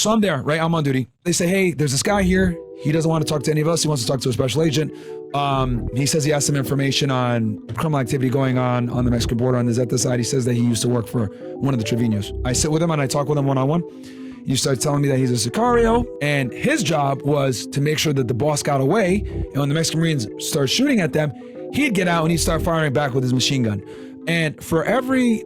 So I'm there, right? I'm on duty. They say, hey, there's this guy here. He doesn't want to talk to any of us. He wants to talk to a special agent. He says he has some information on criminal activity going on the Mexican border on the Zeta side. He says that he used to work for one of the Treviños. I sit with him and I talk with him one-on-one. He starts telling me that he's a Sicario, and his job was to make sure that the boss got away, and when the Mexican Marines start shooting at them, he'd get out and he'd start firing back with his machine gun. And for every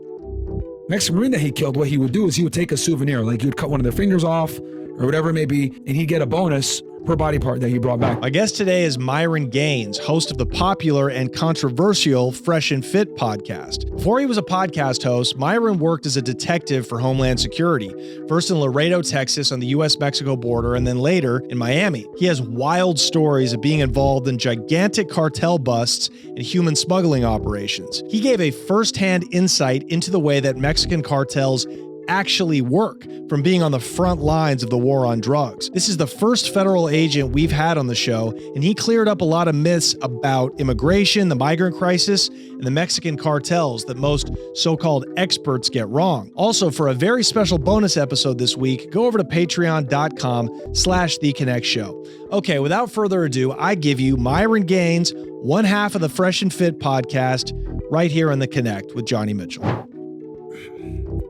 Mexican Marine that he killed, what he would do is he would take a souvenir, like he would cut one of their fingers off or whatever it may be, and he'd get a bonus per body part that he brought back. My guest today is Myron Gaines, host of the popular and controversial Fresh and Fit podcast. Before he was a podcast host, Myron worked as a detective for Homeland Security, first in Laredo, Texas on the US-Mexico border, and then later in Miami. He has wild stories of being involved in gigantic cartel busts and human smuggling operations. He gave a first-hand insight into the way that Mexican cartels actually work from being on the front lines of the war on drugs. This is the first federal agent we've had on the show, and he cleared up a lot of myths about immigration, the migrant crisis, and the Mexican cartels that most so-called experts get wrong. Also, for a very special bonus episode this week, go over to patreon.com/TheConnectShow. Okay, without further ado, I give you Myron Gaines, one half of the Fresh and Fit podcast, right here on The Connect with Johnny Mitchell.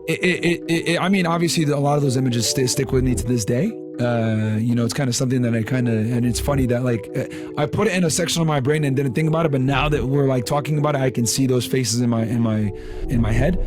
I mean, obviously, a lot of those images stick with me to this day. It's kind of something that and it's funny that I put it in a section of my brain and didn't think about it, but now that we're like talking about it, I can see those faces in my head.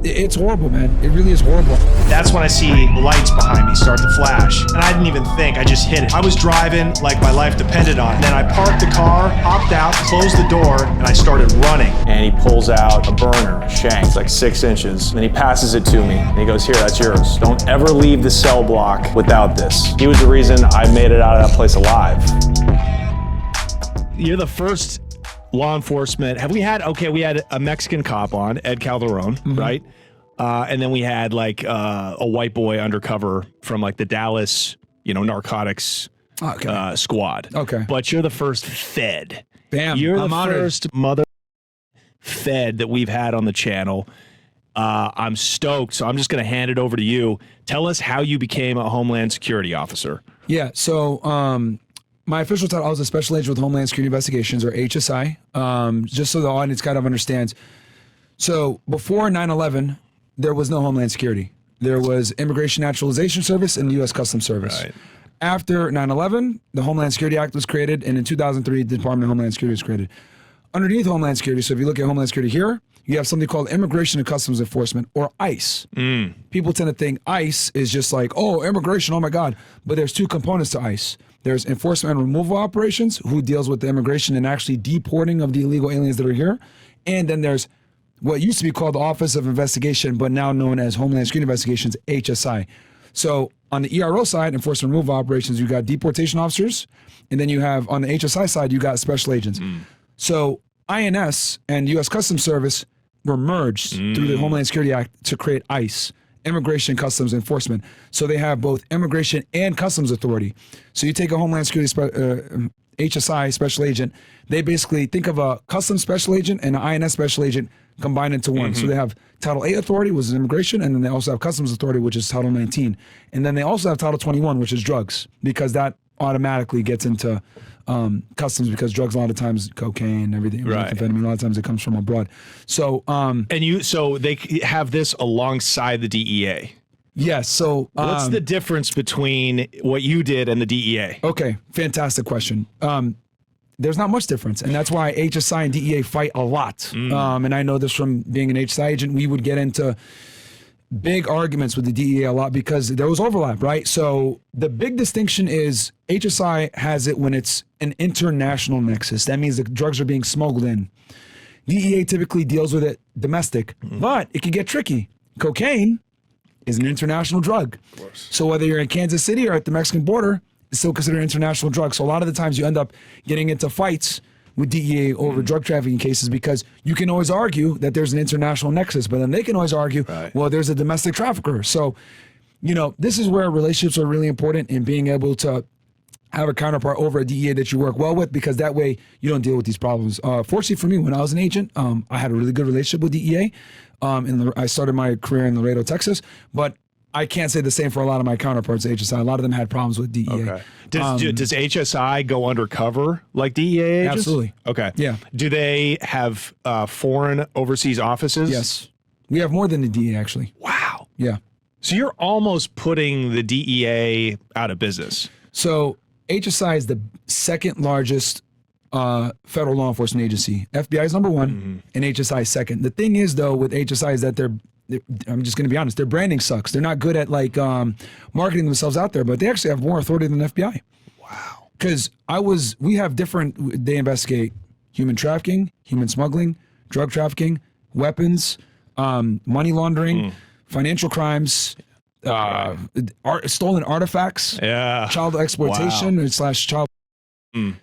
It's horrible, man. It really is horrible. That's when I see lights behind me start to flash, and I didn't even think, I just hit it. I was driving like my life depended on it. Then I parked the car, hopped out, closed the door, and I started running. And he pulls out a burner, a shank, it's like 6 inches, and he passes it to me. And he goes, here, that's yours. Don't ever leave the cell block without this. He was the reason I made it out of that place alive. You're the first law enforcement. We had a Mexican cop on, Ed Calderon, right? And then we had a white boy undercover from the Dallas, narcotics squad. Okay. But you're the first Fed. Bam. You're I'm the honored. first mother Fed that we've had on the channel. I'm stoked, so I'm just going to hand it over to you. Tell us how you became a Homeland Security officer. Yeah, so my official title, I was a special agent with Homeland Security Investigations, or HSI, just so the audience kind of understands. So before 9/11, there was no Homeland Security. There was Immigration Naturalization Service and the U.S. Customs Service. Right. After 9/11, the Homeland Security Act was created, and in 2003, the Department of Homeland Security was created. Underneath Homeland Security, so if you look at Homeland Security here, you have something called Immigration and Customs Enforcement, or ICE. People tend to think ICE is just immigration, oh my God. But there's two components to ICE. There's enforcement and removal operations, who deals with the immigration and actually deporting of the illegal aliens that are here. And then there's what used to be called the Office of Investigation, but now known as Homeland Security Investigations, HSI. So on the ERO side, enforcement and removal operations, you got deportation officers. And then you have, on the HSI side, you got special agents. So INS and U.S. Customs Service were merged through the Homeland Security Act to create ICE, Immigration Customs Enforcement. So they have both immigration and customs authority. So you take a Homeland Security HSI special agent, they basically think of a customs special agent and an INS special agent combined into one. So they have Title 8 authority, which is immigration, and then they also have customs authority, which is Title 19. And then they also have Title 21, which is drugs, because that automatically gets into customs, because drugs a lot of times, cocaine, everything, right. methamphetamine, a lot of times it comes from abroad. So So they have this alongside the DEA. yes. So What's the difference between what you did and the DEA? okay, fantastic question. There's not much difference, and that's why HSI and DEA fight a lot. And I know this from being an HSI agent. We would get into big arguments with the DEA a lot because there was overlap, right? So the big distinction is HSI has it when it's an international nexus. That means the drugs are being smuggled in. DEA typically deals with it domestic, but it can get tricky. Cocaine is an international drug. Of course. So whether you're in Kansas City or at the Mexican border, it's still considered an international drug. So a lot of the times you end up getting into fights with DEA over drug trafficking cases, because you can always argue that there's an international nexus, but then they can always argue, well, there's a domestic trafficker. So, this is where relationships are really important in being able to have a counterpart over a DEA that you work well with, because that way you don't deal with these problems. Fortunately for me, when I was an agent, I had a really good relationship with DEA. I started my career in Laredo, Texas, but I can't say the same for a lot of my counterparts at HSI. A lot of them had problems with DEA. Okay. Does HSI go undercover like DEA agents? Absolutely. Okay. Yeah. Do they have foreign overseas offices? Yes. We have more than the DEA, actually. Wow. Yeah. So you're almost putting the DEA out of business. So HSI is the second largest federal law enforcement agency. FBI is number one, and HSI is second. The thing is, though, with HSI is that I'm just going to be honest, their branding sucks. They're not good at like marketing themselves out there, but they actually have more authority than the FBI. Wow. Because they investigate human trafficking, human smuggling, drug trafficking, weapons, money laundering, financial crimes, stolen artifacts, child exploitation / child.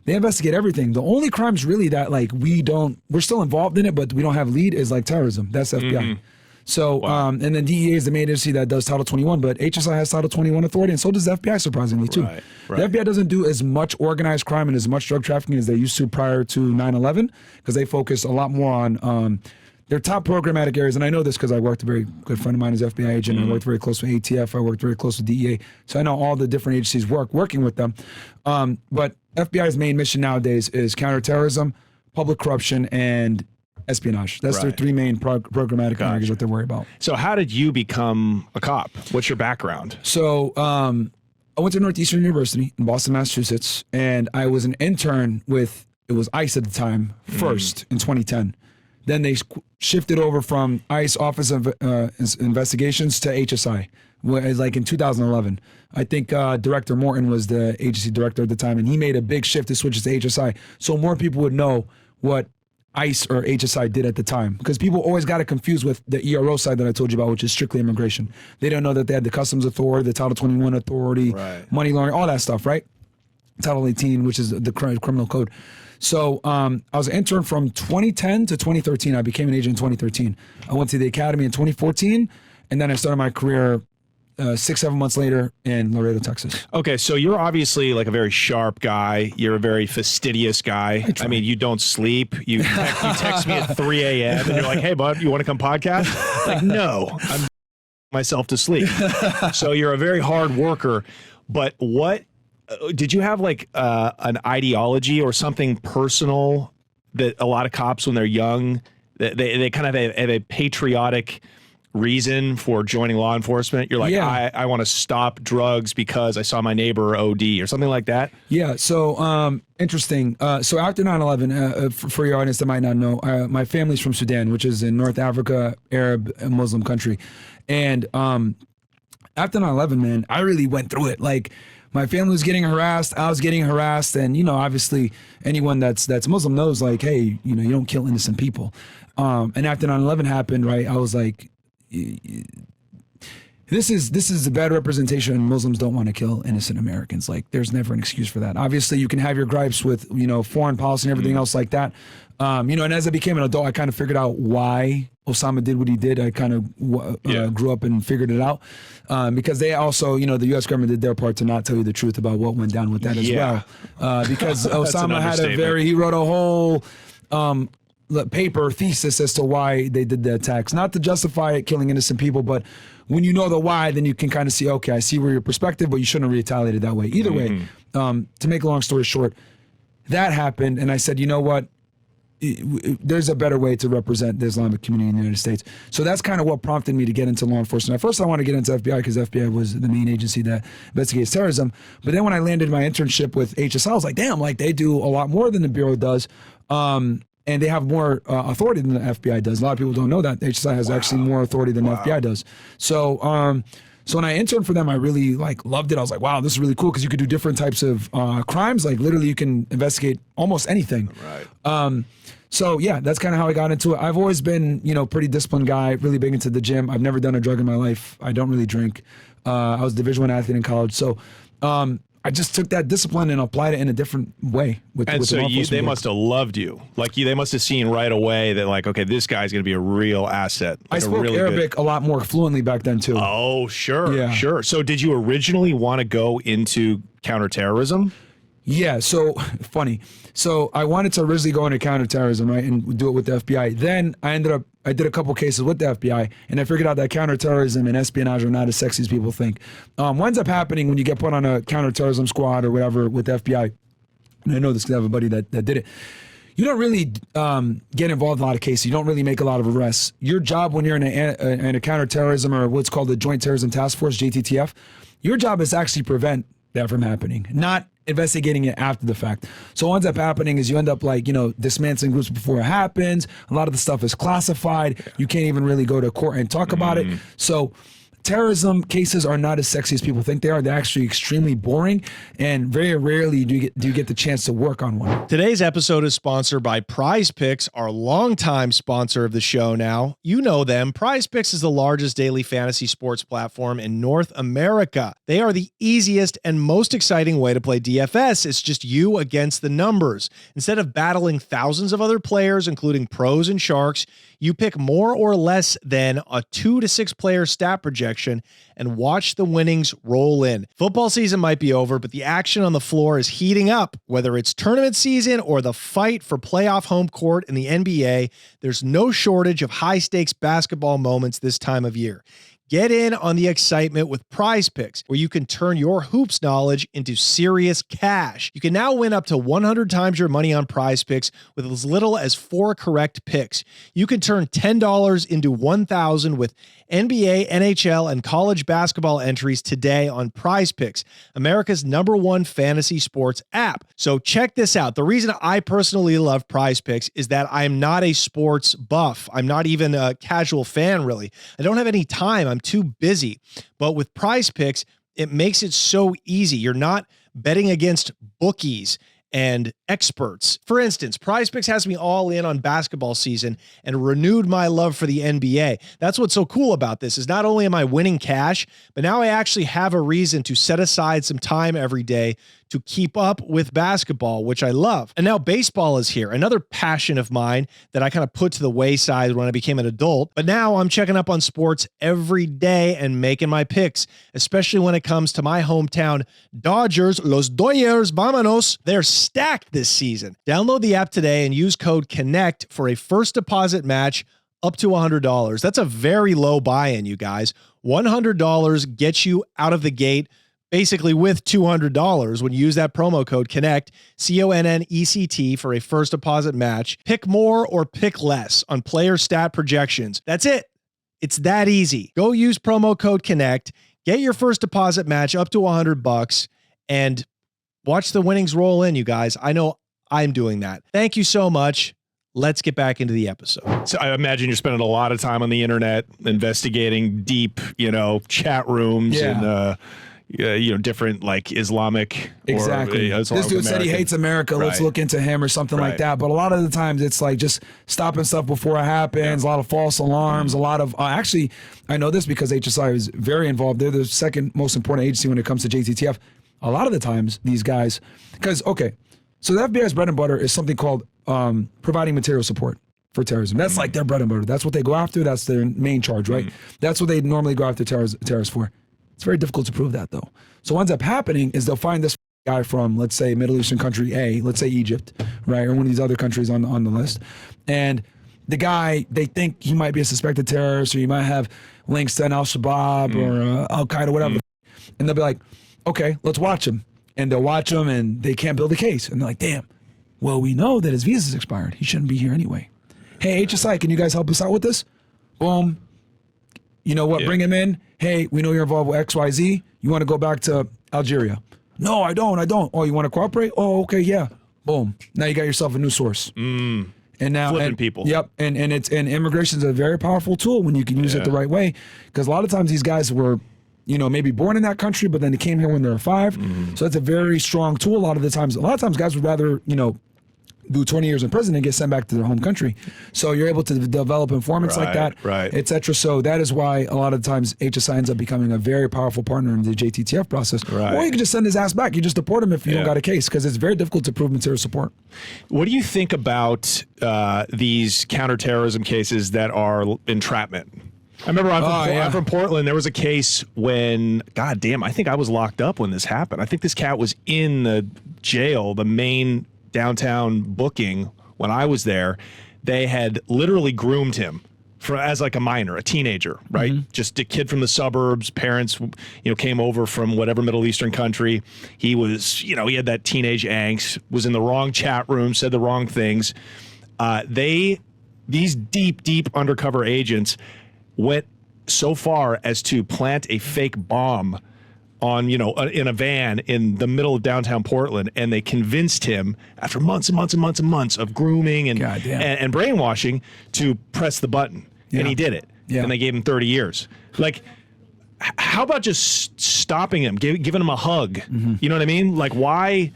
They investigate everything. The only crimes really that like we're still involved in it, but we don't have lead is like terrorism. That's FBI. So, and then DEA is the main agency that does Title 21, but HSI has Title 21 authority, and so does the FBI, surprisingly, too. Right. The FBI doesn't do as much organized crime and as much drug trafficking as they used to prior to 9/11, because they focus a lot more on their top programmatic areas. And I know this because I worked, a very good friend of mine is FBI agent. I worked very close with ATF. I worked very close with DEA. So I know all the different agencies working with them. But FBI's main mission nowadays is counterterrorism, public corruption, and espionage. That's their three main programmatic areas that they're worried about. So how did you become a cop? What's your background? So I went to Northwestern University in Boston, Massachusetts, and I was an intern with, it was ICE at the time, first in 2010. Then they shifted over from ICE Office of Investigations to HSI, like in 2011. I think Director Morton was the agency director at the time, and he made a big shift to switch to HSI so more people would know what ICE or HSI did at the time, because people always got it confused with the ERO side that I told you about, which is strictly immigration. They don't know that they had the Customs Authority, the Title 21 Authority, money laundering, all that stuff, right? Title 18, which is the criminal code. So I was an intern from 2010 to 2013. I became an agent in 2013. I went to the academy in 2014, and then I started my career 6-7 months later in Laredo, Texas. Okay, so you're obviously like a very sharp guy. You're a very fastidious guy. I mean, you don't sleep. You text me at 3 a.m. and you're like, "Hey, bud, you want to come podcast?" Like, no, I'm myself to sleep. So you're a very hard worker. But what did you have like an ideology or something personal that a lot of cops, when they're young, they kind of have a patriotic reason for joining law enforcement? You're like, I want to stop drugs because I saw my neighbor OD or something like that? Yeah, so interesting. So after 9/11, for your audience that might not know, my family's from Sudan, which is in North Africa, Arab and Muslim country. And after 9/11, man, I really went through it. Like, my family was getting harassed, I was getting harassed, and, you know, obviously anyone that's Muslim knows, like, hey, you know, you don't kill innocent people. And after 9/11 happened, right, I was like, this is a bad representation, and Muslims don't want to kill innocent Americans. Like, there's never an excuse for that. Obviously, you can have your gripes with, you know, foreign policy and everything else like that. You know, and as I became an adult, I kind of figured out why Osama did what he did. I kind of grew up and figured it out. Because they also, you know, the U.S. government did their part to not tell you the truth about what went down with that as well. Because Osama he wrote a whole paper thesis as to why they did the attacks, not to justify it killing innocent people, but when you know the why, then you can kind of see, okay, I see where your perspective, but you shouldn't have retaliated that way. Either way, to make a long story short, that happened, and I said, you know what? There's a better way to represent the Islamic community in the United States. So that's kind of what prompted me to get into law enforcement. At first, I wanted to get into FBI because FBI was the main agency that investigates terrorism. But then when I landed my internship with HSI, I was like, damn, like they do a lot more than the Bureau does. And they have more authority than the FBI does. A lot of people don't know that. HSI has actually more authority than the FBI does. So so when I interned for them, I really like loved it. I was like, wow, this is really cool because you could do different types of crimes. Like literally you can investigate almost anything. Right. So yeah, that's kind of how I got into it. I've always been, you know, pretty disciplined guy, really big into the gym. I've never done a drug in my life. I don't really drink. I was a Division I athlete in college. So I just took that discipline and applied it in a different way. And so they must have loved you. Like they must have seen right away that like, okay, this guy's going to be a real asset. Like I spoke Arabic a lot more fluently back then too. Oh, sure. Yeah. Sure. So did you originally want to go into counterterrorism? Yeah, so funny. So I wanted to originally go into counterterrorism, right, and do it with the FBI. Then I did a couple cases with the FBI, and I figured out that counterterrorism and espionage are not as sexy as people think. What ends up happening when you get put on a counterterrorism squad or whatever with the FBI, and I know this because I have a buddy that did it, you don't really get involved in a lot of cases. You don't really make a lot of arrests. Your job when you're in a counterterrorism or what's called the Joint Terrorism Task Force, JTTF, your job is to actually prevent that from happening, not investigating it after the fact. So what ends up happening is you end up dismantling groups before it happens. A lot of the stuff is classified. You can't even really go to court and talk about it. So terrorism cases are not as sexy as people think they are. They're actually extremely boring, and very rarely do you get the chance to work on one. Today's episode is sponsored by PrizePicks, our longtime sponsor of the show now. You know them. PrizePicks is the largest daily fantasy sports platform in North America. They are the easiest and most exciting way to play DFS. It's just you against the numbers. Instead of battling thousands of other players, including pros and sharks, you pick more or less than a 2 to 6 player stat projection and watch the winnings roll in. Football season might be over, but the action on the floor is heating up. Whether it's tournament season or the fight for playoff home court in the NBA, there's no shortage of high-stakes basketball moments this time of year. Get in on the excitement with PrizePicks, where you can turn your hoops knowledge into serious cash. You can now win up to 100 times your money on PrizePicks with as little as 4 correct picks. You can turn $10 into $1,000 with NBA, NHL, and college basketball entries today on PrizePicks, America's #1 fantasy sports app. So check this out. The reason I personally love PrizePicks is that I'm not a sports buff. I'm not even a casual fan, really. I don't have any time. I'm too busy. But with PrizePicks, it makes it so easy. You're not betting against bookies and experts. For instance, PrizePicks has me all in on basketball season and renewed my love for the NBA. That's what's so cool about this is not only am I winning cash, but now I actually have a reason to set aside some time every day to keep up with basketball, which I love. And now baseball is here, another passion of mine that I kind of put to the wayside when I became an adult. But now I'm checking up on sports every day and making my picks, especially when it comes to my hometown Dodgers, Los Dodgers, vámonos. They're stacked this season. Download the app today and use code CONNECT for a first deposit match up to $100. That's a very low buy-in, you guys. $100 gets you out of the gate basically with $200 when you use that promo code CONNECT, CONNECT, for a first deposit match. Pick more or pick less on player stat projections. That's it. It's that easy. Go use promo code CONNECT, get your first deposit match up to $100, and watch the winnings roll in, you guys. I know I'm doing that. Thank you so much. Let's get back into the episode. So I imagine you're spending a lot of time on the internet investigating deep, chat rooms and different like Islamic. Exactly. This dude said he hates America. Let's look into him or something like that. But a lot of the times it's like just stopping stuff before it happens. A lot of false alarms. A lot of actually, I know this because HSI is very involved. They're the second most important agency when it comes to JTTF. A lot of the times these guys, because so the FBI's bread and butter is something called providing material support for terrorism. That's like their bread and butter. That's what they go after. That's their main charge, right? That's what they normally go after terrorists for. It's very difficult to prove that, though. So what ends up happening is they'll find this guy from, let's say, Middle Eastern country A, let's say Egypt, right, or one of these other countries on the list. And the guy, they think he might be a suspected terrorist, or he might have links to an Al-Shabaab or Al-Qaeda, whatever. And they'll be like, okay, let's watch him. And they'll watch him, and they can't build a case. And they're like, damn, well, we know that his visa's expired. He shouldn't be here anyway. Hey, HSI, can you guys help us out with this? Boom. You know what? Yeah. Bring him in. Hey, we know you're involved with XYZ. You want to go back to Algeria? No, I don't. Oh, you want to cooperate? Oh, okay, yeah. Boom. Now you got yourself a new source. And now flipping people. Yep. And immigration is a very powerful tool when you can use it the right way. Because a lot of times these guys were, maybe born in that country, but then they came here when they were 5. So it's a very strong tool. A lot of times guys would rather, do 20 years in prison and get sent back to their home country. So you're able to develop informants like that, et cetera. So that is why a lot of times HSI ends up becoming a very powerful partner in the JTTF process. Right. Or you can just send his ass back. You just deport him if you don't got a case, because it's very difficult to prove material support. What do you think about these counterterrorism cases that are entrapment? I remember yeah. I'm from Portland. There was a case when, God damn, I think I was locked up when this happened. I think this cat was in the jail, the main downtown booking when I was there. They had literally groomed him as like a minor, a teenager, right? Just a kid from the suburbs. Parents, came over from whatever Middle Eastern country. He was, he had that teenage angst, was in the wrong chat room, said the wrong things. These deep undercover agents went so far as to plant a fake bomb on, in a van in the middle of downtown Portland, and they convinced him after months and months and months and months of grooming and brainwashing to press the button. Yeah. And he did it. Yeah. And they gave him 30 years. Like, how about just stopping him, giving him a hug? You know what I mean? Like, why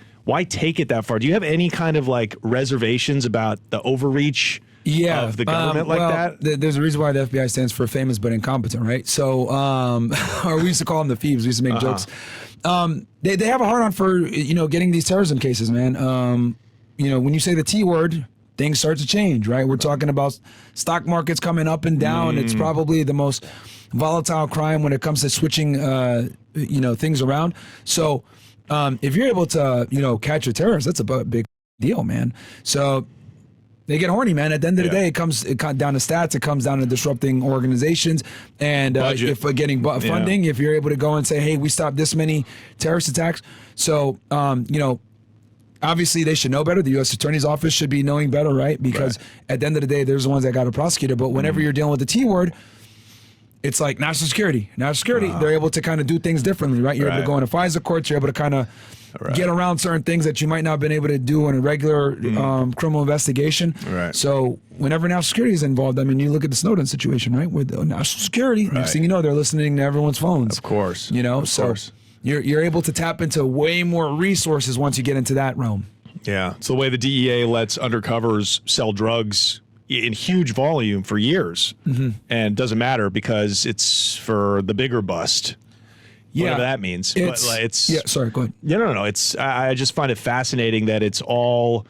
take it that far? Do you have any kind of like reservations about the overreach of the government that? There's a reason why the FBI stands for famous but incompetent, right? So, or we used to call them the thieves. We used to make jokes. They have a hard on for, getting these terrorism cases, man. When you say the T word, things start to change, right? We're talking about stock markets coming up and down. It's probably the most volatile crime when it comes to switching, things around. So, if you're able to, catch a terrorist, that's a big deal, man. So they get horny, man. At the end of the day, it comes down to stats. It comes down to disrupting organizations and if getting funding. If you're able to go and say, hey, we stopped this many terrorist attacks. So, obviously they should know better. The U.S. Attorney's Office should be knowing better, right? Because at the end of the day, there's the ones that got to prosecute it. But whenever you're dealing with the T word, it's like national security. National security, they're able to kind of do things differently, right? You're able to go into FISA courts. You're able to kind of get around certain things that you might not have been able to do in a regular criminal investigation. Right. So whenever national security is involved, I mean, you look at the Snowden situation, right? With national security, next thing you know, they're listening to everyone's phones. Of course. You're able to tap into way more resources once you get into that realm. Yeah. It's the way the DEA lets undercovers sell drugs in huge volume for years. And doesn't matter because it's for the bigger bust. Whatever that means. Sorry, go ahead. No. I just find it fascinating that it's all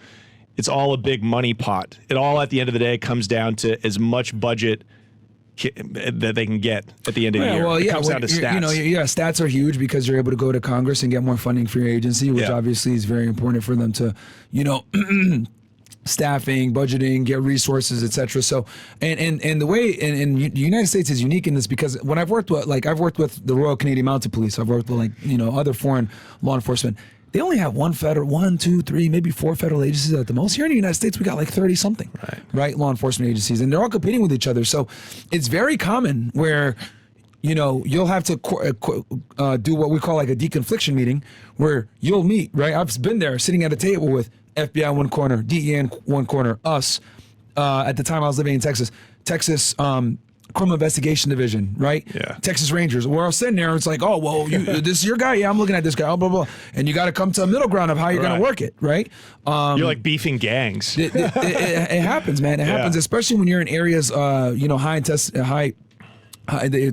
a big money pot. It all at the end of the day comes down to as much budget that they can get at the end of the year. Well, it comes down to stats. Stats are huge because you're able to go to Congress and get more funding for your agency, which obviously is very important for them to, staffing, budgeting, get resources, etc. So, and the way, and the United States is unique in this because when I've worked with the Royal Canadian Mounted Police, I've worked with other foreign law enforcement. They only have one, two, three, maybe four federal agencies at the most. Here in the United States, we got like 30 something, right? Law enforcement agencies, and they're all competing with each other. So it's very common where, you'll have to do what we call like a deconfliction meeting where you'll meet, right? I've been there sitting at a table with FBI in one corner, DEA in one corner, us. At the time I was living in Texas, Criminal Investigation Division, right? Yeah. Texas Rangers. We're all sitting there, and it's like, oh, well, this is your guy? Yeah, I'm looking at this guy, blah, blah. And you got to come to a middle ground of how you're going to work it, right? You're like beefing gangs. It happens, man. It happens, especially when you're in areas, it's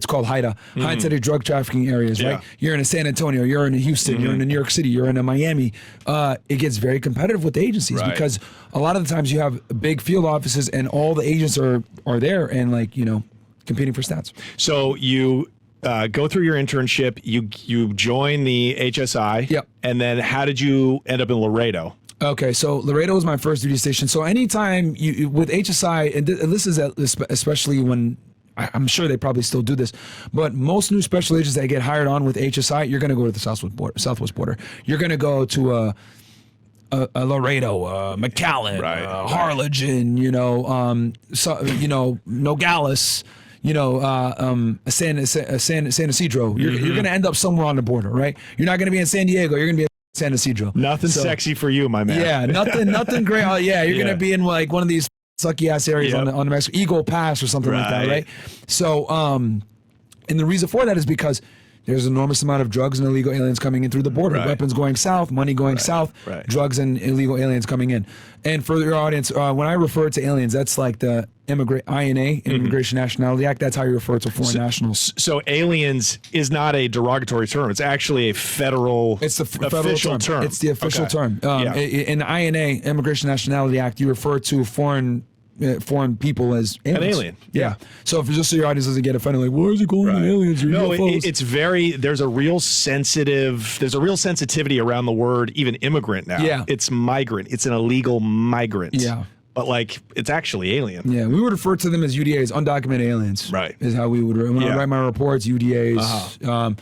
called HIDTA, high intensity drug trafficking areas, right? You're in San Antonio, you're in Houston, you're in New York City, you're in Miami. It gets very competitive with the agencies because a lot of the times you have big field offices and all the agents are there and competing for stats. So you go through your internship, you join the HSI, and then how did you end up in Laredo? Okay, so Laredo was my first duty station. So anytime you with HSI, and this is especially when I'm sure they probably still do this, but most new special agents that get hired on with HSI, you're going to go to the southwest border. You're going to go to a Laredo, McAllen, Harlingen, Nogales, San Isidro. You're going to end up somewhere on the border, right? You're not going to be in San Diego. You're going to be in San Isidro. Nothing sexy for you, my man. Yeah, nothing great. You're going to be in like one of these sucky ass areas on the Mexico Eagle Pass or something like that, right? So, and the reason for that is because there's an enormous amount of drugs and illegal aliens coming in through the border. Weapons going south, money going south, drugs and illegal aliens coming in. And for your audience, when I refer to aliens, that's like the INA, Immigration Nationality Act. That's how you refer to foreign nationals. So aliens is not a derogatory term. It's actually a federal. It's the official term. It's the official term. Yeah. In the INA, Immigration Nationality Act, you refer to foreign foreign people as aliens. An alien. Yeah. So if just so your audience doesn't get offended, like, why is he calling them aliens? Or UFOs? It's very, there's a real sensitivity around the word even immigrant now. Yeah. It's migrant. It's an illegal migrant. Yeah. But like, it's actually alien. Yeah, we would refer to them as UDAs, undocumented aliens. Right. Is how we would, when I write my reports, UDAs.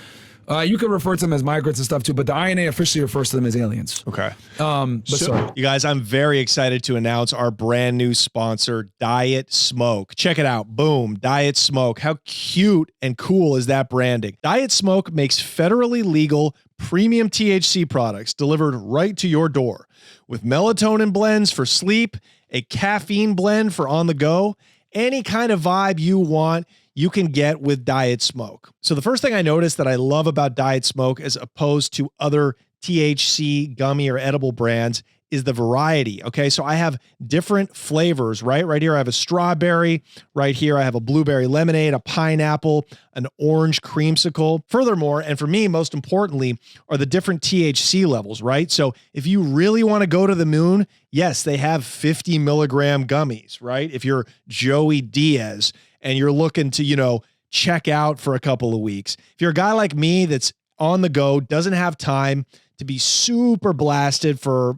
You can refer to them as migrants and stuff too, but the INA officially refers to them as aliens. Okay. But sorry. You guys, I'm very excited to announce our brand new sponsor, Diet Smoke. Check it out. Boom. Diet Smoke. How cute and cool is that branding? Diet Smoke makes federally legal premium THC products delivered right to your door with melatonin blends for sleep, a caffeine blend for on the go, any kind of vibe you want, you can get with Diet Smoke. So the first thing I noticed that I love about Diet Smoke as opposed to other THC gummy or edible brands is the variety. Okay, so I have different flavors, right? Right here I have a strawberry. Right here I have a blueberry lemonade, a pineapple, an orange creamsicle. Furthermore, and for me, most importantly, are the different THC levels, right? So if you really want to go to the moon, yes, they have 50 milligram gummies, right? If you're Joey Diaz and you're looking to, check out for a couple of weeks. If you're a guy like me that's on the go, doesn't have time to be super blasted for,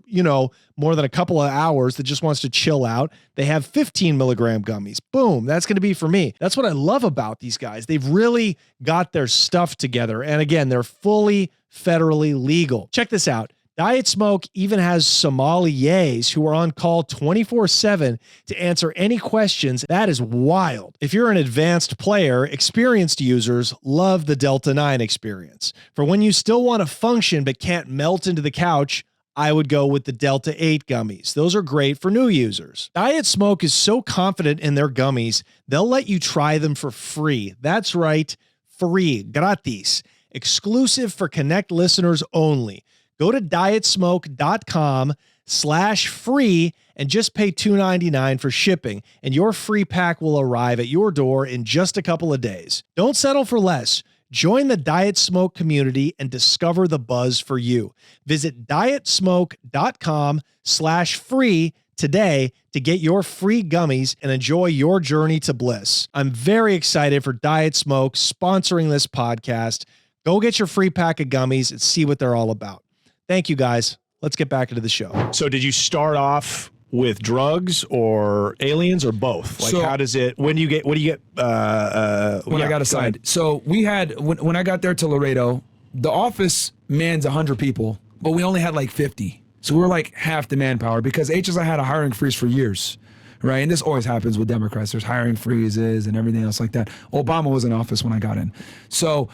more than a couple of hours, that just wants to chill out, they have 15 milligram gummies. Boom. That's going to be for me. That's what I love about these guys. They've really got their stuff together. And again, they're fully federally legal. Check this out. Diet Smoke even has sommeliers who are on call 24/7 to answer any questions. That is wild. If you're an advanced player, experienced users love the Delta 9 experience. For when you still want to function but can't melt into the couch, I would go with the Delta 8 gummies. Those are great for new users. Diet Smoke is so confident in their gummies, they'll let you try them for free. That's right, free, gratis, exclusive for Connect listeners only. Go to dietsmoke.com/free and just pay $2.99 for shipping, and your free pack will arrive at your door in just a couple of days. Don't settle for less. Join the Diet Smoke community and discover the buzz for you. Visit dietsmoke.com/free today to get your free gummies and enjoy your journey to bliss. I'm very excited for Diet Smoke sponsoring this podcast. Go get your free pack of gummies and see what they're all about. Thank you, guys. Let's get back into the show. So did you start off with drugs or aliens or both? Like, how does it, what do you get? When I got assigned. So we had, when I got there to Laredo, the office mans 100 people, but we only had like 50. So we were like half the manpower because HSI had a hiring freeze for years, right? And this always happens with Democrats. There's hiring freezes and everything else like that. Obama was in office when I got in. So,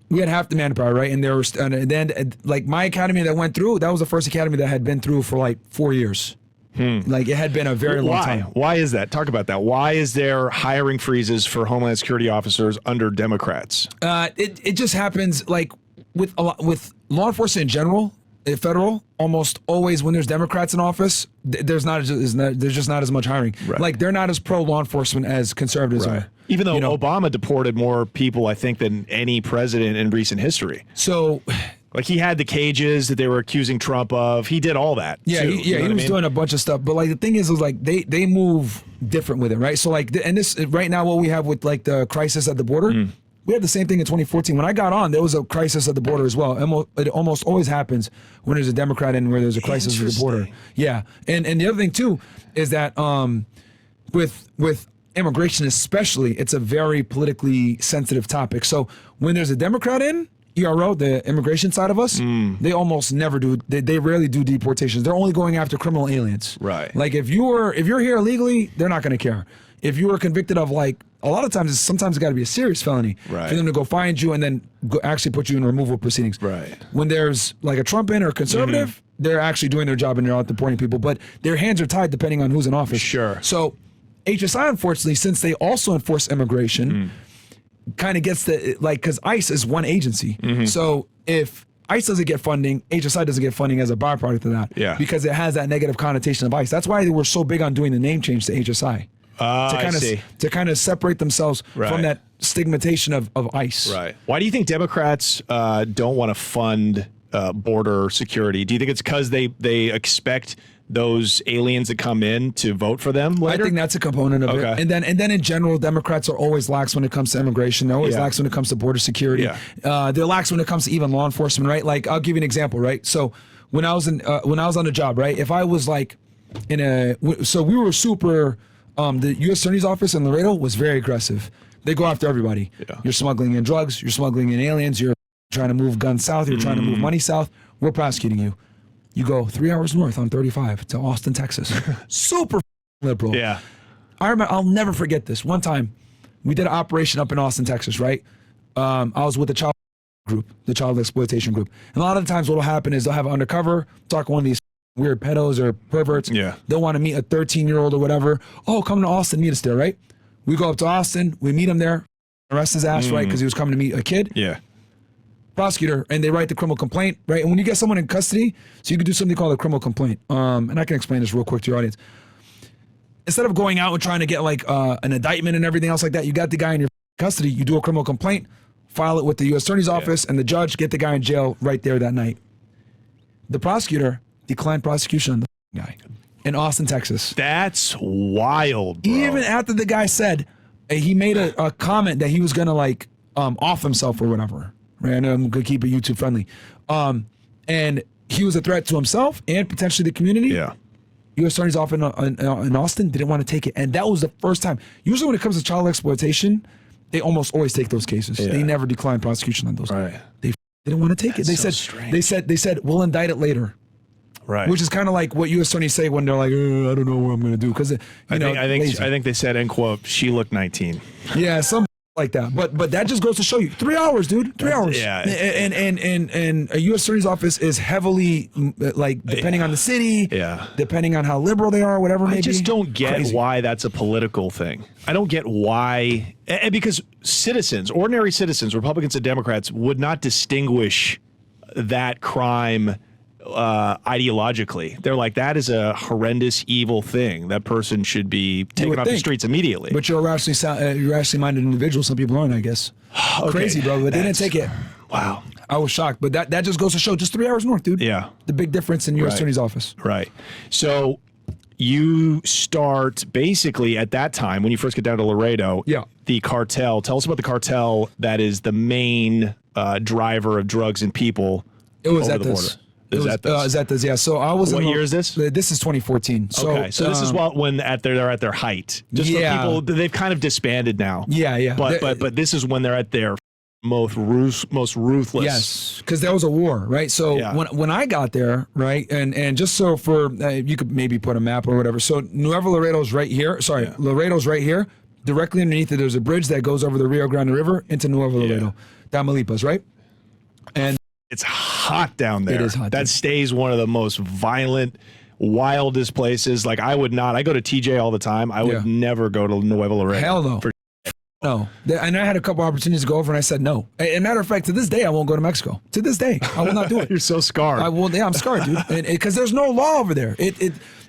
we had half the manpower, right? And there was, and then like my academy that went through, that was the first academy that had been through for like 4 years. Like it had been a very long time. Why is that? Talk about that. Why is there hiring freezes for Homeland Security officers under Democrats? It just happens like with law enforcement in general, federal, almost always when there's Democrats in office, there's just not as much hiring. Right. Like they're not as pro law enforcement as conservatives are. Even though Obama deported more people, I think, than any president in recent history. So, like he had the cages that they were accusing Trump of. He did all that. Yeah, too, he was doing a bunch of stuff. But like the thing is like they move different with it, right? So like, and this right now, what we have with like the crisis at the border. We had the same thing in 2014. When I got on, there was a crisis at the border as well. It almost always happens when there's a Democrat and where there's a crisis at the border. Yeah, and the other thing too is that with immigration especially, it's a very politically sensitive topic. So when there's a Democrat in, ERO, the immigration side of us, they almost never do. They rarely do deportations. They're only going after criminal aliens. Right. Like if you're here illegally, they're not going to care. If you were convicted of like a lot of times, sometimes it's got to be a serious felony for them to go find you and then actually put you in removal proceedings. Right. When there's like a Trump in or a conservative, they're actually doing their job and they're out deporting people, but their hands are tied depending on who's in office. Sure. So HSI, unfortunately, since they also enforce immigration, kind of gets the, like, because ICE is one agency. So if ICE doesn't get funding, HSI doesn't get funding as a byproduct of that. Yeah. Because it has that negative connotation of ICE. That's why they were so big on doing the name change to HSI. To kind of separate themselves from that stigmatization of ICE. Right. Why do you think Democrats don't want to fund border security? Do you think it's because they expect those aliens that come in to vote for them later? I think that's a component of it. And then in general, Democrats are always lax when it comes to immigration. They're always lax when it comes to border security. They're lax when it comes to even law enforcement, right? Like, I'll give you an example, right? So when I was on the job, right? If I was like so we were super. The U.S. Attorney's Office in Laredo was very aggressive. They go after everybody. You're smuggling in drugs. You're smuggling in aliens. You're trying to move guns south. You're trying to move money south. We're prosecuting you. You go 3 hours north on 35 to Austin, Texas. Super liberal. Yeah. I'll never forget this. One time, we did an operation up in Austin, Texas, right? I was with the child group, the child exploitation group. And a lot of the times what will happen is they'll have an undercover, talk to one of these weird pedos or perverts. They'll want to meet a 13-year-old or whatever. Oh, come to Austin, meet us there, right? We go up to Austin, we meet him there, arrest his ass, right? Because he was coming to meet a kid. Prosecutor, and they write the criminal complaint, right? And when you get someone in custody, so you can do something called a criminal complaint. And I can explain this real quick to your audience. Instead of going out and trying to get like an indictment and everything else like that, you got the guy in your custody, you do a criminal complaint, file it with the U.S. Attorney's Office, and the judge, get the guy in jail right there that night. The prosecutor declined prosecution on the guy in Austin, Texas. That's wild, bro. Even after the guy said, he made a comment that he was going to like off himself or whatever. Right, I know I'm gonna keep it YouTube friendly, and he was a threat to himself and potentially the community. U.S. Attorney's Office in Austin didn't want to take it, and that was the first time. Usually, when it comes to child exploitation, they almost always take those cases. They never decline prosecution on those. They didn't want to take it. They said we'll indict it later. Which is kind of like what U.S. attorneys say when they're like, I don't know what I'm gonna do, because I think they said, end quote, she looked 19. Yeah, some like that, but that just goes to show you 3 hours, dude. 3 hours. And a U.S. Attorney's Office is heavily like depending on the city, depending on how liberal they are, whatever. I just don't get why that's a political thing. I don't get why, and because citizens, ordinary citizens, Republicans and Democrats, would not distinguish that crime ideologically. They're like, that is a horrendous, evil thing. That person should be taken off the streets immediately. But you're a rationally minded individual. Some people aren't, I guess. Crazy, bro. But they didn't take it. Wow. I was shocked. But that just goes to show, just 3 hours north, dude. Yeah. The big difference in U.S. Attorney's Office. Right. So you start basically at that time, when you first get down to Laredo, the cartel. Tell us about the cartel that is the main driver of drugs and people over the border. Zetas, yeah. So I was. What year is this? This is 2014. So, okay, so this is when they're at their height. Just for people, they've kind of disbanded now. But this is when they're at their most ruthless. Yes, because there was a war, right? So when I got there, right, and just so for you could maybe put a map or whatever. So Nuevo Laredo's right here. Sorry, Laredo's right here. Directly underneath it, there's a bridge that goes over the Rio Grande River into Nuevo Laredo, Tamaulipas, right? And it's hot down there. It is hot. That stays one of the most violent, wildest places. Like I go to TJ all the time. I would never go to Nuevo Laredo. Hell no. No. And I had a couple opportunities to go over and I said no. As a matter of fact, to this day, I won't go to Mexico. To this day, I will not do it. You're so scarred. I'm scarred, dude. Because there's no law over there.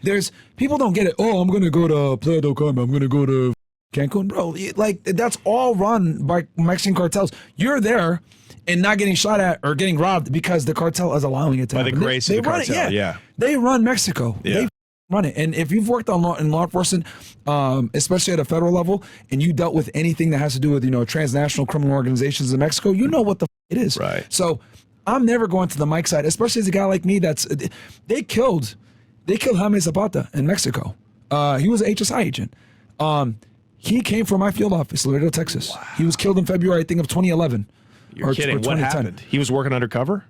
There's people don't get it. Oh, I'm going to go to Playa del Carmen. I'm going to go to Cancun. Bro, like that's all run by Mexican cartels. You're there and not getting shot at or getting robbed because the cartel is allowing it to happen. By the grace of the cartel, They run Mexico. They run it. And if you've worked in law enforcement, especially at a federal level, and you dealt with anything that has to do with, transnational criminal organizations in Mexico, you know what the it is. Right. So I'm never going to the Mike side, especially as a guy like me they killed Jaime Zapata in Mexico. He was an HSI agent. He came from my field office, Laredo, Texas. Wow. He was killed in February, I think, of 2011. You're kidding. What happened? He was working undercover?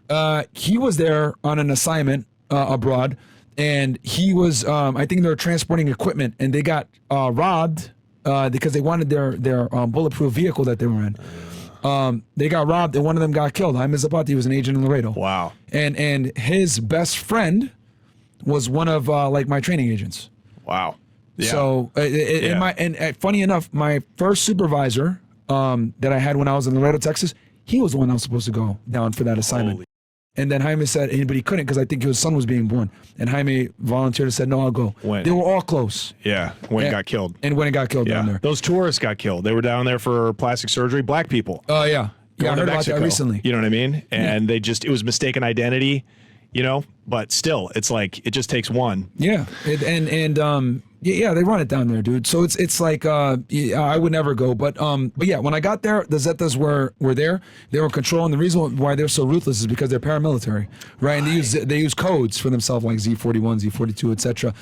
He was there on an assignment abroad, and he was, I think they were transporting equipment, and they got robbed because they wanted their bulletproof vehicle that they were in. They got robbed, and one of them got killed. Jaime Zapata, he was an agent in Laredo. Wow. And his best friend was one of my training agents. Wow. Yeah. So, funny enough, my first supervisor that I had when I was in Laredo, Texas, he was the one that was supposed to go down for that assignment. And then Jaime said, but he couldn't because I think his son was being born. And Jaime volunteered and said, no, I'll go. When? They were all close. Yeah, when he got killed. And when he got killed down there. Those tourists got killed. They were down there for plastic surgery, black people. Oh, yeah. Yeah, I heard about Mexico, that recently. You know what I mean? And it was mistaken identity. you know, but still, it's like it just takes one. Yeah, yeah, they run it down there, dude. So it's like yeah, I would never go, but yeah, when I got there, the Zetas were there. They were in control, and the reason why they're so ruthless is because they're paramilitary, right? And they use codes for themselves like Z41, Z42, etc.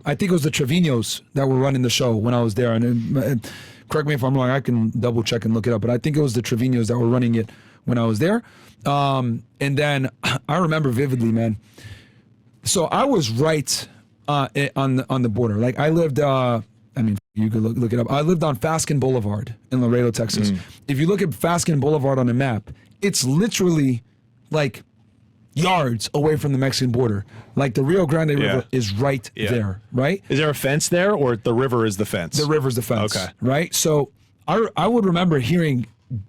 I think it was the Trevino's that were running the show when I was there, and correct me if I'm wrong. I can double check and look it up, but I think it was the Trevino's that were running it when I was there. And then I remember vividly, man. So I was right on the border. Like I lived, I mean, you could look it up. I lived on Fasken Boulevard in Laredo, Texas. If you look at Fasken Boulevard on a map, it's literally like yards away from the Mexican border. Like the Rio Grande River is right there, right? Is there a fence there, or the river is the fence? The river's the fence. Okay. Right? So I would remember hearing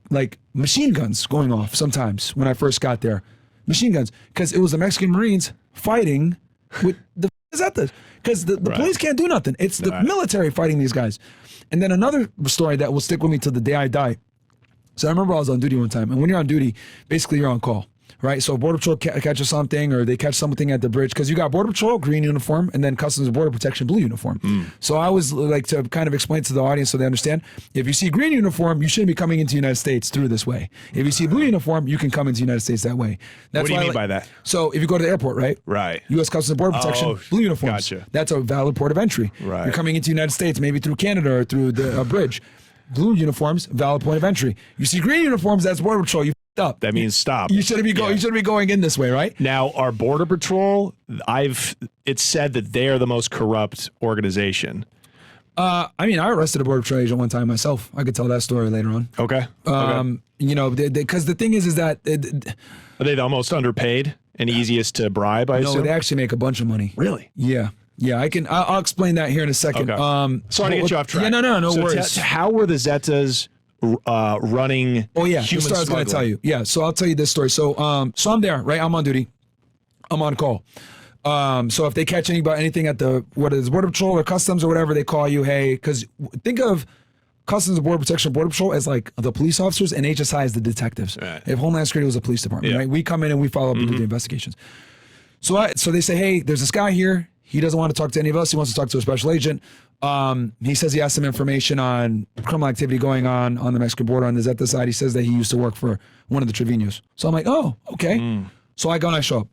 like machine guns going off sometimes when I first got there. Machine guns. Because it was the Mexican Marines fighting with the Zetas. Because the police can't do nothing. It's the military fighting these guys. And then another story that will stick with me till the day I die. So I remember I was on duty one time. And when you're on duty, basically you're on call. Right, so Border Patrol catches something, or they catch something at the bridge, because you got Border Patrol, green uniform, and then Customs and Border Protection, blue uniform. So I was like to kind of explain to the audience so they understand, if you see green uniform, you shouldn't be coming into the United States through this way. If you see blue uniform, you can come into the United States that way. That's what do you mean by that? So if you go to the airport, right? Right. U.S. Customs and Border Protection, blue uniforms. Gotcha. That's a valid port of entry. Right. You're coming into the United States, maybe through Canada or through the bridge. Blue uniforms, valid point of entry. You see green uniforms, that's Border Patrol. You up. That means stop. You shouldn't be going. You shouldn't be going in this way, right? Now, our Border Patrol, it's said that they are the most corrupt organization. I mean, I arrested a Border Patrol agent one time myself. I could tell that story later on. Okay. You know, because the thing is that Are they the most underpaid and easiest to bribe? I no, assume? they actually make a bunch of money. Really? Yeah. Yeah, I'll explain that here in a second. Okay. Sorry to get you off track. Yeah, no So worries. how were the Zetas running? Oh yeah, human this story I was going to smuggling? tell you. Yeah, so I'll tell you this story. So I'm there, right? I'm on duty. I'm on call. So if they catch anything at the Border Patrol or Customs or whatever, they call you. Hey, because think of Customs and Border Protection, Border Patrol as like the police officers, and HSI as the detectives. Right. If Homeland Security was a police department, right? We come in and we follow up and do the investigations. So they say, hey, there's this guy here. He doesn't want to talk to any of us. He wants to talk to a special agent. He says he has some information on criminal activity going on the Mexican border on the Zeta side. He says that he used to work for one of the Trevino's. So I'm like, oh, okay. So I go and I show up.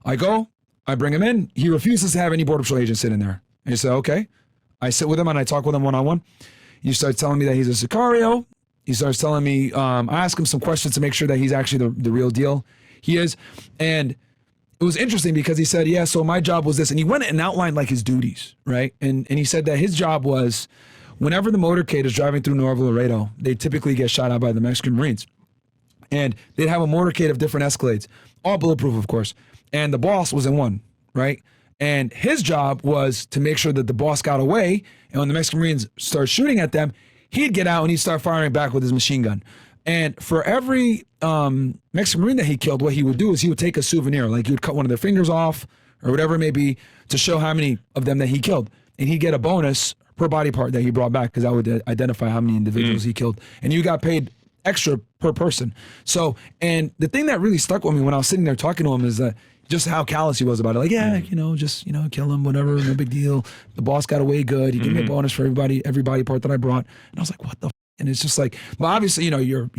I go, I bring him in. He refuses to have any Border Patrol agent sit in there. And he said, okay. I sit with him and I talk with him one-on-one. He starts telling me that he's a Sicario. He starts telling me, I ask him some questions to make sure that he's actually the real deal. He is. And it was interesting because he said, yeah, so my job was this. And he went and outlined like his duties, right? And he said that his job was whenever the motorcade is driving through Northern Laredo, they typically get shot out by the Mexican Marines. And they'd have a motorcade of different Escalades, all bulletproof, of course. And the boss was in one, right? And his job was to make sure that the boss got away. And when the Mexican Marines started shooting at them, he'd get out and he'd start firing back with his machine gun. And for every Mexican Marine that he killed, what he would do is he would take a souvenir, like he would cut one of their fingers off or whatever it may be to show how many of them that he killed. And he'd get a bonus per body part that he brought back because that would identify how many individuals he killed. And you got paid extra per person. So, and the thing that really stuck with me when I was sitting there talking to him is that just how callous he was about it. Like, yeah, just kill him, whatever, no big deal. The boss got away good. He gave me a bonus for every body part that I brought. And I was like, what the And it's just like, well, obviously, you're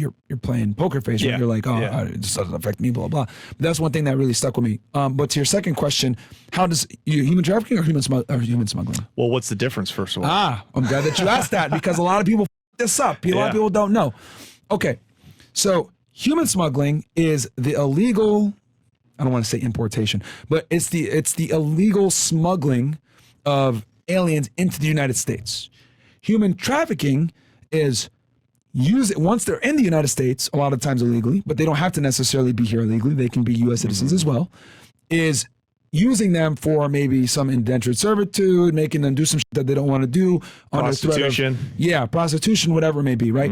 playing poker face, right? You're like, it just doesn't affect me, blah, blah. But that's one thing that really stuck with me. But to your second question, how does human trafficking or human smuggling? Well, what's the difference, first of all? I'm glad that you asked that because a lot of people f this up. A lot of people don't know. Okay, so human smuggling is the illegal, I don't want to say importation, but it's the illegal smuggling of aliens into the United States. Human trafficking is once they're in the United States, a lot of times illegally, but they don't have to necessarily be here illegally. They can be U.S. citizens as well, is using them for maybe some indentured servitude, making them do some shit that they don't want to do. Prostitution. Prostitution, whatever it may be, right?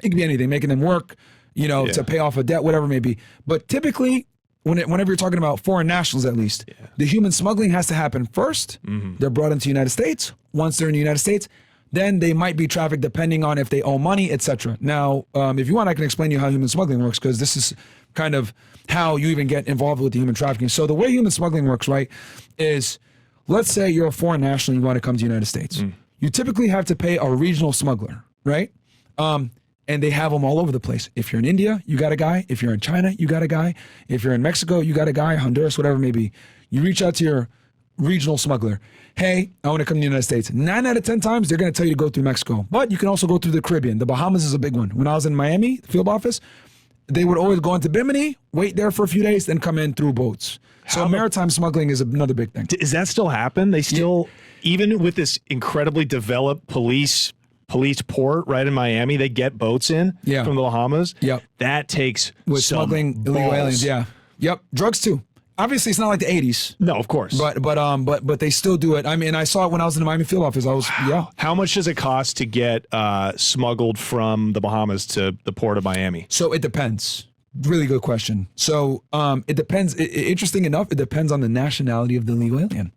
It can be anything, making them work, to pay off a debt, whatever it may be. But typically, whenever you're talking about foreign nationals, at least, the human smuggling has to happen first. They're brought into the United States. Once they're in the United States, then they might be trafficked depending on if they owe money, etc. Now, if you want, I can explain to you how human smuggling works because this is kind of how you even get involved with the human trafficking. So the way human smuggling works, right, is let's say you're a foreign national and you want to come to the United States. You typically have to pay a regional smuggler, right? And they have them all over the place. If you're in India, you got a guy. If you're in China, you got a guy. If you're in Mexico, you got a guy. Honduras, whatever it may be. You reach out to your regional smuggler. Hey, I want to come to the United States. 9 out of 10 times, they're going to tell you to go through Mexico. But you can also go through the Caribbean. The Bahamas is a big one. When I was in Miami, field office, they would always go into Bimini, wait there for a few days, then come in through boats. So maritime smuggling is another big thing. Does that still happen? They still, even with this incredibly developed police port right in Miami, they get boats in from the Bahamas. Yep. That takes with some smuggling illegal aliens. Yeah. Yep. Drugs too. Obviously, it's not like the 80s. No, of course. But they still do it. I mean, I saw it when I was in the Miami field office. How much does it cost to get smuggled from the Bahamas to the port of Miami? So it depends. Really good question. So it depends. Interesting enough, it depends on the nationality of the illegal alien.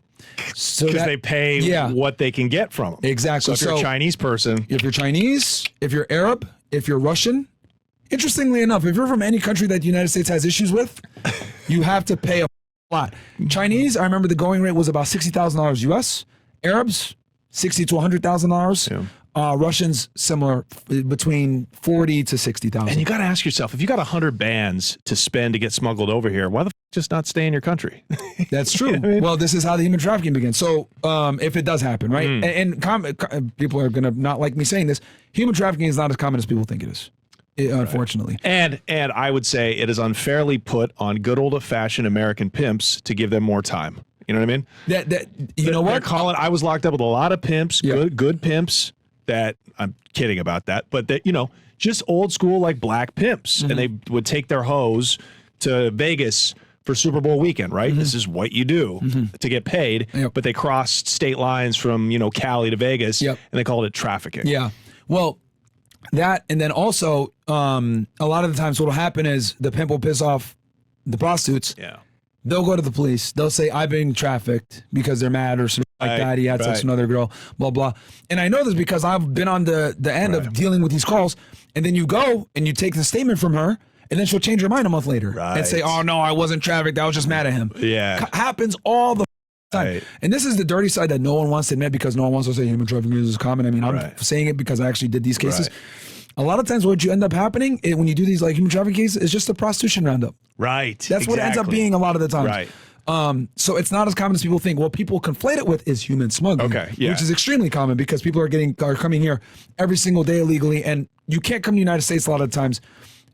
So because they pay what they can get from them. Exactly. So if you're a Chinese person. If you're Chinese, if you're Arab, if you're Russian, interestingly enough, if you're from any country that the United States has issues with, you have to pay a lot. Chinese, I remember the going rate was about $60,000 US. Arabs, $60,000 to $100,000. Russians, similar, between $40,000 to $60,000. And you got to ask yourself, if you got 100 bands to spend to get smuggled over here, why the just not stay in your country? That's true. You know what I mean? Well, this is how the human trafficking begins. So if it does happen, right? And people are going to not like me saying this, human trafficking is not as common as people think it is. Unfortunately. And I would say it is unfairly put on good old-fashioned American pimps to give them more time. You know what I mean? What? I was locked up with a lot of pimps, good pimps that, I'm kidding about that, but that, just old school like black pimps. And they would take their hoes to Vegas for Super Bowl weekend, right? This is what you do to get paid. But they crossed state lines from, Cali to Vegas, and they called it trafficking. Yeah. Well, that, and then also, a lot of the times what will happen is the pimp will piss off the prostitutes. Yeah. They'll go to the police. They'll say, I've been trafficked because they're mad or something like that. He had sex with another girl, blah, blah. And I know this because I've been on the end of dealing with these calls. And then you go and you take the statement from her, and then she'll change her mind a month later and say, oh, no, I wasn't trafficked. I was just mad at him. Yeah. Happens all the time. And this is the dirty side that no one wants to admit because no one wants to say human trafficking is common. I mean, I'm saying it because I actually did these cases. A lot of times what you end up happening when you do these like human trafficking cases is just a prostitution roundup. Right. That's what it ends up being a lot of the time. Right. So it's not as common as people think. What people conflate it with is human smuggling, which is extremely common because people are coming here every single day illegally, and you can't come to the United States a lot of times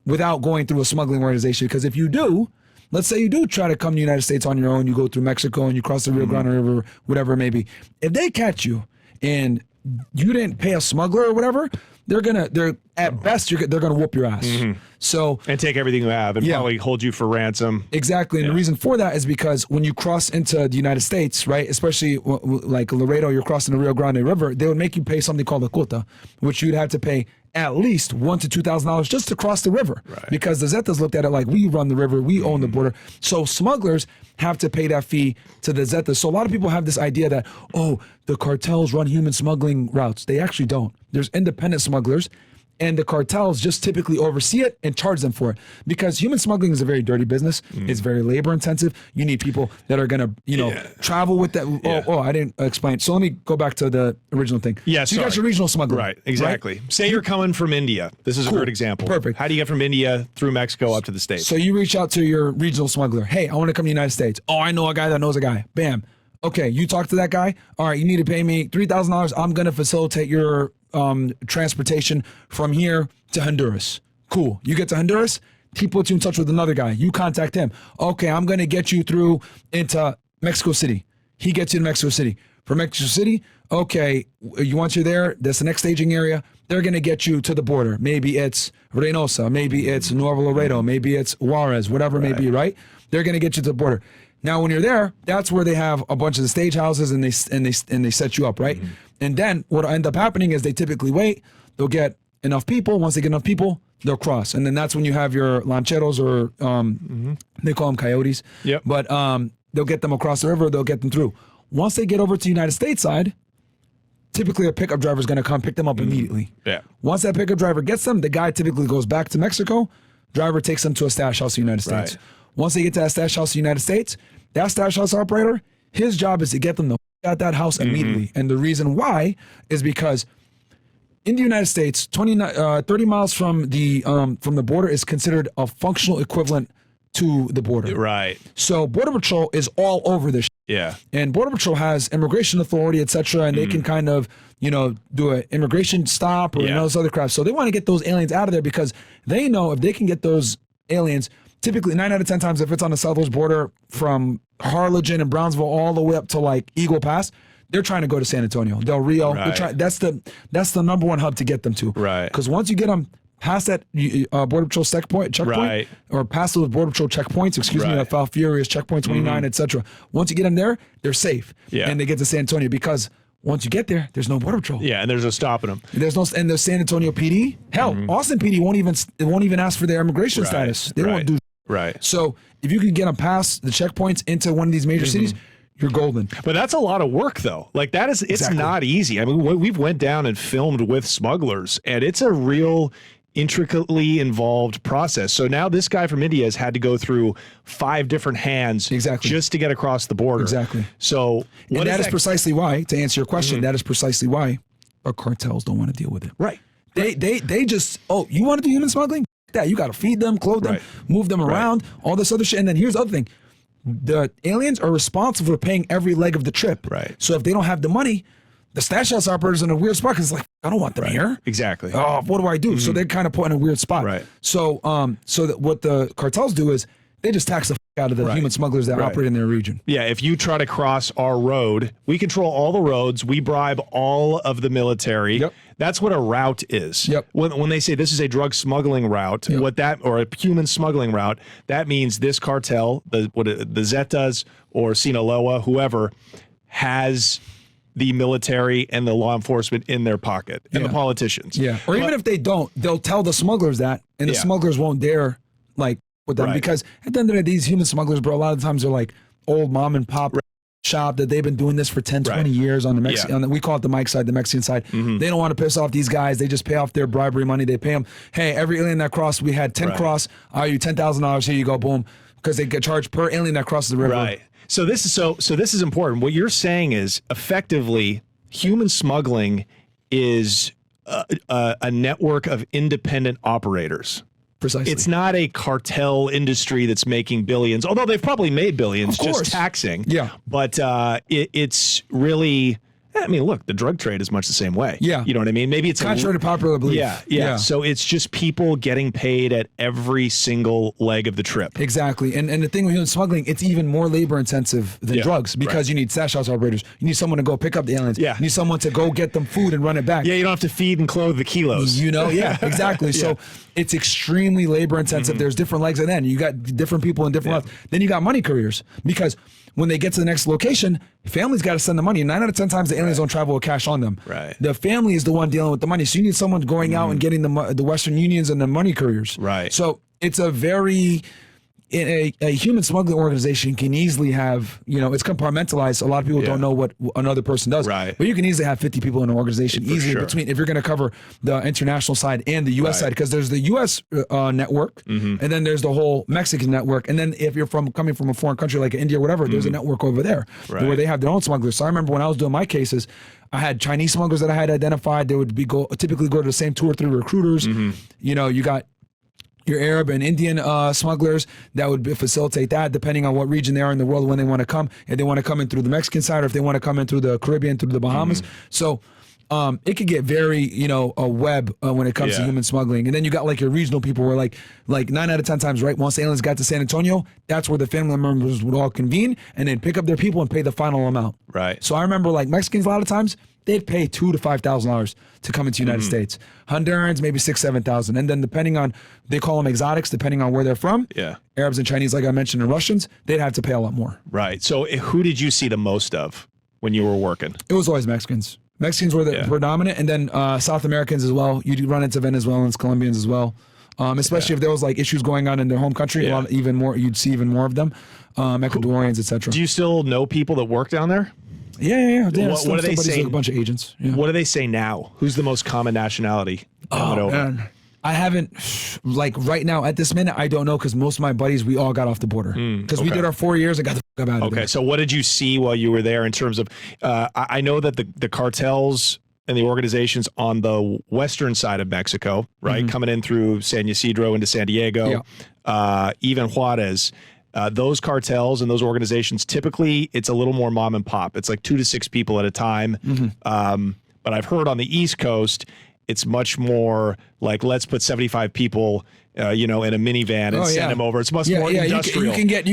without going through a smuggling organization. Because if you do, let's say you do try to come to the United States on your own, you go through Mexico and you cross the Rio Grande River, whatever it may be. If they catch you and you didn't pay a smuggler or whatever, they're at best they're gonna whoop your ass. So and take everything you have and probably hold you for ransom. Exactly, and the reason for that is because when you cross into the United States, right, especially like Laredo, you're crossing the Rio Grande River, they would make you pay something called a quota, which you'd have to pay at least $1,000 to $2,000 just to cross the river, because the Zetas looked at it like we run the river, we own the border. So smugglers have to pay that fee to the Zetas. So a lot of people have this idea that, oh, the cartels run human smuggling routes. They actually don't. There's independent smugglers, and the cartels just typically oversee it and charge them for it, because human smuggling is a very dirty business. It's very labor intensive. You need people that are going to, travel with that. Oh, I didn't explain. So let me go back to the original thing. Yeah, so you got your regional smuggler. Right, exactly. Right? Say you're coming from India. This is a great example. Perfect. How do you get from India through Mexico up to the States? So you reach out to your regional smuggler. Hey, I want to come to the United States. Oh, I know a guy that knows a guy. Bam. Okay, you talk to that guy. All right, you need to pay me $3,000. I'm going to facilitate your transportation from here to Honduras. Cool. You get to Honduras, he puts you in touch with another guy. You contact him. Okay, I'm going to get you through into Mexico City. He gets you to Mexico City. From Mexico City, okay, once you're there, that's the next staging area. They're going to get you to the border. Maybe it's Reynosa. Maybe it's Nuevo Laredo. Maybe it's Juarez, whatever it may be, right? They're going to get you to the border. Now, when you're there, that's where they have a bunch of the stage houses and they set you up, right? And then what'll end up happening is they typically wait. They'll get enough people. Once they get enough people, they'll cross. And then that's when you have your lancheros, or they call them coyotes. Yep. But they'll get them across the river. They'll get them through. Once they get over to the United States side, typically a pickup driver is going to come pick them up immediately. Yeah. Once that pickup driver gets them, the guy typically goes back to Mexico, driver takes them to a stash house in the United States. Right. Once they get to that stash house in the United States, that stash house operator, his job is to get them the out that house immediately. And the reason why is because in the United States, 30 miles from the border is considered a functional equivalent to the border. Right. So Border Patrol is all over this. Yeah. And Border Patrol has immigration authority, et cetera, and they can kind of, do an immigration stop or those other crap. So they want to get those aliens out of there because they know if they can get those aliens, typically 9 out of 10 times if it's on the southwest border from Harlingen and Brownsville all the way up to like Eagle Pass, they're trying to go to San Antonio, Del Rio. Right. That's the number one hub to get them to. Right. Because once you get them past that Border Patrol checkpoint, Right. or past those Border Patrol checkpoints, that Foul Furious, Checkpoint 29, etc. Once you get them there, they're safe. Yeah. And they get to San Antonio because once you get there, there's no Border Patrol. Yeah, and there's no stopping them. And the San Antonio PD, hell, Austin PD won't even ask for their immigration status. They won't do. Right. So if you can get them past the checkpoints into one of these major cities, you're golden. But that's a lot of work, though. Like it's not easy. I mean, we've went down and filmed with smugglers, and it's a real intricately involved process. So now this guy from India has had to go through 5 different hands just to get across the border. Exactly. So that is precisely why, to answer your question, that is precisely why our cartels don't want to deal with it. Right. They just, you want to do human smuggling? That you got to feed them, clothe them, move them around, all this other shit. And then here's the other thing. The aliens are responsible for paying every leg of the trip. Right. So if they don't have the money, the stash house operators in a weird spot because it's like, I don't want them here. Exactly. Oh, what do I do? So they're kind of put in a weird spot. Right. So that what the cartels do is they just tax the out of the human smugglers that operate in their region. Yeah, if you try to cross our road, we control all the roads. We bribe all of the military. Yep. That's what a route is. Yep. When they say this is a drug smuggling route, or a human smuggling route, that means this cartel, the Zetas or Sinaloa, whoever, has the military and the law enforcement in their pocket, and the politicians. Yeah. Or even if they don't, they'll tell the smugglers that, and the smugglers won't dare with them because at the end of the day, these human smugglers, bro, a lot of times they're like old mom and pop shop that they've been doing this for 10, 20 years on the Mexican, we call it the Mike side, the Mexican side. They don't want to piss off these guys. They just pay off their bribery money. They pay them, hey, every alien that crossed, we had 10 cross, I owe you $10,000, here you go, boom. Because they get charged per alien that crosses the river. Right. So this is important. What you're saying is effectively human smuggling is a network of independent operators. Precisely. It's not a cartel industry that's making billions, although they've probably made billions just taxing. Yeah. But it's really, I mean, look, the drug trade is much the same way. Yeah. You know what I mean? Maybe it's contrary to popular belief. Yeah. So it's just people getting paid at every single leg of the trip. Exactly. And the thing with human smuggling, it's even more labor intensive than drugs because you need stash house operators. You need someone to go pick up the aliens. Yeah. You need someone to go get them food and run it back. Yeah, you don't have to feed and clothe the kilos. Exactly. So it's extremely labor intensive. There's different legs, and then you got different people in different levels. Then you got money couriers because when they get to the next location, families got to send the money. 9 out of 10 times the aliens don't travel with cash on them. Right. The family is the one dealing with the money. So you need someone going out and getting the Western Unions and the money couriers. Right. So it's a very a human smuggling organization can easily have, it's compartmentalized. A lot of people don't know what another person does. Right. But you can easily have 50 people in an organization easily between, if you're going to cover the international side and the U.S. side, because there's the U.S. Network, and then there's the whole Mexican network. And then if you're coming from a foreign country like India or whatever, there's a network over there where they have their own smugglers. So I remember when I was doing my cases, I had Chinese smugglers that I had identified. They would typically go to the same 2 or 3 recruiters. You got your Arab and Indian smugglers that would facilitate that, depending on what region they are in the world when they want to come. If they want to come in through the Mexican side, or if they want to come in through the Caribbean, through the Bahamas. So it could get very, a web when it comes to human smuggling. And then you got like your regional people where like 9 out of 10 times, right? Once the aliens got to San Antonio, that's where the family members would all convene and then pick up their people and pay the final amount. Right. So I remember like Mexicans a lot of times, they'd pay $2,000 to $5,000 to come into the United States. Hondurans, maybe $6,000 to $7,000. And then depending on, they call them exotics, depending on where they're from. Yeah. Arabs and Chinese, like I mentioned, and Russians, they'd have to pay a lot more. Right. So who did you see the most of when you were working? It was always Mexicans. Mexicans were the predominant, and then South Americans as well. You'd run into Venezuelans, Colombians as well. Especially if there was like issues going on in their home country, even more, you'd see even more of them. Ecuadorians, etc. Do you still know people that work down there? Yeah. What do they say? A bunch of agents. Yeah. What do they say now? Who's the most common nationality coming over? Man. I haven't, like right now at this minute, I don't know because most of my buddies, we all got off the border. Because we did our 4 years and got the fuck out of there. Okay, so what did you see while you were there in terms of, I know that the cartels and the organizations on the western side of Mexico, right, coming in through San Ysidro into San Diego, even Juarez, those cartels and those organizations, typically it's a little more mom and pop. It's like 2 to 6 people at a time. But I've heard on the East Coast, it's much more like, let's put 75 people, in a minivan and send them over. It's much more industrial. You can get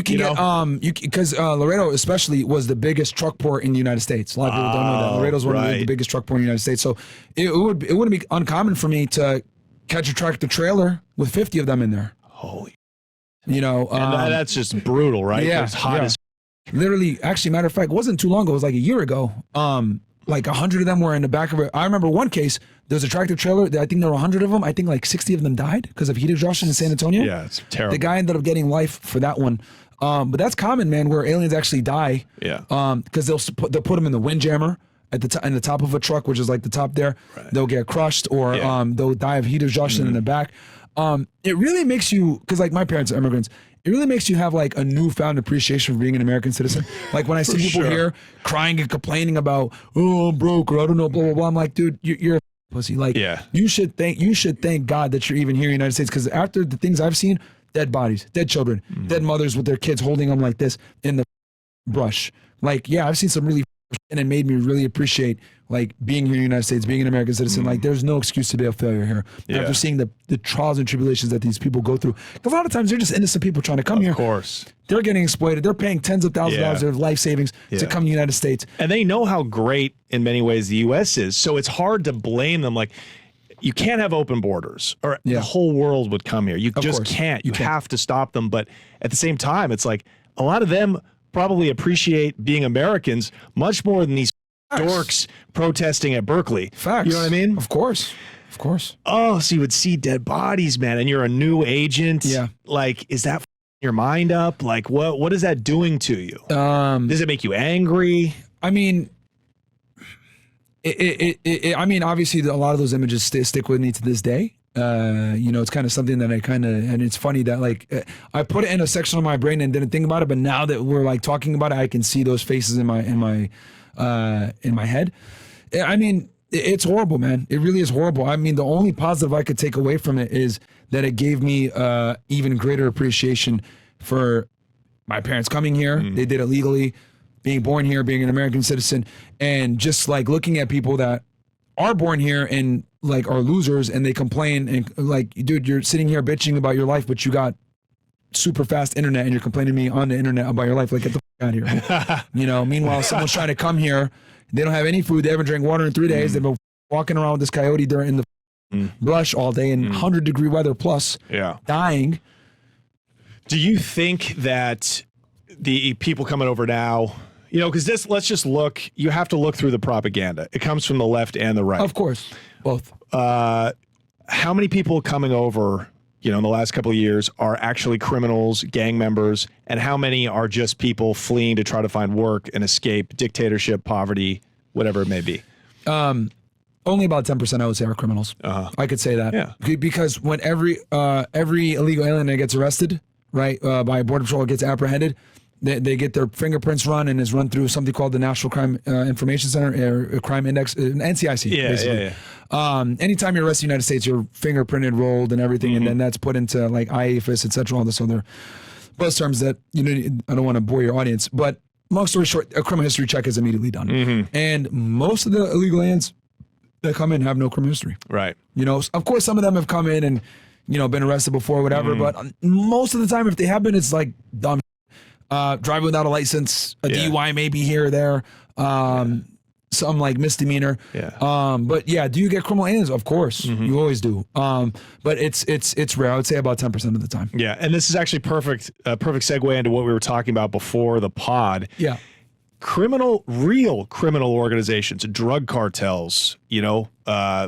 because Laredo especially was the biggest truck port in the United States. A lot of people don't know that. Laredo's one of the biggest truck port in the United States. So it wouldn't be uncommon for me to catch a tractor trailer with 50 of them in there. Holy. And that's just brutal, right? Yeah. It's hot as. Literally, actually, matter of fact, it wasn't too long ago. It was like a year ago. Like 100 of them were in the back of it. I remember one case, there was a tractor trailer. I think there were 100 of them. I think like 60 of them died because of heat exhaustion in San Antonio. Yeah, it's terrible. The guy ended up getting life for that one. But that's common, man, where aliens actually die. Yeah. Because they'll put them in the windjammer at in the top of a truck, which is like the top there. Right. They'll get crushed or they'll die of heat exhaustion in the back. It really makes you, because like my parents are immigrants, it really makes you have like a newfound appreciation for being an American citizen. Like when I see people here crying and complaining about, oh, I'm broke, or I don't know, blah, blah, blah. I'm like, dude, you're a pussy. Like, you should thank God that you're even here in the United States. Because after the things I've seen, dead bodies, dead children, dead mothers with their kids holding them like this in the brush. Like, yeah, I've seen some really and it made me really appreciate like being here in the United States, being an American citizen. Like there's no excuse to be a failure here. After seeing the trials and tribulations that these people go through. Because a lot of times they're just innocent people trying to come here. Of course. They're getting exploited. They're paying tens of thousands of dollars of life savings to come to the United States. And they know how great in many ways the U.S. is. So it's hard to blame them. Like you can't have open borders or the whole world would come here. You just can't. You have to stop them. But at the same time, it's like a lot of them probably appreciate being Americans much more than these dorks protesting at Berkeley. Facts. You know what I mean? Of course. Of course. Oh, so you would see dead bodies, man, and you're a new agent. Yeah. Like, is that your mind up? Like, what is that doing to you? Does it make you angry? I mean, obviously a lot of those images stick with me to this day. It's kind of something that and it's funny that like I put it in a section of my brain and didn't think about it, but now that we're like talking about it, I can see those faces in my head. I mean, it's horrible, man. It really is horrible. I mean, the only positive I could take away from it is that it gave me even greater appreciation for my parents coming here. They did it legally, being born here, being an American citizen, and just like looking at people that are born here and like are losers and they complain and like, dude, you're sitting here bitching about your life, but you got super fast internet and you're complaining to me on the internet about your life. Like, get the fuck out of here. Meanwhile, someone's trying to come here. They don't have any food. They haven't drank water in 3 days. They've been walking around with this coyote in the brush all day in 100-degree weather plus dying. Do you think that the people coming over now, because let's just look, you have to look through the propaganda. It comes from the left and the right. Of course, both. How many people coming over, in the last couple of years are actually criminals, gang members, and how many are just people fleeing to try to find work and escape dictatorship, poverty, whatever it may be? Only about 10% I would say are criminals. I could say that. Yeah. Because when every illegal alien that gets arrested, right, by Border Patrol gets apprehended, they get their fingerprints run and is run through something called the National Crime Information Center, or Crime Index, NCIC, basically. Anytime you're arrested in the United States, you're fingerprinted, rolled, and everything, and then that's put into like IAFIS, et cetera, all this other buzz terms that I don't want to bore your audience, but long story short, a criminal history check is immediately done, and most of the illegal aliens that come in have no criminal history. Right. Of course, some of them have come in and been arrested before, whatever, but most of the time, if they have been, it's like dumb. Driving without a license, a DUI maybe here or there, some like misdemeanor. But yeah, do you get criminal aliens? Of course, you always do. But it's rare. I would say about 10% of the time. Yeah, and this is actually perfect segue into what we were talking about before the pod. Yeah, real criminal organizations, drug cartels,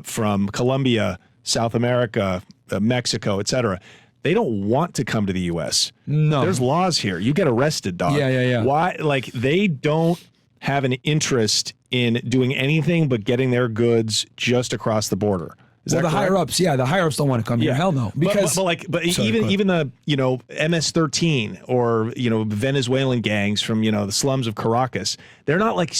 from Colombia, South America, Mexico, etc. They don't want to come to the U.S. No. There's laws here. You get arrested, dog. Yeah. Why? Like, they don't have an interest in doing anything but getting their goods just across the border. Well, the higher ups, the higher ups don't want to come here. Hell no. Because Sorry, even the MS-13 or Venezuelan gangs from the slums of Caracas, they're not like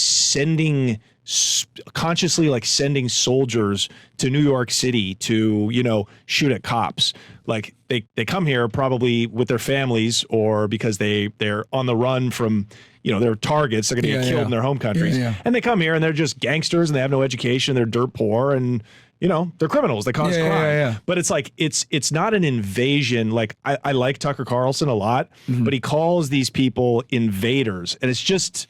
consciously sending soldiers to New York City to shoot at cops. Like they come here probably with their families or because they're on the run from their targets. They're going to get killed in their home countries, and they come here and they're just gangsters and they have no education. They're dirt poor and they're criminals. They cause crime. But it's like it's not an invasion. Like I like Tucker Carlson a lot, but he calls these people invaders, and it's just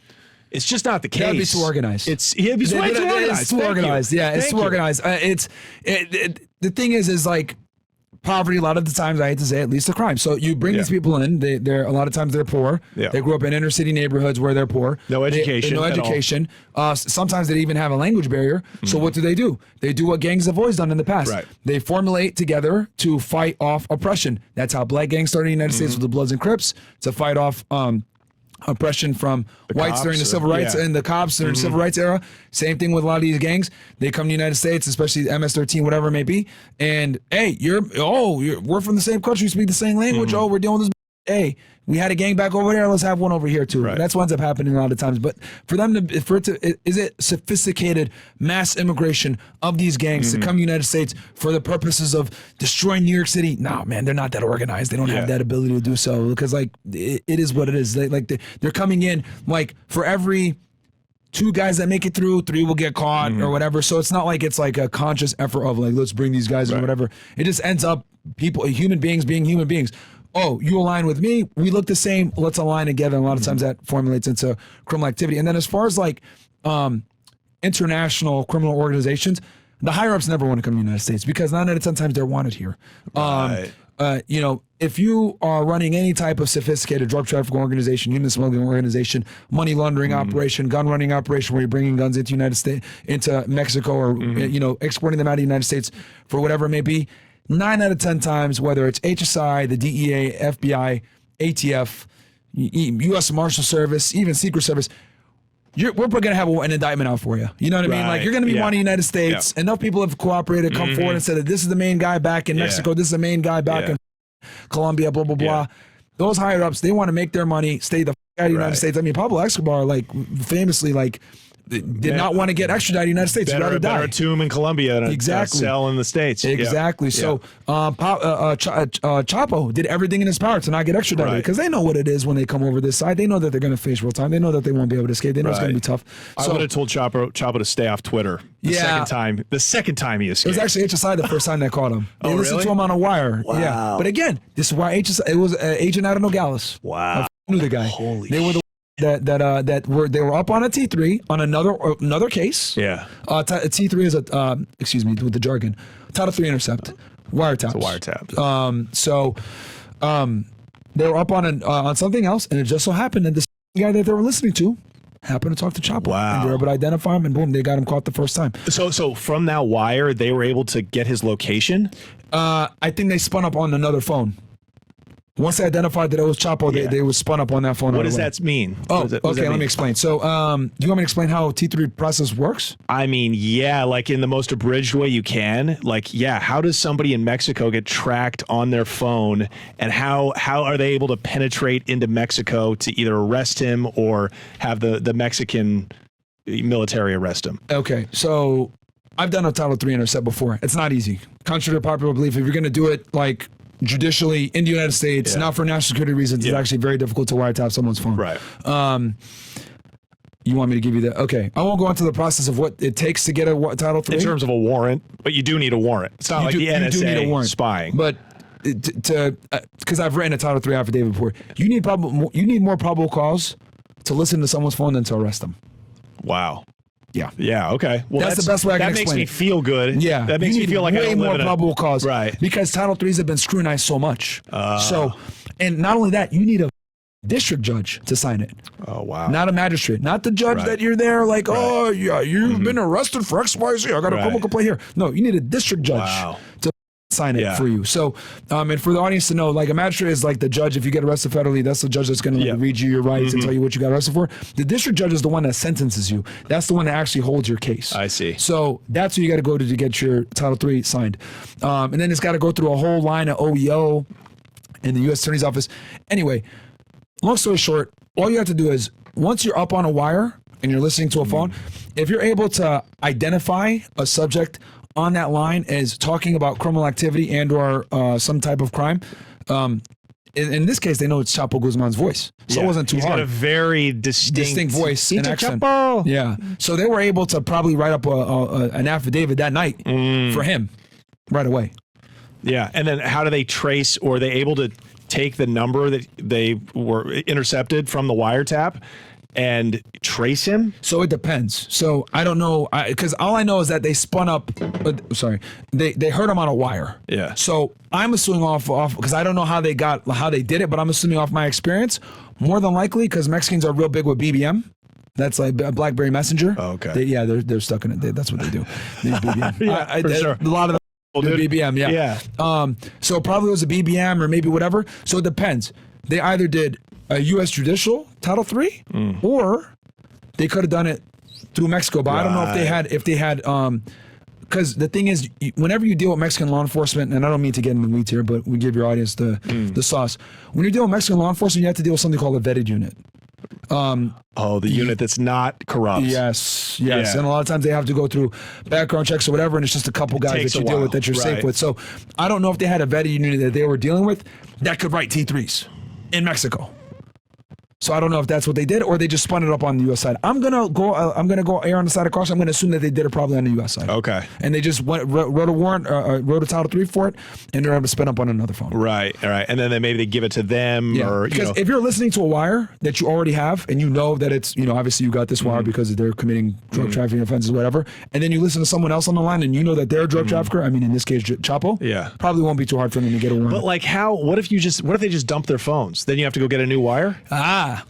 not the case. It'd be too organized. It's way too organized. It's too organized. Yeah, it's too organized. The thing is like poverty. A lot of the times, I hate to say it, leads to crime. So you bring these people in. They're a lot of times they're poor. Yeah. They grew up in inner city neighborhoods where they're poor. No education. No education. Sometimes they even have a language barrier. So what do? They do what gangs have always done in the past. Right. They formulate together to fight off oppression. That's how black gangs started in the United States with the Bloods and Crips, to fight off oppression from whites during the civil rights and the cops during the civil rights era. Same thing with a lot of these gangs. They come to the United States, especially MS-13, whatever it may be, and hey, we're from the same country, we speak the same language. Oh, we're doing this. Hey, we had a gang back over there. Let's have one over here too. Right. That's what ends up happening a lot of times. But is it sophisticated mass immigration of these gangs to come to the United States for the purposes of destroying New York City? No, man, they're not that organized. They don't have that ability to do so because it is what it is. They're coming in for every 2 guys that make it through, 3 will get caught or whatever. So it's not like it's like a conscious effort of let's bring these guys in or whatever. It just ends up human beings being human beings. Oh, you align with me, we look the same, let's align together. And a lot of times that formulates into criminal activity. And then as far as international criminal organizations, the higher ups never want to come to the United States because 9 out of 10 times they're wanted here. Right. If you are running any type of sophisticated drug trafficking organization, human smuggling organization, money laundering operation, gun running operation, where you're bringing guns into United States, into Mexico, or exporting them out of the United States for whatever it may be, 9 out of 10 times, whether it's HSI, the DEA, FBI, ATF, U.S. Marshal Service, even Secret Service, we're going to have an indictment out for you. You know what I mean? Like, you're going to be wanting the United States. Yeah. Enough people have cooperated, come forward and said that this is the main guy back in Mexico, this is the main guy back in Colombia, blah, blah, blah. Those higher ups, they want to make their money, stay the out of the United States. I mean, Pablo Escobar, famously, did not want to get extradited to the United States. Better die. a tomb in Colombia than a cell in the States. Exactly. So Chapo did everything in his power to not get extradited because they know what it is when they come over this side. They know that they're going to face real time. They know that they won't be able to escape. They know it's going to be tough. I would have told Chapo to stay off Twitter the second time he escaped. It was actually HSI the first time they caught him. They listened to him on a wire. Wow. Yeah. But again, this is why HSI, it was Agent out of Nogales. Wow. I knew the guy. They were the they were up on a T3 on another case. Yeah. T3 is excuse me with the jargon, Title 3 intercept, wiretaps. It's a wiretap. They were up on something else, and it just so happened that this guy that they were listening to happened to talk to Chapo. Wow. And they were able to identify him, and boom, they got him caught the first time. So from that wire, they were able to get his location? I think they spun up on another phone. Once they identified that it was Chapo, they were spun up on that phone. What does that mean? Okay, let me explain. So, do you want me to explain how T3 process works? I mean, in the most abridged way you can. How does somebody in Mexico get tracked on their phone, and how are they able to penetrate into Mexico to either arrest him or have the Mexican military arrest him? Okay, so I've done a Title 3 intercept before. It's not easy. Contrary to popular belief, if you're going to do it judicially in the United States, not for national security reasons, it's actually very difficult to wiretap someone's phone. Right. You want me to give you that? Okay. I won't go into the process of what it takes to get a Title 3. In terms of a warrant, but you do need a warrant. It's not the NSA you do need a warrant. Spying. But because I've written a Title 3 affidavit before, you need more probable cause to listen to someone's phone than to arrest them. Wow. Yeah. Yeah. Okay. Well, that's the best way I can explain it. That makes me feel good. Yeah. That makes me feel like I don't live way more probable cause. Right. Because Title 3s have been scrutinized so much. And not only that, you need a district judge to sign it. Oh, wow. Not a magistrate. Not the judge that you're there oh, yeah, you've been arrested for XYZ. I got a criminal complaint here. No, you need a district judge to sign it Yeah. for you. So, and for the audience to know, like a magistrate is like the judge. If you get arrested federally, that's the judge that's going to read you your rights and tell you what you got arrested for. The district judge is the one that sentences you. That's the one that actually holds your case. I see. So that's who you got to go to get your Title III signed. And then it's got to go through a whole line of OEO in the U.S. Attorney's Office. Anyway, long story short, all you have to do is once you're up on a wire and you're listening to a phone, if you're able to identify a subject on that line as talking about criminal activity and or some type of crime, in this case, they know it's Chapo Guzman's voice. So it wasn't too He's hard. got a very distinct voice and Tito accent. Chapo. Yeah. So they were able to probably write up an affidavit that night for him right away. Yeah. And then how do they trace, or are they able to take the number that they were intercepted from the wiretap and trace him? So it depends. So I don't know, because all I know is that they spun up. They heard him on a wire. Yeah. So I'm assuming off because I don't know how they did it, but I'm assuming off my experience, more than likely because Mexicans are real big with BBM. That's like a BlackBerry Messenger. Oh, okay. They're stuck in it. That's what they do. They use BBM. Yeah, for sure. A lot of them. The BBM, yeah. Yeah. So probably it was a BBM or maybe whatever. So it depends. They either did a U.S. judicial Title III, or they could have done it through Mexico. But I don't know if they had, because the thing is, whenever you deal with Mexican law enforcement, and I don't mean to get in the weeds here, but we give your audience the sauce. When you're dealing with Mexican law enforcement, you have to deal with something called a vetted unit. The unit that's not corrupt. Yes. Yeah. And a lot of times they have to go through background checks or whatever, and it's just a couple guys takes that you a deal while. with that you're safe Right. with. So I don't know if they had a vetted unit that they were dealing with that could write T3s in Mexico. So I don't know if that's what they did or they just spun it up on the U.S. side. I'm gonna go err on the side of caution. I'm gonna assume that they did it probably on the U.S. side. Okay. And they just wrote a warrant, wrote a Title III for it, and they're able to spin up on another phone. Right. All right. And then maybe they give it to them, Yeah, or because if you're listening to a wire that you already have and you know that it's, obviously you got this wire because they're committing drug trafficking offenses, whatever, and then you listen to someone else on the line and you know that they're a drug trafficker, I mean, in this case, Chapo, Yeah. probably won't be too hard for them to get a warrant. But like what if they just dump their phones? Then you have to go get a new wire?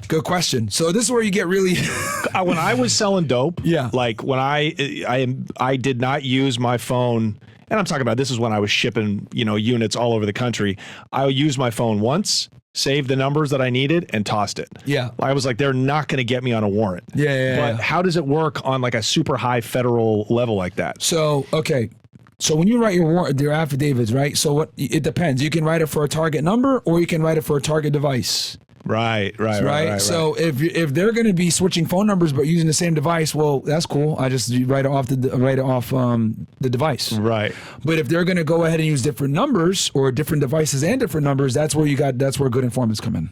Good question. So this is where you get really... When I was selling dope, Yeah. like when I did not use my phone, and I'm talking about this is when I was shipping, units all over the country. I used my phone once, saved the numbers that I needed, and tossed it. Yeah. I was like, they're not going to get me on a warrant. But how does it work on like a super high federal level like that? So, okay. So when you write your affidavits, right? So it depends. You can write it for a target number or you can write it for a target device. Right. So if they're going to be switching phone numbers but using the same device, well, that's cool. I just write it off the device. Right. But if they're going to go ahead and use different numbers or different devices and different numbers, that's where good informants come in.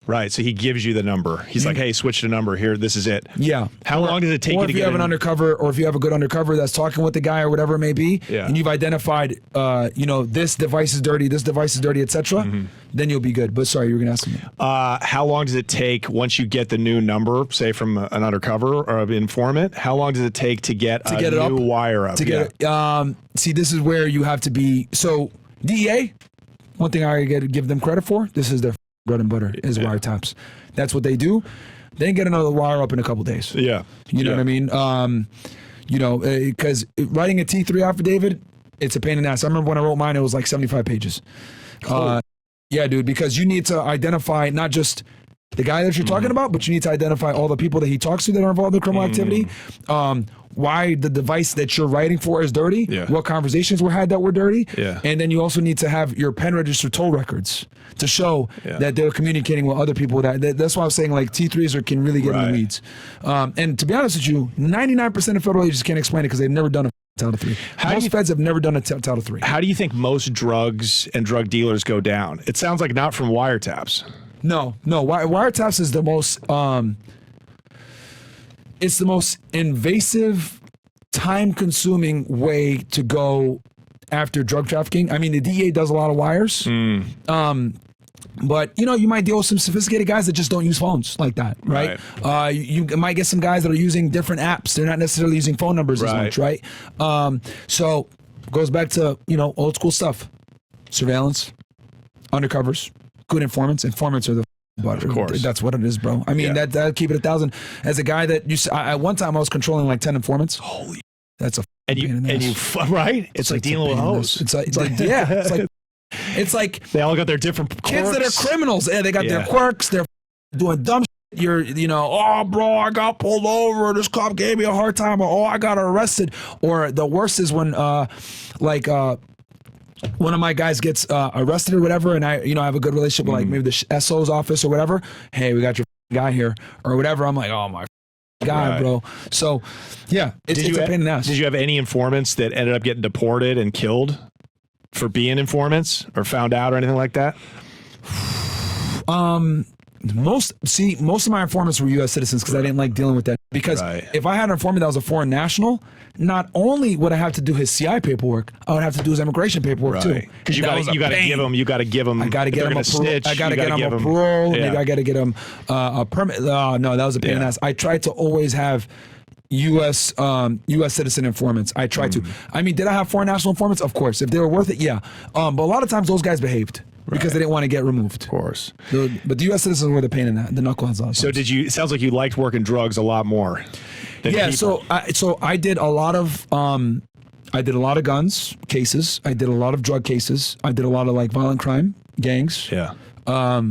Right. So he gives you the number. He's like, hey, switch the number here. This is it. Yeah. How long does it take you to if get you have an undercover, or if you have a good undercover that's talking with the guy or whatever it may be, and you've identified, this device is dirty, etc., then you'll be good. But sorry, you were going to ask me. How long does it take once you get the new number, say from an undercover or an informant? How long does it take to get a new wire up? See, this is where you have to be. So DEA, one thing I give them credit for, this is their bread and butter is wiretaps. That's what they do. They get another wire up in a couple days. Yeah. You know what I mean? Because writing a T3 affidavit, it's a pain in the ass. I remember when I wrote mine, it was like 75 pages. Yeah, dude, because you need to identify not just the guy that you're talking about, but you need to identify all the people that he talks to that are involved in criminal activity. Why the device that you're writing for is dirty, what conversations were had that were dirty, and then you also need to have your pen register toll records to show that they're communicating with other people. That's why I was saying like T3s can really get in the weeds. And to be honest with you, 99% of federal agents can't explain it because they've never done a Title III. Most feds have never done a Title III. How do you think most drugs and drug dealers go down? It sounds like not from wiretaps. No. Wiretaps is the most... it's the most invasive, time-consuming way to go after drug trafficking. I mean, the DEA does a lot of wires. But, you might deal with some sophisticated guys that just don't use phones like that, right? You might get some guys that are using different apps. They're not necessarily using phone numbers as much, right? So it goes back to, old school stuff. Surveillance, undercovers, good informants. Informants are the butter. Of course. That's what it is, bro. I mean, that keep it 1,000. As a guy that at one time I was controlling like 10 informants. Holy That's a and pain in the you ass. right. It's like a dealing with pain in the hoes. ass. It's like yeah. It's like They all got their different kids that quirks. are criminals. Yeah, they got their quirks. They're doing dumb shit. Oh, bro, I got pulled over. This cop gave me a hard time. Or, oh, I got arrested. Or the worst is when, one of my guys gets arrested or whatever, and I have a good relationship with like maybe the SO's office or whatever. Hey, we got your guy here or whatever. I'm like, oh my God, bro. So, yeah, it's a pain in the ass. Did you have any informants that ended up getting deported and killed for being informants or found out or anything like that? Most of my informants were U.S. citizens because I didn't like dealing with that. Because if I had an informant that was a foreign national, not only would I have to do his CI paperwork, I would have to do his immigration paperwork too. Because you got to give him. I got to get him a parole. I got to get him a parole. Maybe I got to get him a permit. No, that was a pain in the ass. I tried to always have U.S. citizen informants. I tried to. I mean, did I have foreign national informants? Of course. If they were worth it, yeah. But a lot of times those guys behaved. Because they didn't want to get removed. Of course. But the U.S. citizens were the pain in that. The knuckleheads. So it sounds like you liked working drugs a lot more. Yeah. People. So I did a lot of guns cases. I did a lot of drug cases. I did a lot of like violent crime gangs. Yeah. A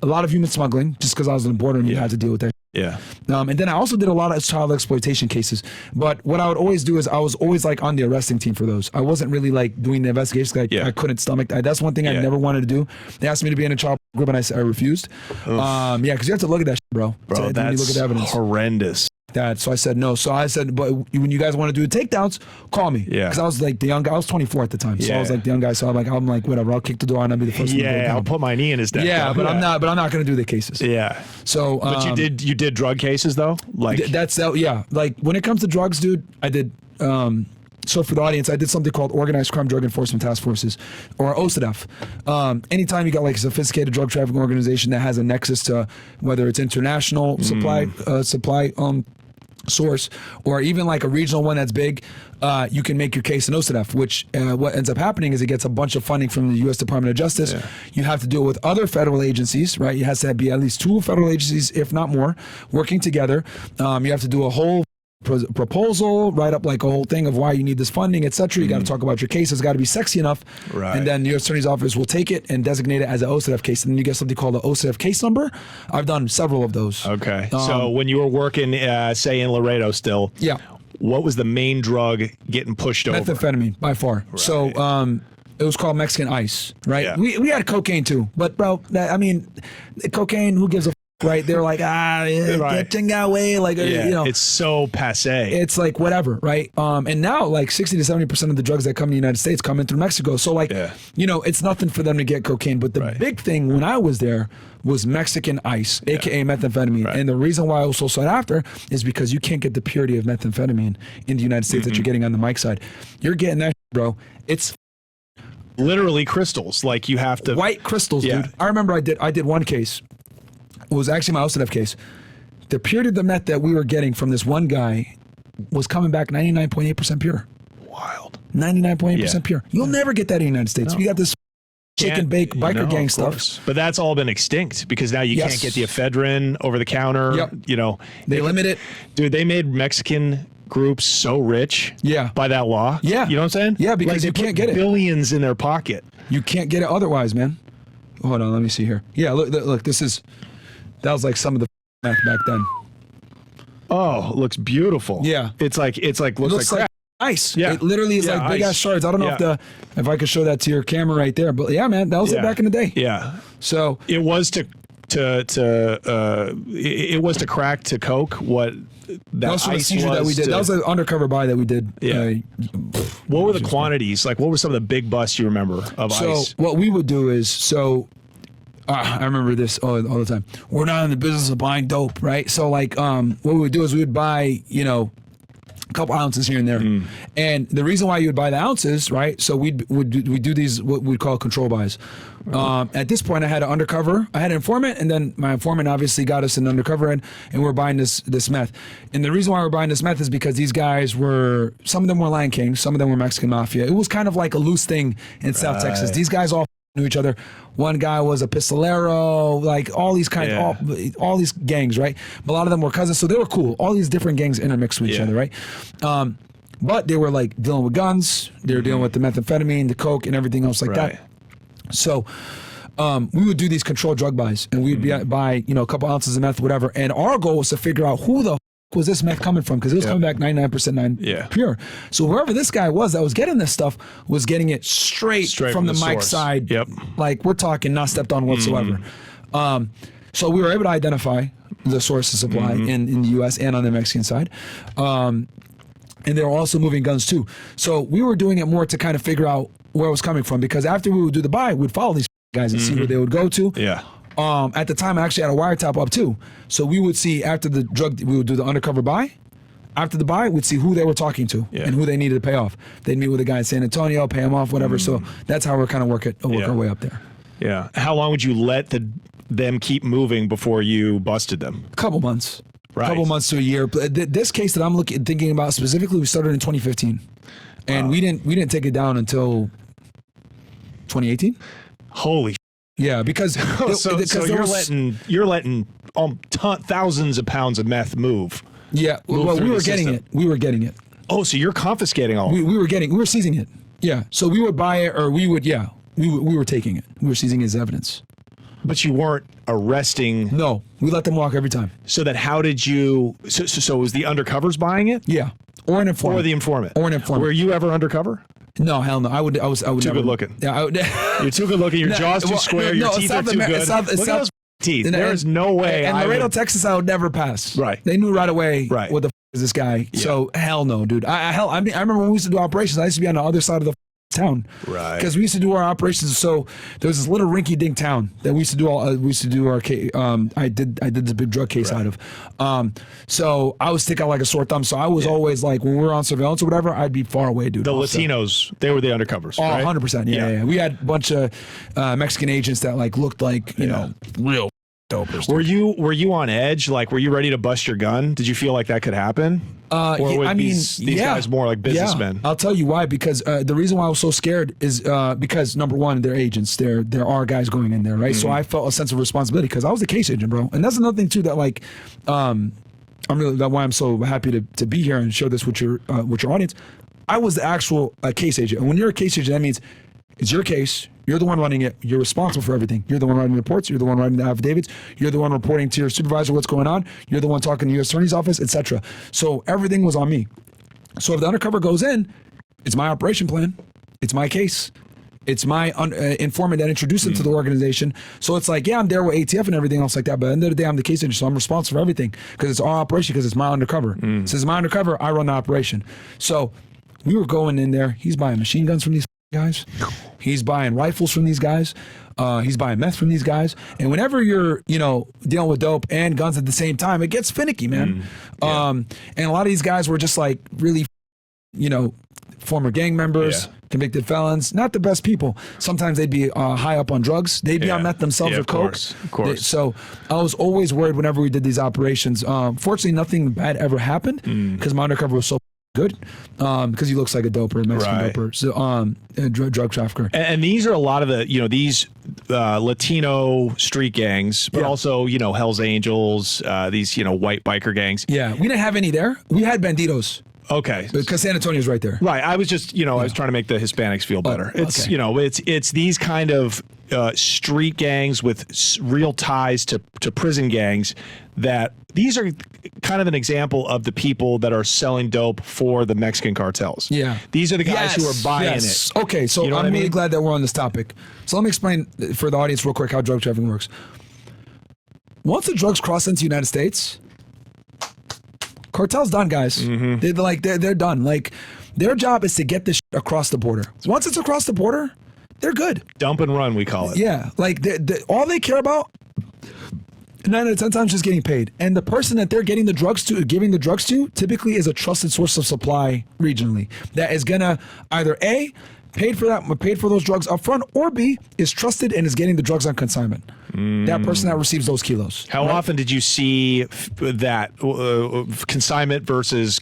lot of human smuggling, just because I was on the border and you had to deal with that. Yeah. And then I also did a lot of child exploitation cases. But what I would always do is I was always like on the arresting team for those. I wasn't really like doing the investigation. I couldn't stomach that. That's one thing I never wanted to do. They asked me to be in a child group and I refused. Yeah, because you have to look at that shit, bro. Bro, when that's you look at the evidence. horrendous. So I said no. So I said, but when you guys want to do the takedowns, call me. Yeah. Because I was like the young guy. I was 24 at the time. So I was like the young guy. So I'm like whatever. I'll kick the door and I'll be the first one to go down. I'll put my knee in his neck. Yeah, but I'm not going to do the cases. Yeah. So. But you did drug cases though. Like yeah. Like when it comes to drugs, dude, I did. So for the audience, I did something called Organized Crime Drug Enforcement Task Forces, or OCDF. Anytime you got like a sophisticated drug trafficking organization that has a nexus to whether it's international supply source or even like a regional one that's big, you can make your case in OCDF, which what ends up happening is it gets a bunch of funding from the U.S. Department of Justice. Yeah. You have to deal with other federal agencies, right? It has to be at least 2 federal agencies, if not more, working together. You have to do a whole proposal, write up like a whole thing of why you need this funding, etc. You got to talk about your case. It's got to be sexy enough, and then the U.S. Attorney's Office will take it and designate it as an OCDF case, and then you get something called the OCDF case number. I've done several of those. Okay. So when you were working, say in Laredo still, what was the main drug getting pushed over? Methamphetamine, by far. Right. So it was called Mexican ice, right? Yeah. We had cocaine too, but bro, cocaine, who gives a right? They're like, get chinga away. Like, it's so passe. It's like whatever, right? And now like 60 to 70% of the drugs that come to the United States come in through Mexico. So like, it's nothing for them to get cocaine. But the big thing when I was there was Mexican ice, aka methamphetamine. Right. And the reason why I was so sought after is because you can't get the purity of methamphetamine in the United States that you're getting on the mic side. You're getting that, bro. It's literally crystals. Like you have to white crystals, dude. I remember I did one case. It was actually my OCDF case. The purity of the meth that we were getting from this one guy was coming back 99.8% pure. Wild. 99.8% pure. You'll never get that in the United States. We got this chicken bake biker gang stuff. But that's all been extinct because now you can't get the ephedrine over the counter. Yep. They limit it. Dude, they made Mexican groups so rich by that law. Yeah. You know what I'm saying? Yeah, because you can't get it. Billions in their pocket. You can't get it otherwise, man. Hold on, let me see here. Yeah, look, that was like some of the meth back then. Oh, it looks beautiful. Yeah. It looks like ice. Yeah. It literally is like big ass shards. I don't know if I could show that to your camera right there, but yeah, man, that was it back in the day. Yeah. So it was to crack to coke what that was from the seizure that we did. That was an undercover buy that we did. Yeah. What were the quantities? Like, what were some of the big busts you remember of ice? So what we would do is I remember this all the time. We're not in the business of buying dope, right? So like, what we would do is we would buy, a couple ounces here and there. And the reason why you would buy the ounces, right? So we do these, what we'd call control buys. At this point I had an undercover, I had an informant, and then my informant obviously got us an undercover and we're buying this meth. And the reason why we're buying this meth is because these guys some of them were Lion Kings, some of them were Mexican Mafia. It was kind of like a loose thing in South Texas. These guys all knew each other. One guy was a pistolero, like all these all these gangs, right? But a lot of them were cousins, so they were cool. All these different gangs intermixed with each other, right? But they were like dealing with guns. They were dealing with the methamphetamine, the coke, and everything else like that. So we would do these controlled drug buys, and we'd be buy a couple ounces of meth, whatever. And our goal was to figure out who the was this meth coming from, because it was coming back 99% pure. So whoever this guy was that was getting this stuff was getting it straight from the Mike side. Like we're talking not stepped on whatsoever. So we were able to identify the source of supply in the U.S. and on the Mexican side. And they were also moving guns too. So we were doing it more to kind of figure out where it was coming from, because after we would do the buy, we'd follow these guys and see where they would go to. At the time, I actually had a wiretap up too. So we would see after the drug, we would do the undercover buy. After the buy, we'd see who they were talking to and who they needed to pay off. They'd meet with a guy in San Antonio, pay him off, whatever. So that's how we're kind of work our way up there. How long would you let them keep moving before you busted them? A couple months. A couple months to a year. This case that I'm thinking about specifically, we started in 2015. And we didn't take it down until 2018. Holy yeah, because so you're letting thousands of pounds of meth move. Yeah, well, we were getting it. We were getting it. Oh, so you're confiscating all? We were seizing it. Yeah, so we would buy it, or we were taking it. We were seizing it as evidence. But you weren't arresting. No, we let them walk every time. So then, how did you? So was the undercovers buying it? Yeah, or an informant. Or the informant. Or an informant. Were you ever undercover? No, hell no. I would. Too never, good looking. Yeah, you're too good looking. Your jaw's too square. Your teeth are too good. Look at those teeth. There's no way. In Laredo, Texas, I would never pass. Right. They knew right away. What the is this guy? Yeah. So hell no, dude. I remember when we used to do operations. I used to be on the other side of the town. Right. Because we used to do our operations. So there was this little rinky-dink town that we used to do our case. I did this big drug case out of. So I would stick out like a sore thumb. So I was always like, when we were on surveillance or whatever, I'd be far away, dude. The Latinos, they were the undercovers. Oh, right? 100%. Yeah. We had a bunch of Mexican agents that like looked like real dopers. Were you on edge? Like, were you ready to bust your gun? Did you feel like that could happen? Or were these guys more like businessmen? I'll tell you why. Because the reason why I was so scared is because number one, they're agents. There are guys going in there, right? So I felt a sense of responsibility because I was the case agent, bro. And that's another thing too that like, I'm really that's why I'm so happy to be here and share this with your audience. I was the actual case agent, and when you're a case agent, that means it's your case. You're the one running it. You're responsible for everything. You're the one writing the reports. You're the one writing the affidavits. You're the one reporting to your supervisor what's going on. You're the one talking to your attorney's office, etc. So everything was on me. So if the undercover goes in, it's my operation plan. It's my case. It's my informant that introduced them to the organization. So it's like, yeah, I'm there with ATF and everything else like that. But at the end of the day, I'm the case agent, so I'm responsible for everything because it's our operation, because it's my undercover. Since it's my undercover, I run the operation. So we were going in there. He's buying machine guns from these guys. He's buying rifles from these guys. He's buying meth from these guys. And whenever you're, dealing with dope and guns at the same time, it gets finicky, man. And a lot of these guys were just like really, former gang members, convicted felons, not the best people. Sometimes they'd be high up on drugs. They'd be on meth themselves or coke. Of course. So I was always worried whenever we did these operations. Fortunately, nothing bad ever happened because my undercover was so good because he looks like a doper, Mexican doper, so a drug trafficker. And these are a lot of the these Latino street gangs, but also Hell's Angels, these white biker gangs. Yeah, we didn't have any there. We had banditos. Okay, because San Antonio's right there. Right. I was just I was trying to make the Hispanics feel better. It's it's these kind of street gangs with real ties to prison gangs. That these are kind of an example of the people that are selling dope for the Mexican cartels. Yeah. These are the guys who are buying it. Okay, so I'm really glad that we're on this topic. So let me explain for the audience real quick how drug trafficking works. Once the drugs cross into the United States, cartel's done, guys. They're done. Like, their job is to get this shit across the border. Once it's across the border, they're good. Dump and run, we call it. Yeah, like all they care about 9 out of 10 times just getting paid. And the person that they're giving the drugs to typically is a trusted source of supply regionally that is gonna either A, paid for those drugs up front, or B, is trusted and is getting the drugs on consignment. That person that receives those kilos. How often did you see that consignment versus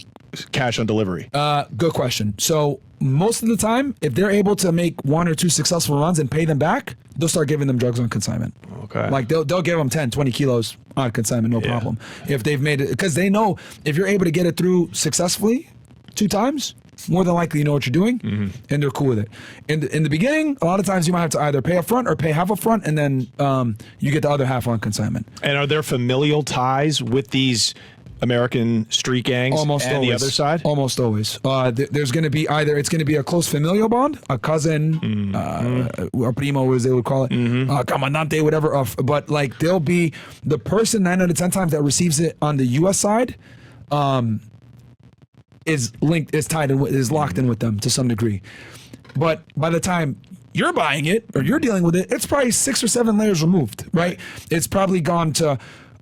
cash on delivery? Good question. So most of the time, if they're able to make 1 or 2 successful runs and pay them back, they'll start giving them drugs on consignment. Okay. Like they'll give them 10, 20 kilos on consignment, no problem. If they've made it, because they know if you're able to get it through successfully 2 times, more than likely you know what you're doing, and they're cool with it. In the beginning, a lot of times you might have to either pay up front or pay half up front, and then you get the other half on consignment. And are there familial ties with these American street gangs Almost and always. the other side? Almost always. There's going to be it's going to be a close familial bond, a cousin, a primo, as they would call it, comandante, whatever. But like they'll be the person 9 out of 10 times that receives it on the U.S. side, is tied in, is locked in with them to some degree. But by the time you're buying it or you're dealing with it, it's probably 6 or 7 layers removed, right? It's probably gone to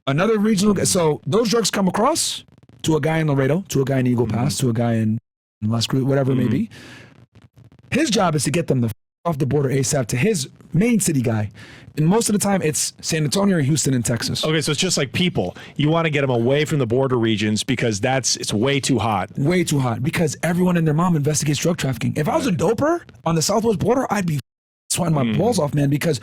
another regional. So those drugs come across to a guy in Laredo, to a guy in Eagle Pass, to a guy in Las Cruces, whatever it may be. His job is to get them off the border ASAP to his main city guy. And most of the time, it's San Antonio or Houston in Texas. Okay, so it's just like people. You want to get them away from the border regions because it's way too hot. Way too hot. Because everyone and their mom investigates drug trafficking. If I was a doper on the southwest border, I'd be sweating my balls off, man, because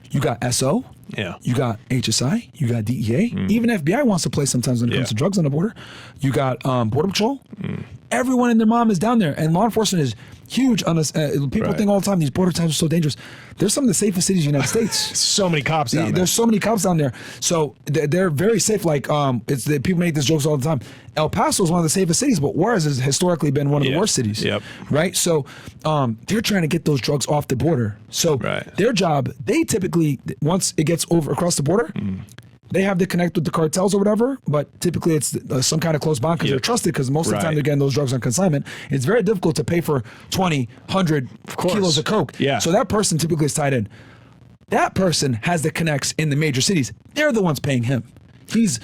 you got SO, you got HSI, you got DEA. Even FBI wants to play sometimes when it comes to drugs on the border. You got Border Patrol. Everyone and their mom is down there, and law enforcement is huge on us. People think all the time these border towns are so dangerous. They're some of the safest cities in the United States. So many cops down there. There's so many cops down there, so they're very safe. Like people make these jokes all the time. El Paso is one of the safest cities, but Juarez has historically been one of the worst cities. Right. So they're trying to get those drugs off the border. So their job, they typically, once it gets over across the border, they have to connect with the cartels or whatever, but typically it's some kind of close bond because they're trusted, because most of the time they're getting those drugs on consignment. It's very difficult to pay for 20, 100 kilos of coke. So that person typically is tied in. That person has the connects in the major cities. They're the ones paying him. He's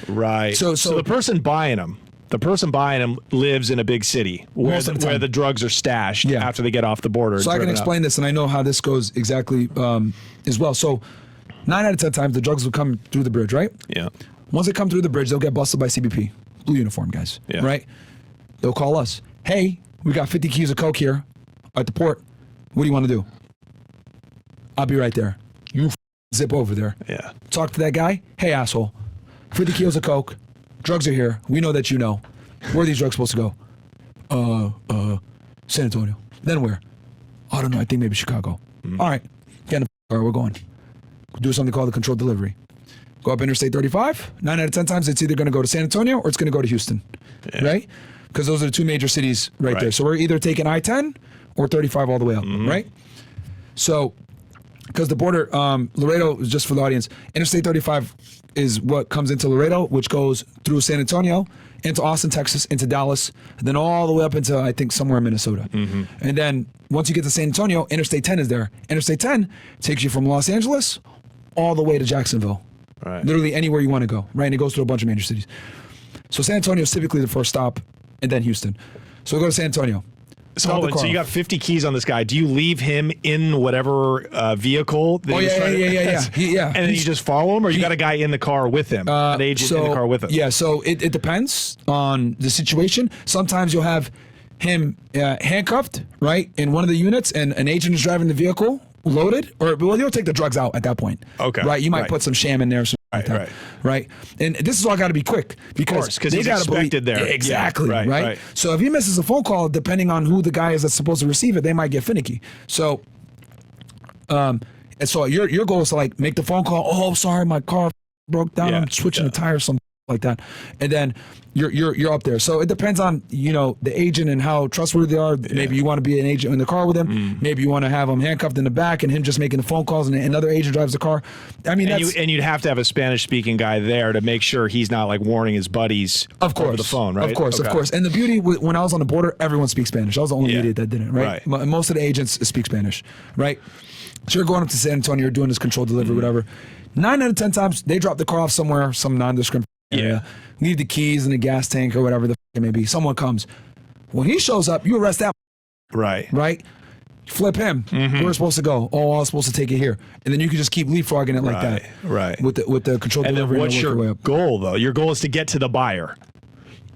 So the person buying them, lives in a big city where the drugs are stashed after they get off the border. So I can explain this, and I know how this goes exactly as well. So 9 out of 10 times the drugs will come through the bridge, right? Once they come through the bridge, they'll get busted by CBP, blue uniform guys, right? They'll call us. Hey, we got 50 keys of coke here at the port. What do you want to do? I'll be right there. You zip over there. Talk to that guy. Hey, asshole. 50 kilos of coke. Drugs are here. We know that you know. Where are these drugs supposed to go? San Antonio. Then where? I don't know. I think maybe Chicago. All right. Get in the car. We're going. Do something called the controlled delivery. Go up Interstate 35. 9 out of 10 times it's either going to go to San Antonio or it's going to go to Houston, right? Because those are the two major cities right there. So we're either taking I-10 or 35 all the way up, right? So, because the border, Laredo, just for the audience, Interstate 35 is what comes into Laredo, which goes through San Antonio, into Austin, Texas, into Dallas, and then all the way up into, I think, somewhere in Minnesota. And then once you get to San Antonio, Interstate 10 is there. Interstate 10 takes you from Los Angeles all the way to Jacksonville. Literally anywhere you want to go, right? And it goes through a bunch of major cities. So San Antonio is typically the first stop, and then Houston. So we go to San Antonio. So you got 50 keys on this guy. Do you leave him in whatever vehicle? Yeah. And then you just follow him, or you got a guy in the car with him, an agent in the car with him? Yeah, so it depends on the situation. Sometimes you'll have him handcuffed, right, in one of the units, and an agent is driving the vehicle loaded, you'll take the drugs out at that point. Right, you might put some sham in there or something like that. Right. And this is all got to be quick because he's expected there. Exactly, right? So if he misses a phone call, depending on who the guy is that's supposed to receive it, they might get finicky. So and so your goal is to like make the phone call. Oh, sorry, my car broke down. I'm switching the tire, something like that. And then you're up there. So it depends on, the agent and how trustworthy they are. Maybe you want to be an agent in the car with him. Maybe you want to have him handcuffed in the back and him just making the phone calls and another agent drives the car. I mean, and you'd have to have a Spanish speaking guy there to make sure he's not like warning his buddies over the phone, right? Of course. And the beauty, when I was on the border, everyone speaks Spanish. I was the only idiot that didn't, right? Most of the agents speak Spanish, right? So you're going up to San Antonio, you're doing this controlled delivery, whatever. 9 out of 10 times, they drop the car off somewhere, some nondescript area. Need the keys in the gas tank or whatever the it may be. Someone comes. When he shows up, you arrest that. Right? Flip him. Where we're supposed to go. Oh, I was supposed to take it here. And then you can just keep leapfrogging it like that. With the controlled delivery. And then what's your goal, though? Your goal is to get to the buyer.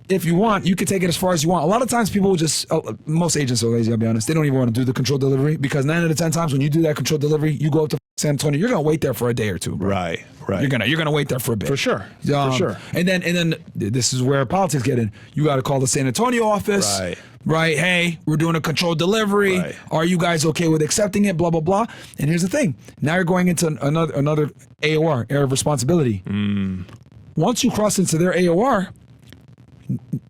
If you want, you can take it as far as you want. A lot of times people will just, most agents are lazy, I'll be honest. They don't even want to do the controlled delivery because 9 out of 10 times when you do that controlled delivery, you go up to San Antonio, you're gonna wait there for a day or two, bro. Right. You're gonna wait there for a bit. For sure. And then this is where politics get in. You got to call the San Antonio office. Right. Hey, we're doing a controlled delivery. Right. Are you guys okay with accepting it? Blah blah blah. And here's the thing. Now you're going into another AOR, area of responsibility. Once you cross into their AOR,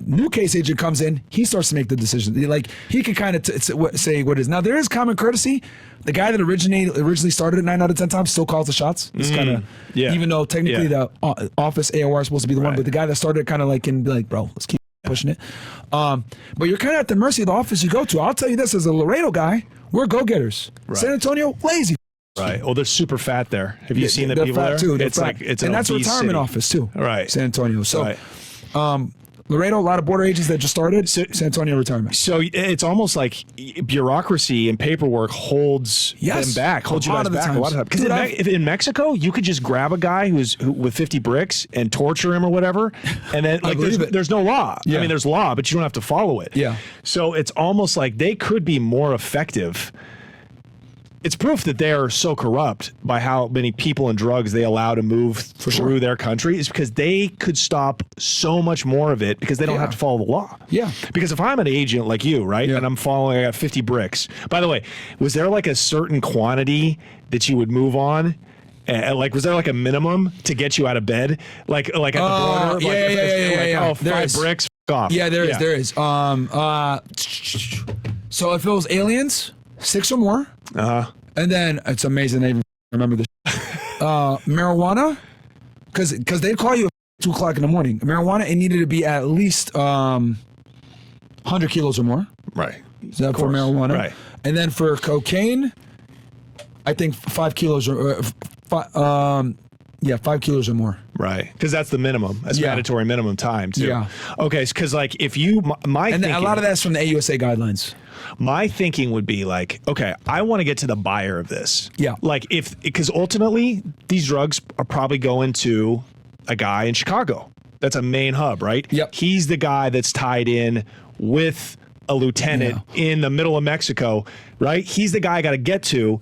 new case agent comes in. He starts to make the decision. Like he can kind of say what it is. Now there is common courtesy. The guy that originally started it 9 out of 10 times still calls the shots. It's kind of even though technically the office AOR is supposed to be the one, but the guy that started it kind of like can be like, bro, let's keep pushing it. But you're kind of at the mercy of the office you go to. I'll tell you this, as a Laredo guy, we're go-getters. San Antonio, lazy. Right. Well, they're super fat there. Have you seen the they're people fat there? Too. They're It's fat. like it's and an that's a obese retirement city. office too. Right. San Antonio. So, Laredo, a lot of border agents that just started. San Antonio retirement. So it's almost like bureaucracy and paperwork holds them back, holds you guys back a lot of times. Because in Mexico, you could just grab a guy who with 50 bricks and torture him or whatever, and then like there's no law. I mean, there's law, but you don't have to follow it. Yeah. So it's almost like they could be more effective. It's proof that they are so corrupt by how many people and drugs they allow to move through their country is because they could stop so much more of it because they don't have to follow the law. Yeah. Because if I'm an agent like you, right, and I'm following, I got 50 bricks. By the way, was there like a certain quantity that you would move on? Like, was there like a minimum to get you out of bed? Like at the border? Yeah. Oh, 5 bricks, f off. Yeah, there is. So if it was aliens, 6 or more. And then it's amazing they even remember this. Marijuana, because they'd call you at 2 o'clock in the morning. Marijuana, it needed to be at least 100 kilos or more. Right. Is that for marijuana? Right. And then for cocaine, I think 5 kilos or 5 kilos or more. Right, because that's the minimum. That's mandatory minimum time too. Yeah. Okay, because like if you And a lot of that's from the AUSA guidelines. My thinking would be like, okay, I want to get to the buyer of this. Yeah. Like because ultimately these drugs are probably going to a guy in Chicago. That's a main hub, right? Yep. He's the guy that's tied in with a lieutenant in the middle of Mexico, right? He's the guy I got to get to.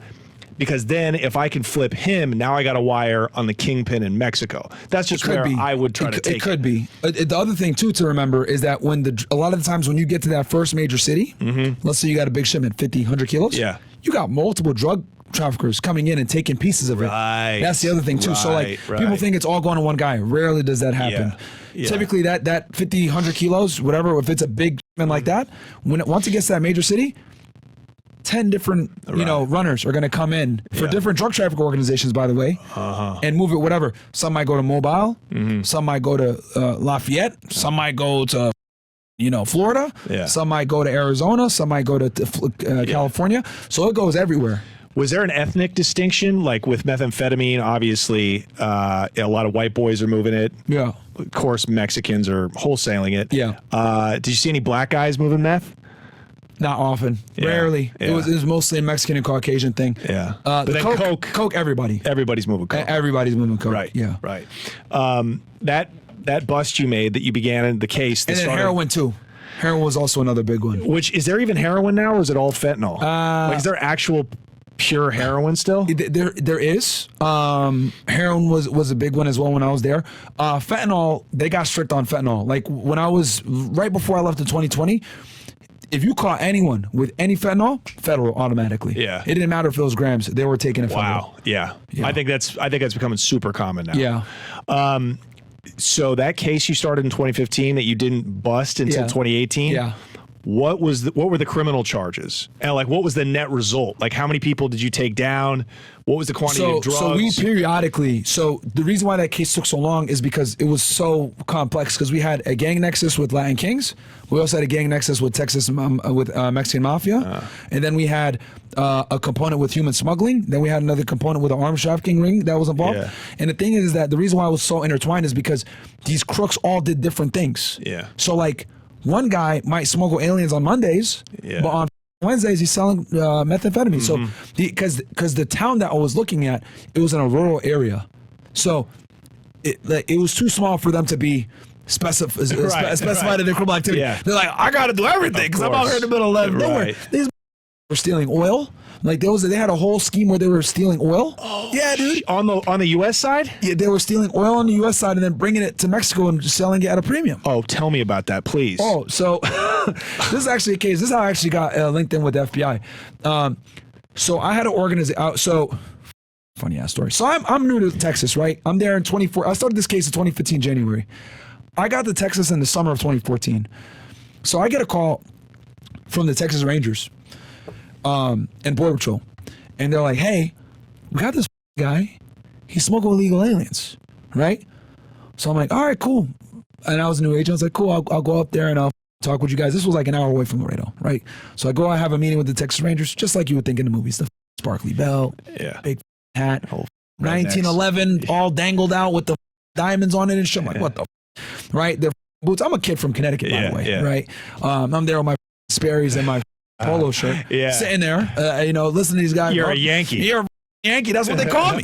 Because then if I can flip him, now I got a wire on the kingpin in Mexico. That's just where I would try to take it. It could be. The other thing, too, to remember is that a lot of the times when you get to that first major city, let's say you got a big shipment, 50, 100 kilos, you got multiple drug traffickers coming in and taking pieces of it. Right. That's the other thing, too. So, like, people think it's all going to one guy. Rarely does that happen. Yeah. Typically, that 50, 100 kilos, whatever, if it's a big shipment like that, once it gets to that major city, 10 different, runners are going to come in for different drug trafficking organizations, by the way, and move it whatever. Some might go to Mobile, some might go to Lafayette, some might go to, Florida, some might go to Arizona, some might go to California. So it goes everywhere. Was there an ethnic distinction? Like with methamphetamine, obviously, a lot of white boys are moving it. Yeah. Of course, Mexicans are wholesaling it. Yeah. Did you see any black guys moving meth? Not often. Rarely. Yeah. It was mostly a Mexican and Caucasian thing. Yeah. But then Coke, everybody. Everybody's moving Coke. Everybody's moving Coke. Right. Yeah. Right. That bust you made that you began in the case. And then heroin too. Heroin was also another big one. Which, is there even heroin now, or is it all fentanyl? Is there actual pure heroin still? There is. Heroin was a big one as well when I was there. Fentanyl, they got strict on fentanyl. Like when I was, right before I left in 2020, if you caught anyone with any fentanyl, federal automatically. Yeah. It didn't matter if it was grams; they were taking it federal. Wow. Yeah. I think that's becoming super common now. Yeah. So that case you started in 2015 that you didn't bust until 2018. Yeah. What were the criminal charges? And like, what was the net result? Like, how many people did you take down? What was the quantity of drugs? So we periodically, the reason why that case took so long is because it was so complex, because we had a gang nexus with Latin Kings. We also had a gang nexus with Texas, with Mexican Mafia. And then we had a component with human smuggling. Then we had another component with an arms trafficking ring that was involved. Yeah. And the thing is that the reason why it was so intertwined is because these crooks all did different things. Yeah. So like, one guy might smuggle aliens on Mondays, but on Wednesdays he's selling methamphetamine. So because the town that I was looking at, it was in a rural area, so it was too small for them to be specified in their criminal activity. Yeah. They're like, I got to do everything because I'm out here in the middle of nowhere. These were stealing oil. Like they had a whole scheme where they were stealing oil. Oh, yeah, dude. On the U.S. side? Yeah, they were stealing oil on the U.S. side and then bringing it to Mexico and selling it at a premium. Oh, tell me about that, please. Oh, so this is actually a case. This is how I actually got linked in with the FBI. So I had to organize it out. So funny ass story. So I'm new to Texas, right? I'm there in 24. I started this case in 2015 January. I got to Texas in the summer of 2014. So I get a call from the Texas Rangers and Border Patrol, and they're like, "Hey, we got this guy. He's smuggling illegal aliens, right?" So I'm like, "All right, cool." And I was a new agent. I was like, "Cool, I'll go up there and I'll talk with you guys." This was like an hour away from Laredo, right? So I have a meeting with the Texas Rangers, just like you would think in the movies. The sparkly belt, big hat, 1911, all dangled out with the diamonds on it and shit. I'm like, what the right? Their boots. I'm a kid from Connecticut, by the way, right? I'm there with my Sperry's and my polo shirt, sitting there, listening to these guys. You're a Yankee. You're a Yankee. That's what they call me.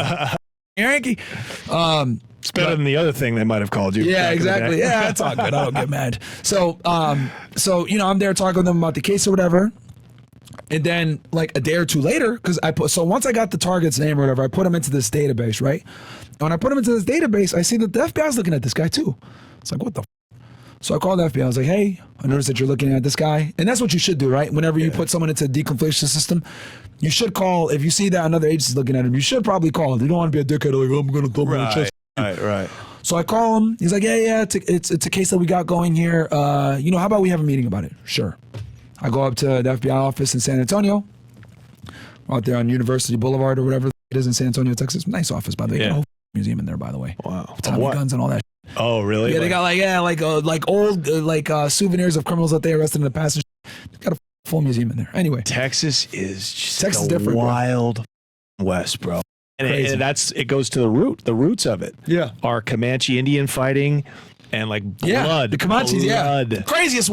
Yankee. It's better than the other thing they might have called you. Yeah, exactly. Yeah, it's all good. I don't get mad. So I'm there talking with them about the case or whatever. And then like a day or two later, so once I got the target's name or whatever, I put him into this database, right? And when I put him into this database, I see that the FBI's looking at this guy too. It's like, what the So I called the FBI. I was like, "Hey, I noticed that you're looking at this guy." And that's what you should do, right? Whenever you put someone into a deconfliction system, you should call. If you see that another agency's looking at him, you should probably call. You don't want to be a dickhead like, "I'm going to thumb my chest." Right. So I call him. He's like, yeah, it's a case that we got going here. How about we have a meeting about it? Sure. I go up to the FBI office in San Antonio, out there on University Boulevard or whatever it is in San Antonio, Texas. Nice office, by the way. Got a whole museum in there, by the way. Wow. Tommy guns and all that. Oh, really? Yeah, they got like old souvenirs of criminals that they arrested in the past. They got a full museum in there. Anyway, Texas is just Texas different, wild West, bro. And it goes to the roots of it. Yeah. Our Comanche Indian fighting and like blood. The Comanches, blood. Craziest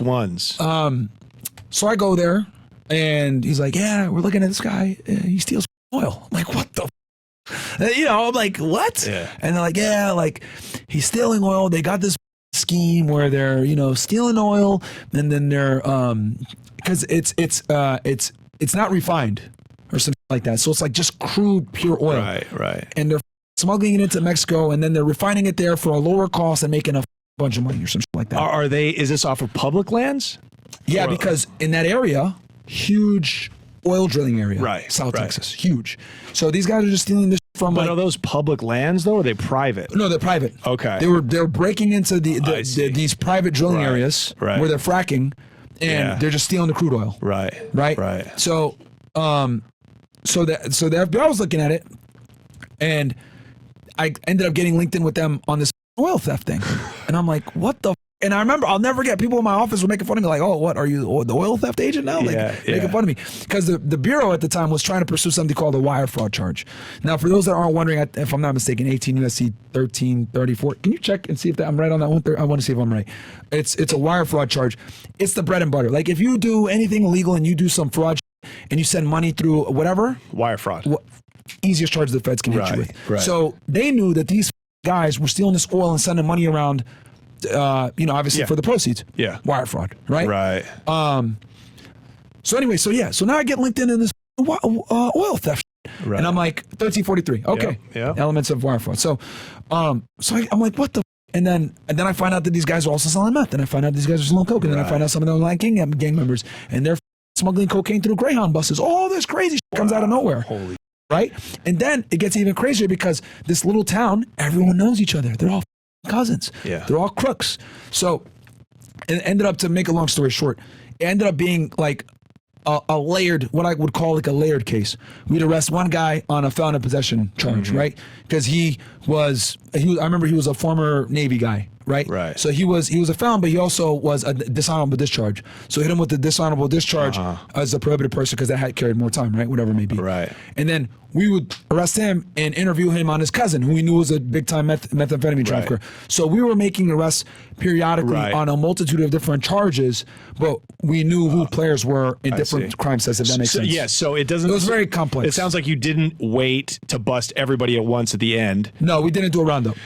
ones. So I go there and he's like, "Yeah, we're looking at this guy. He steals oil." I'm like, "What the?" I'm like, "What?" Yeah. And they're like, "Yeah, like he's stealing oil. They got this scheme where they're stealing oil and then they're because it's not refined or something like that. So it's like just crude pure oil. Right. And they're smuggling it into Mexico and then they're refining it there for a lower cost and making a bunch of money or something like that. Is this off of public lands? Yeah, because in that area, huge oil drilling area. Right. South Texas. Huge. So these guys are just stealing this from But are those public lands though, or are they private? No, they're private. Okay. They're breaking into these private drilling areas where they're fracking and they're just stealing the crude oil. Right. So the FBI was looking at it, and I ended up getting linked in with them on this oil theft thing, and I'm like, "What the?" And I remember, I'll never forget, people in my office were making fun of me, like, "Oh, what are you, the oil theft agent now?" Making fun of me because the bureau at the time was trying to pursue something called a wire fraud charge. Now, for those that aren't wondering, if I'm not mistaken, 18 USC 1334. Can you check and see if I'm right on that one? I want to see if I'm right. It's a wire fraud charge. It's the bread and butter. Like if you do anything illegal and you do some fraud and you send money through whatever, wire fraud, easiest charge the feds can hit you with. Right. So they knew that these guys were stealing this oil and sending money around. Obviously for the proceeds. Yeah. Wire fraud, right? Right. So anyway, so now I get linked in this oil theft. Right. And I'm like, 1343. Okay. Yeah. Elements of wire fraud. So, I'm like, what the? And then I find out that these guys are also selling meth. And I find out these guys are selling coke. And then I find out some of them are like gang members. And they're smuggling cocaine through Greyhound buses. All this crazy shit comes out of nowhere. Holy. Right? And then it gets even crazier because this little town, everyone knows each other. They're all cousins. Yeah. They're all crooks. So it ended up, to make a long story short, it ended up being like a layered, what I would call like a layered case. We'd arrest one guy on a felon in possession charge, right? Because I remember he was a former Navy guy, right? Right. So he was a felon, but he also was a dishonorable discharge. So hit him with the dishonorable discharge as a prohibited person because that had carried more time, right? Whatever it may be. Right. And then we would arrest him and interview him on his cousin, who we knew was a big-time methamphetamine trafficker. So we were making arrests periodically on a multitude of different charges, but we knew who players were in different crime sets, if that makes sense. Yes, so it doesn't... It was very complex. It sounds like you didn't wait to bust everybody at once at the end. No, we didn't do a roundup.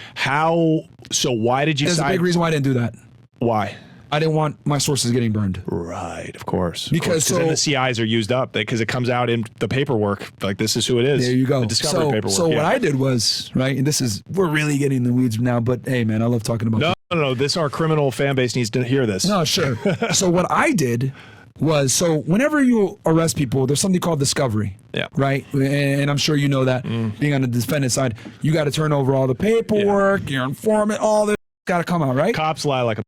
So why did you There's a big reason why I didn't do that. Why? I didn't want my sources getting burned. Right, of course. Because then the CIs are used up because it comes out in the paperwork. Like, this is who it is. There you go. The discovery paperwork. So what I did was, right, and we're really getting in the weeds now, but hey, man, I love talking about this. No. Our criminal fan base needs to hear this. No, sure. So what I did was, so whenever you arrest people, there's something called discovery. Yeah. Right? And I'm sure you know that, being on the defendant side, you got to turn over all the paperwork, your informant, all this got to come out, right? Cops lie like a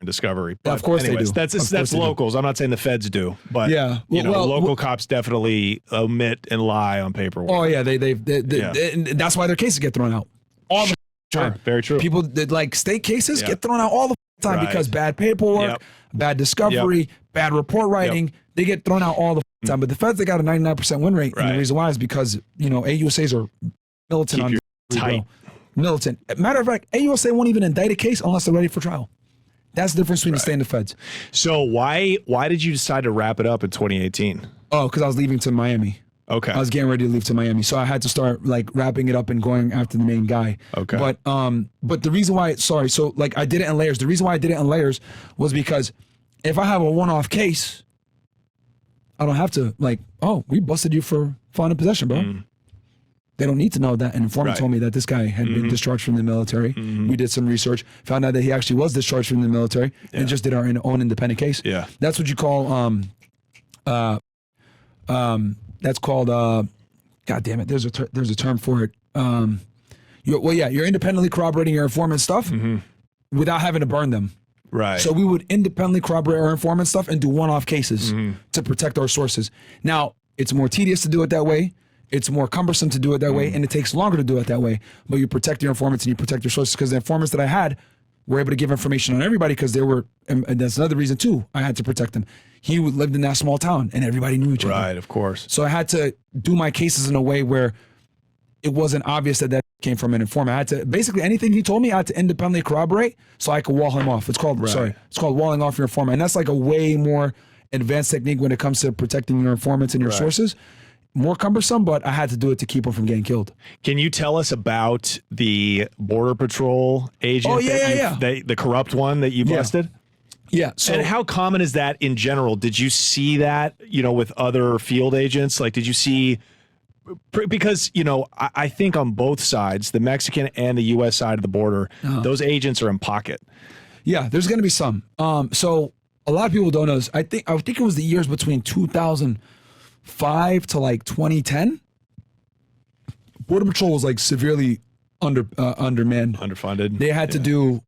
discovery. But of course anyways, they do. That's locals. I'm not saying the feds do, but local cops definitely omit and lie on paperwork. Oh yeah, they and that's why their cases get thrown out all the time. Very true. People that like state cases get thrown out all the time because bad paperwork, bad discovery, bad report writing. They get thrown out all the time. But the feds, they got a 99% win rate, and the reason why is because AUSAs are militant on tight. Militant. Matter of fact, AUSA won't even indict a case unless they're ready for trial. That's the difference between the state and the feds. So why did you decide to wrap it up in 2018? Oh, because I was leaving to Miami. Okay. I was getting ready to leave to Miami, so I had to start like wrapping it up and going after the main guy. Okay. But the reason why, so like I did it in layers. The reason why I did it in layers was because if I have a one-off case, I don't have to like, oh, we busted you for felon in possession, bro. They don't need to know that. An informant told me that this guy had been discharged from the military. We did some research, found out that he actually was discharged from the military, and just did our own independent case. Yeah, that's what you call that's called God damn it. There's a term for it. You're independently corroborating your informant stuff without having to burn them. Right. So we would independently corroborate our informant stuff and do one-off cases to protect our sources. Now, it's more tedious to do it that way. It's more cumbersome to do it that way, and it takes longer to do it that way. But you protect your informants and you protect your sources, because the informants that I had were able to give information on everybody, because they were, and that's another reason too, I had to protect them. He lived in that small town and everybody knew each other. Right, of course. So I had to do my cases in a way where it wasn't obvious that came from an informant. I had to, basically anything he told me, I had to independently corroborate so I could wall him off. It's called, it's called walling off your informant. And that's like a way more advanced technique when it comes to protecting your informants and your sources. More cumbersome, but I had to do it to keep them from getting killed. Can you tell us about the Border Patrol agent? Oh, yeah. The corrupt one that you busted? Yeah. So, and how common is that in general? Did you see that, with other field agents? Like, did you see, because, I think on both sides, the Mexican and the U.S. side of the border, those agents are in pocket. Yeah, there's going to be some. So a lot of people don't know this. I think it was the years between 2005 to like 2010. Border Patrol was like severely undermanned, underfunded. They had to do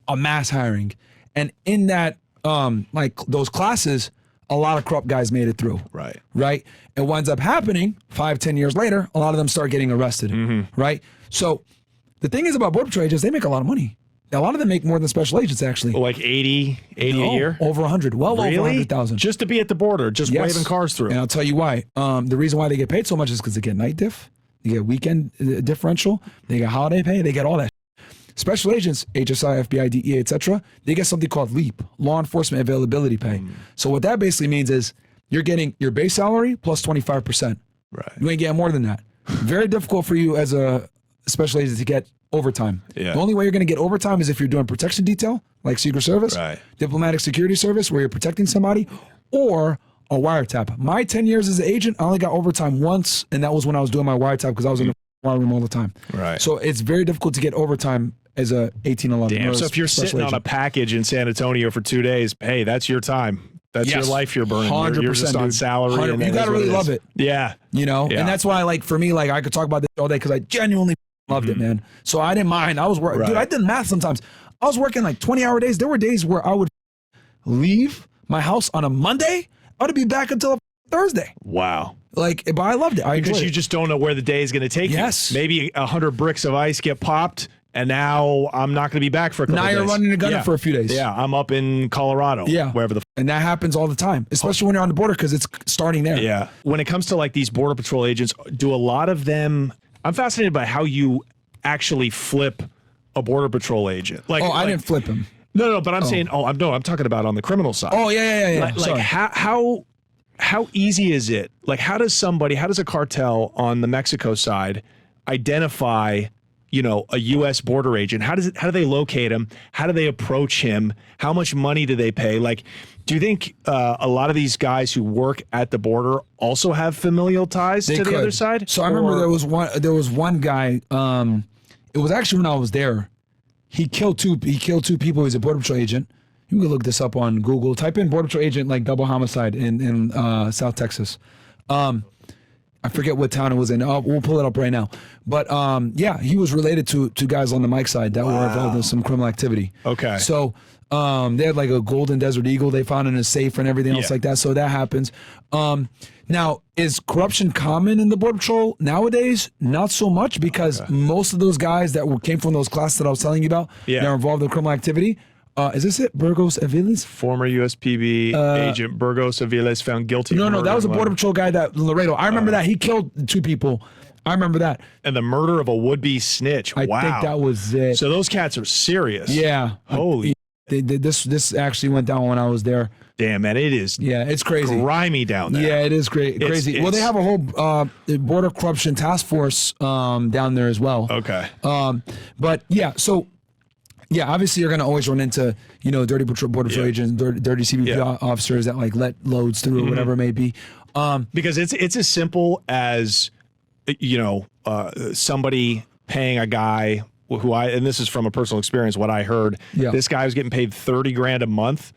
a mass hiring, and in that like those classes, a lot of corrupt guys made it through. Right. And what ends up happening 5-10 years later, a lot of them start getting arrested. Right. So the thing is about Border Patrol agents, they make a lot of money. A lot of them make more than special agents, actually. Like 80 a year? Over 100. Well, over 100,000. Just to be at the border, just waving cars through. And I'll tell you why. The reason why they get paid so much is because they get night diff, they get weekend differential, they get holiday pay, they get all that. Special agents, HSI, FBI, DEA, etc., they get something called LEAP, Law Enforcement Availability Pay. So what that basically means is you're getting your base salary plus 25%. Right. You ain't getting more than that. Very difficult for you as a special agent to get overtime. The only way you're going to get overtime is if you're doing protection detail, like Secret Service, diplomatic security service, where you're protecting somebody, or a wiretap. My 10 years as an agent, I only got overtime once, and that was when I was doing my wiretap, because I was in the wire room all the time. So it's very difficult to get overtime as a 1811. Damn. So if you're sitting on a package in San Antonio for 2 days, hey, that's your time. That's your life you're burning. 100%, you're just on salary. And you got to really love it. Yeah. And that's why, like, for me, like, I could talk about this all day because I genuinely loved it, man. So I didn't mind. I was working. Dude, I did math sometimes. I was working like 20-hour days. There were days where I would leave my house on a Monday. I would be back until Thursday. Wow. Like, but I loved it. Because you just don't know where the day is going to take you. Maybe 100 bricks of ice get popped, and now I'm not going to be back for a couple days. Now you're running a gunner for a few days. Yeah, I'm up in Colorado. Wherever the and that happens all the time, especially when you're on the border, because it's starting there. Yeah. When it comes to like these Border Patrol agents, do a lot of them? I'm fascinated by how you actually flip a Border Patrol agent. Like, I didn't flip him. No, but I'm saying, I'm talking about on the criminal side. Oh yeah. Like how easy is it? Like, how does a cartel on the Mexico side identify, you know, a U.S. border agent? How do they locate him? How do they approach him? How much money do they pay? Like, do you think a lot of these guys who work at the border also have familial ties to the other side? So I remember there was one guy. It was actually when I was there. He killed two people. He's a border patrol agent. You can look this up on Google. Type in border patrol agent like double homicide in South Texas. I forget what town it was in. We'll pull it up right now. But yeah, he was related to guys on the Mike side that were involved in some criminal activity. Okay. So they had like a golden desert eagle they found in a safe and everything else like that. So that happens. Now, is corruption common in the Border Patrol nowadays? Not so much, because most of those guys that came from those classes that I was telling you about that are involved in criminal activity. Is this it? Burgos Aviles? Former USPB agent Burgos Aviles found guilty. No, that was a Border Patrol guy that Laredo. I remember that. He killed two people. I remember that. And the murder of a would-be snitch. I think that was it. So those cats are serious. Yeah. Holy. This actually went down when I was there. Damn, man. It is it's crazy. Grimy down there. Yeah, it is crazy. Well, they have a whole border corruption task force down there as well. Okay. But yeah, so yeah, obviously you're going to always run into, you know, dirty border patrol agents, dirty CBP officers that like let loads through or whatever it may be. Because it's as simple as, you know, somebody paying a guy and this is from a personal experience, what I heard, this guy was getting paid $30,000 a month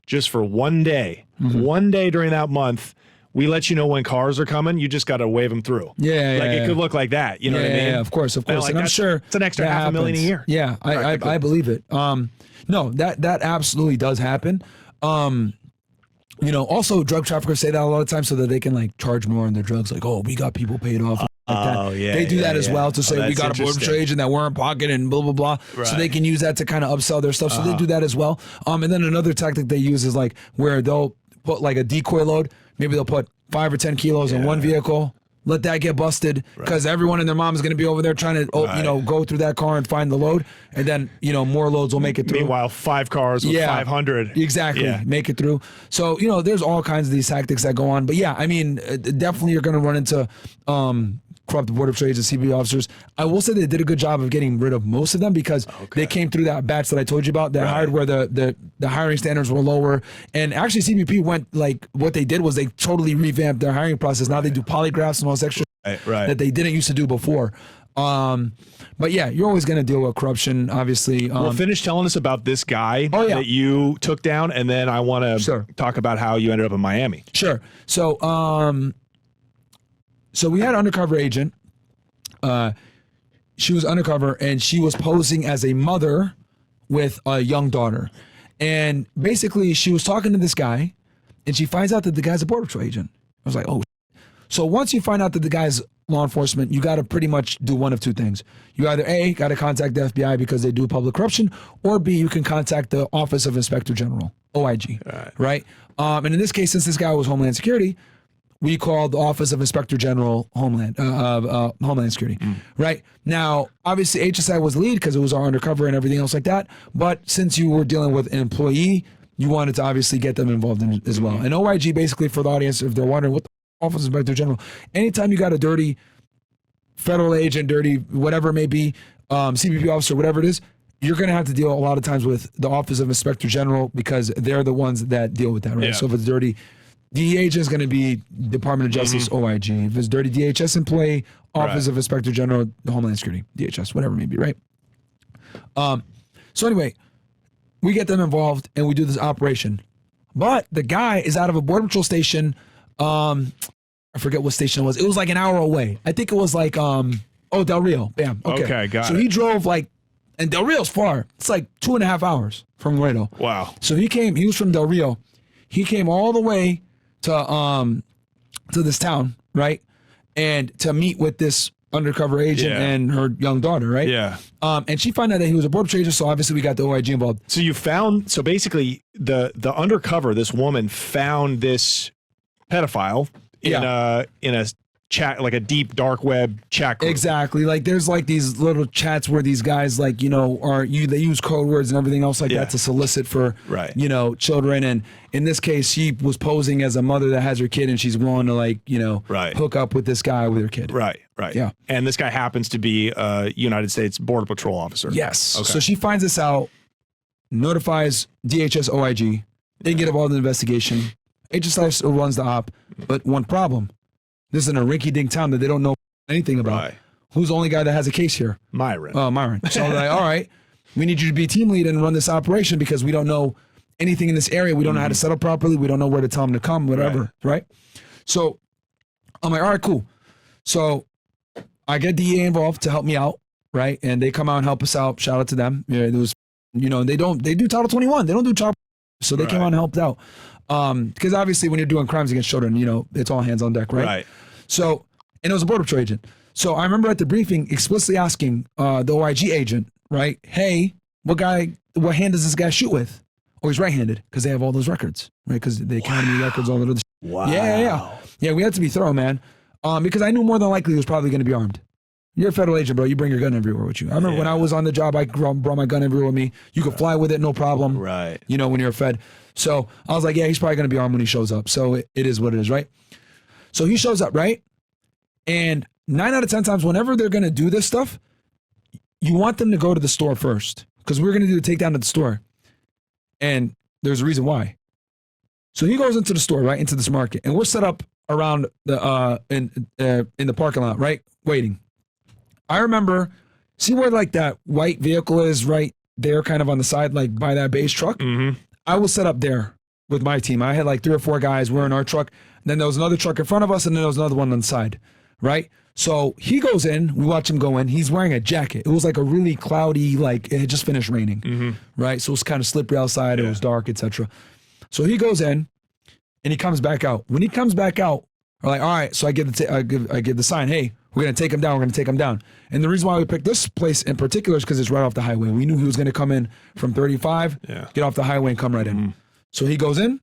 just for one day. One day during that month, we let you know when cars are coming. You just got to wave them through. It could look like that. You know what I mean? Yeah, of course. Like, and I'm sure it's an extra $500,000 a year. Yeah, I believe it. No, that absolutely does happen. You know, also drug traffickers say that a lot of times so that they can like charge more on their drugs. Like, oh, we got people paid off. They do that as well to say we got a border patrol agent that we're in pocket and blah blah blah. So they can use that to kind of upsell their stuff. So they do that as well. And then another tactic they use is like where they'll put like a decoy load. Maybe they'll put 5 or 10 kilos in one vehicle. Let that get busted because everyone and their mom is going to be over there trying to you know, go through that car and find the load, and then you know more loads will make it through. Meanwhile, 5 cars with 500 make it through. So you know, there's all kinds of these tactics that go on. But yeah, I mean, definitely you're going to run into corrupt border patrol agents, CBP officers. I will say they did a good job of getting rid of most of them because they came through that batch that I told you about. They hired where the hiring standards were lower, and actually CBP went like what they did was they totally revamped their hiring process. Now they do polygraphs and all this extra that they didn't used to do before. But yeah, you're always going to deal with corruption, obviously. Well, finish telling us about this guy that you took down, and then I want to talk about how you ended up in Miami. Sure. So we had an undercover agent. She was undercover, and she was posing as a mother with a young daughter. And basically, she was talking to this guy, and she finds out that the guy's a border patrol agent. I was like, oh. So once you find out that the guy's law enforcement, you got to pretty much do one of two things. You either A, got to contact the FBI because they do public corruption, or B, you can contact the Office of Inspector General, OIG, right? And in this case, since this guy was Homeland Security, we called the Office of Inspector General Homeland Security, right? Now, obviously, HSI was lead because it was our undercover and everything else like that. But since you were dealing with an employee, you wanted to obviously get them involved in it as well. And OIG, basically, for the audience, if they're wondering what the Office of Inspector General, anytime you got a dirty federal agent, dirty whatever it may be, CBP officer, whatever it is, you're going to have to deal a lot of times with the Office of Inspector General because they're the ones that deal with that, right? So if it's dirty DEA agent is going to be Department of Justice, OIG. If it's dirty DHS employee, Office of Inspector General, the Homeland Security, DHS, whatever it may be, right? So anyway, we get them involved and we do this operation. But the guy is out of a border patrol station. I forget what station it was. It was like an hour away. I think it was like Del Rio. Bam. Okay, got it. So he drove like, and Del Rio's far. It's like 2.5 hours from Laredo. Wow. So he was from Del Rio. He came all the way to this town, right? And to meet with this undercover agent and her young daughter, right? Yeah. And she found out that he was a border patrol agent, so obviously we got the OIG involved. So basically the undercover, this woman found this pedophile in a chat, like a deep dark web chat group. Exactly. Like there's like these little chats where these guys like, you know, they use code words and everything else like that to solicit for, you know, children. And in this case, she was posing as a mother that has her kid and she's willing to like, you know, hook up with this guy with her kid. Right. Yeah. And this guy happens to be a United States Border Patrol officer. Yes. Okay. So she finds this out, notifies DHS OIG. They get involved in the investigation. HSI still runs the op, but one problem. This is in a rinky-dink town that they don't know anything about. Right. Who's the only guy that has a case here? Myron. Oh, Myron. So they're like, all right, we need you to be team lead and run this operation because we don't know anything in this area. We don't know how to set up properly. We don't know where to tell them to come, whatever, right? So I'm like, all right, cool. So I get DEA involved to help me out, right? And they come out and help us out. Shout out to them. Yeah, it was, you know, they do Title 21. They don't do child. So they came out and helped out. Because obviously when you're doing crimes against children, you know, it's all hands on deck, right? So, and it was a Border Patrol agent. So I remember at the briefing explicitly asking the OIG agent, right, hey, what hand does this guy shoot with? Oh, he's right-handed because they have all those records, right? Because the academy records, all that other shit. Wow. Yeah, we had to be thorough, man. Because I knew more than likely he was probably going to be armed. You're a federal agent, bro. You bring your gun everywhere with you. I remember when I was on the job, I brought my gun everywhere with me. You could fly with it, no problem. Right. You know, when you're a Fed. So I was like, yeah, he's probably going to be armed when he shows up. So it is what it is, right? So he shows up, right? And 9 out of 10 times, whenever they're going to do this stuff, you want them to go to the store first. Because we're going to do the takedown at the store. And there's a reason why. So he goes into the store, right? Into this market. And we're set up around the in the parking lot, right? Waiting. I remember, see where like that white vehicle is right there kind of on the side, like by that base truck? Mm-hmm. I was set up there with my team. I had like 3 or 4 guys. We're in our truck. And then there was another truck in front of us, and then there was another one on the side, right? So he goes in. We watch him go in. He's wearing a jacket. It was like a really cloudy, like it had just finished raining, right? So it was kind of slippery outside. It was dark, etc. So he goes in, and he comes back out. When he comes back out, we're like, all right. So I give the sign. Hey, we're gonna take him down. We're gonna take him down. And the reason why we picked this place in particular is because it's right off the highway. We knew he was gonna come in from 35, get off the highway, and come right in. So he goes in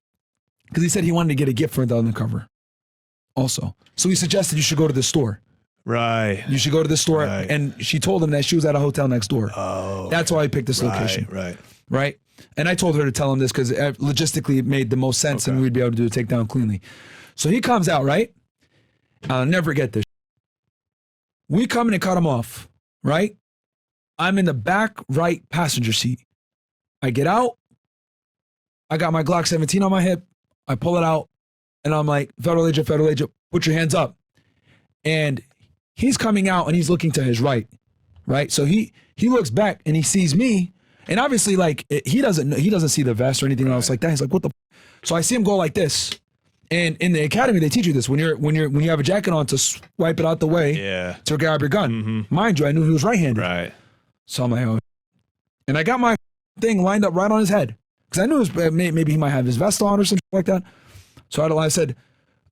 because he said he wanted to get a gift for the undercover. Also, so he suggested you should go to the store. Right. You should go to the store, and she told him that she was at a hotel next door. Oh. That's why I picked this location. Right. And I told her to tell him this because logistically it made the most sense, and we'd be able to do a takedown cleanly. So he comes out, right? I'll never get this. We come in and cut him off, right? I'm in the back right passenger seat. I get out. I got my Glock 17 on my hip. I pull it out, and I'm like, federal agent, put your hands up. And he's coming out, and he's looking to his right? So he looks back, and he sees me, and obviously, like, he doesn't see the vest or anything else like that. He's like, what the? So I see him go like this. And in the academy, they teach you this when you have a jacket on to swipe it out the way to grab your gun. Mind you, I knew he was right-handed. Right. So I'm like, oh. And I got my thing lined up right on his head because I knew maybe he might have his vest on or something like that. So I said,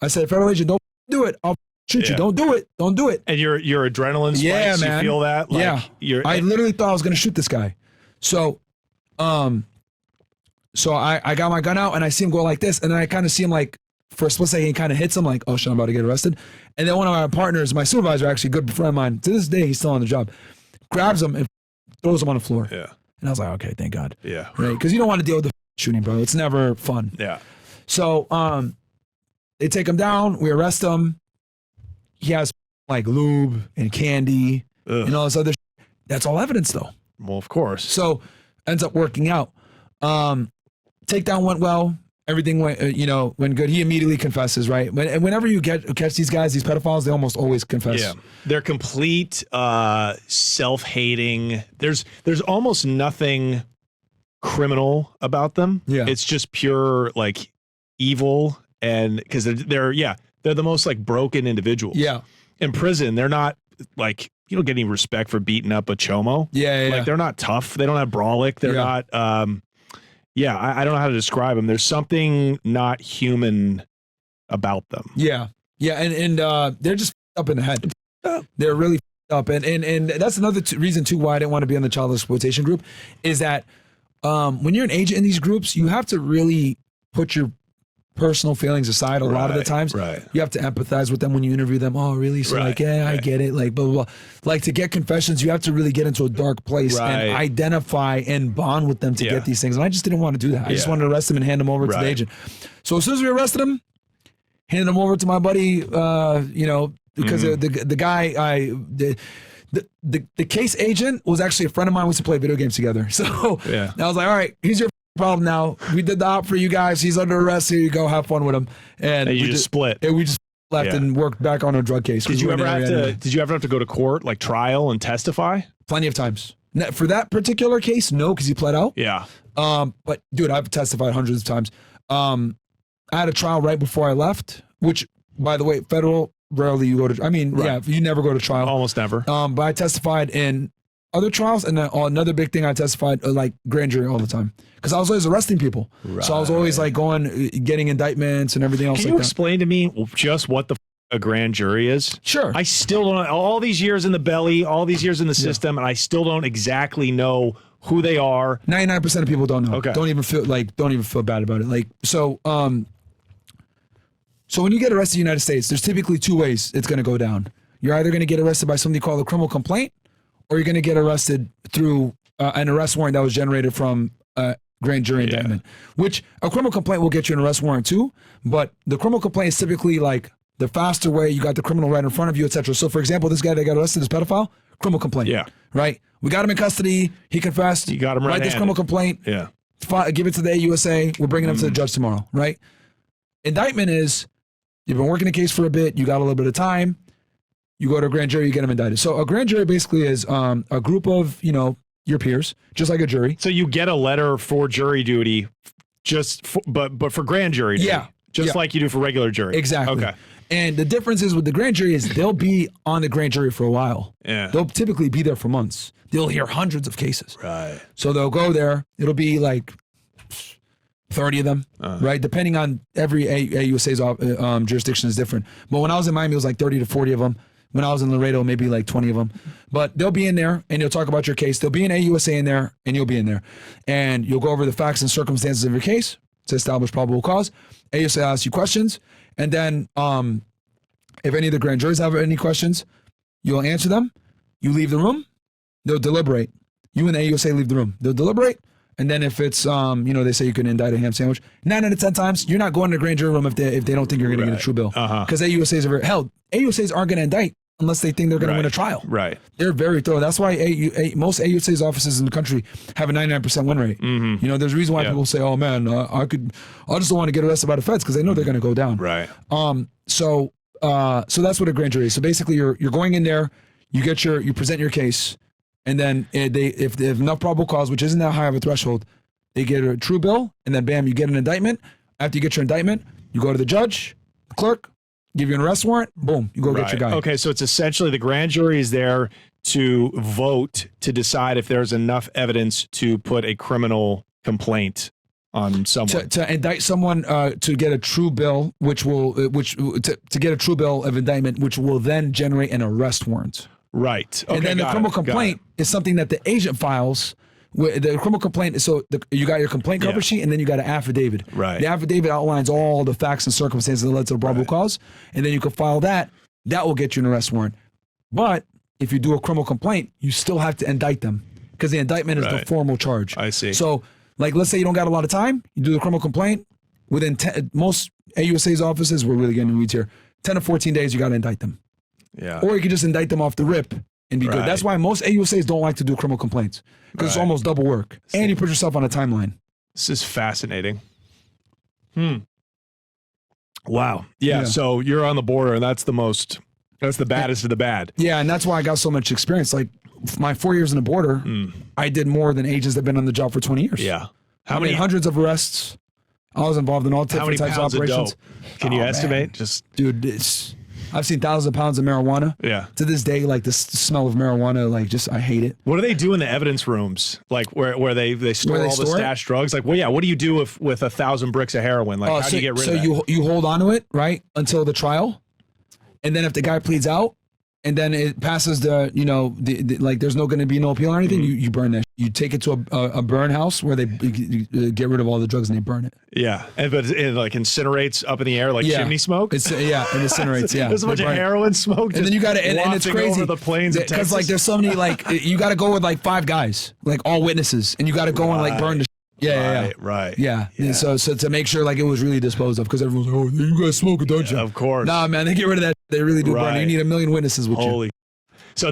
federal agent, don't do it. I'll shoot you. Don't do it. Don't do it. And your adrenaline spikes. Man. You feel that? Like I literally thought I was gonna shoot this guy. So, so I got my gun out and I see him go like this, and then I kind of see him like. For a split second, he kind of hits him like, oh shit, I'm about to get arrested. And then one of our partners, my supervisor, actually a good friend of mine, to this day, he's still on the job, grabs him and throws him on the floor. Yeah. And I was like, okay, thank God. Yeah. Right? Because you don't want to deal with the shooting, bro. It's never fun. Yeah. So they take him down. We arrest him. He has like lube and candy and all this other shit. That's all evidence, though. Well, of course. So ends up working out. Takedown went well. Everything went, went good. He immediately confesses, right? Whenever you catch these guys, these pedophiles, they almost always confess. Yeah, they're complete self-hating. There's almost nothing criminal about them. Yeah, it's just pure like evil, and because they're the most like broken individuals. Yeah, in prison, they're not like you don't get any respect for beating up a chomo. Yeah. Like they're not tough. They don't have brawlic. They're not. I don't know how to describe them. There's something not human about them. Yeah. And they're just up in the head. They're really up. And that's another reason, too, why I didn't want to be on the child exploitation group is that when you're an agent in these groups, you have to really put your personal feelings aside, a lot of the times, you have to empathize with them when you interview them. Oh, really? So like, yeah, I get it. Like, blah, blah, blah. Like to get confessions, you have to really get into a dark place and identify and bond with them to get these things. And I just didn't want to do that. I just wanted to arrest them and hand them over to the agent. So as soon as we arrested him, handed him over to my buddy, because the guy, the case agent was actually a friend of mine. We used to play video games together. So I was like, all right, he's your problem now. We did the op for you guys. He's under arrest. Here you go. Have fun with him. And you just split. And we just left and worked back on our drug case. Did you ever have to go to court, like trial and testify? Plenty of times. For that particular case, no, because he pled out. Yeah. But dude, I've testified hundreds of times. I had a trial right before I left, which, by the way, federal, rarely you go to, you never go to trial. Almost never. But I testified in other trials, and then another big thing I testified, like grand jury all the time. Because I was always arresting people. So I was always like getting indictments and everything else. Can you explain to me just what the a grand jury is? Sure. I still don't, all these years in the belly, all these years in the system, and I still don't exactly know who they are. 99% of people don't know. Okay. Don't even feel bad about it. Like, so when you get arrested in the United States, there's typically two ways it's going to go down. You're either going to get arrested by something called a criminal complaint, or you're going to get arrested through an arrest warrant that was generated from a grand jury indictment, which a criminal complaint will get you an arrest warrant too. But the criminal complaint is typically like the faster way. You got the criminal right in front of you, etc. So for example, this guy that got arrested, this pedophile, criminal complaint. Yeah. Right. We got him in custody. He confessed. You got him write this criminal complaint. Yeah. Give it to the AUSA. We're bringing him to the judge tomorrow. Right. Indictment is you've been working the case for a bit. You got a little bit of time. You go to a grand jury. You get him indicted. So a grand jury basically is a group of your peers, just like a jury. So you get a letter for jury duty, but for grand jury duty. Yeah. Just like you do for regular jury. Exactly. Okay. And the difference is with the grand jury is they'll be on the grand jury for a while. Yeah. They'll typically be there for months. They'll hear hundreds of cases. Right. So they'll go there. It'll be like 30 of them, right? Depending on every AUSA's jurisdiction is different. But when I was in Miami, it was like 30 to 40 of them. When I was in Laredo, maybe like 20 of them. But they'll be in there and you'll talk about your case. There'll be an AUSA in there and you'll be in there. And you'll go over the facts and circumstances of your case to establish probable cause. AUSA asks you questions. And then if any of the grand juries have any questions, you'll answer them. You leave the room. They'll deliberate. You and the AUSA leave the room. They'll deliberate. And then if it's, they say you can indict a ham sandwich, 9 out of 10 times, you're not going to the grand jury room if they don't think you're going to get a true bill. Because AUSAs are AUSAs aren't going to indict unless they think they're going to win a trial. Right. They're very thorough. That's why most AUSA's offices in the country have a 99% win rate. Mm-hmm. There's a reason why people say, oh man, I just don't want to get arrested by the feds because they know they're going to go down. Right. So that's what a grand jury is. So basically you're going in there, you present your case, and then if they have enough probable cause, which isn't that high of a threshold, they get a true bill, and then bam, you get an indictment. After you get your indictment, you go to the judge, the clerk, give you an arrest warrant, boom, you go get your guy. Okay, so it's essentially the grand jury is there to vote to decide if there's enough evidence to put a criminal complaint on someone. To indict someone to get a true bill, to get a true bill of indictment, which will then generate an arrest warrant. Right. Okay, and then the criminal complaint is something that the agent files. The criminal complaint is you got your complaint cover sheet, and then you got an affidavit. Right. The affidavit outlines all the facts and circumstances that led to the probable cause, and then you can file that. That will get you an arrest warrant. But if you do a criminal complaint, you still have to indict them because the indictment is the formal charge. I see. So, like, let's say you don't got a lot of time, you do the criminal complaint. Within most AUSA's offices, we're really getting in the weeds here. 10 to 14 days, you got to indict them. Yeah. Or you could just indict them off the rip and be good. That's why most AUSAs don't like to do criminal complaints because it's almost double work. And you put yourself on a timeline. This is fascinating. Wow. Yeah. So you're on the border, and that's the baddest of the bad. Yeah. And that's why I got so much experience. Like my 4 years in the border, I did more than agents that have been on the job for 20 years. Yeah. How many hundreds of arrests? I was involved in all different types of operations. Of dope? Can you estimate? Just dude, I've seen thousands of pounds of marijuana. Yeah. To this day, like the smell of marijuana, I hate it. What do they do in the evidence rooms? Like where they store all the stashed drugs? Like, well, yeah. What do you do with 1,000 bricks of heroin? Like, how do you get rid of that? So you hold on to it, right, until the trial, and then if the guy pleads out, and then it passes the, like there's going to be no appeal or anything. You burn that. You take it to a burn house where they get rid of all the drugs and they burn it. Yeah, but it like incinerates up in the air like chimney smoke. It incinerates. Yeah, there's a bunch of heroin smoke, and then you got to, and it's crazy over the plains because like there's so many like you got to go with like 5 guys, like all witnesses, and you got to go and like burn the. Right. Yeah. So to make sure like it was really disposed of, because everyone's like, oh, you guys smoke it, don't you? Of course. Nah, man, they get rid of that. They really do burn it. You need 1 million witnesses with you. So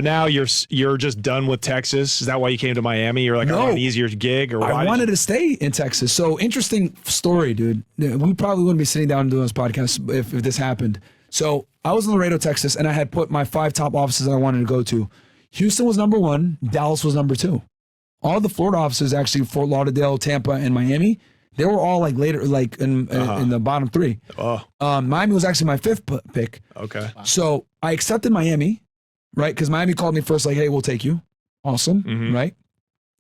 now you're just done with Texas. Is that why you came to Miami? You're like, no, I want an easier gig, or I wanted to stay in Texas. So interesting story, dude. We probably wouldn't be sitting down and doing this podcast if this happened. So I was in Laredo, Texas, and I had put my 5 top offices that I wanted to go to. Houston was number 1. Dallas was number 2. All the Florida offices, actually, Fort Lauderdale, Tampa, and Miami, they were all like later, like in the bottom 3. Miami was actually my 5th pick. Okay. So I accepted Miami, right? Because Miami called me first, like, hey, we'll take you. Awesome, right?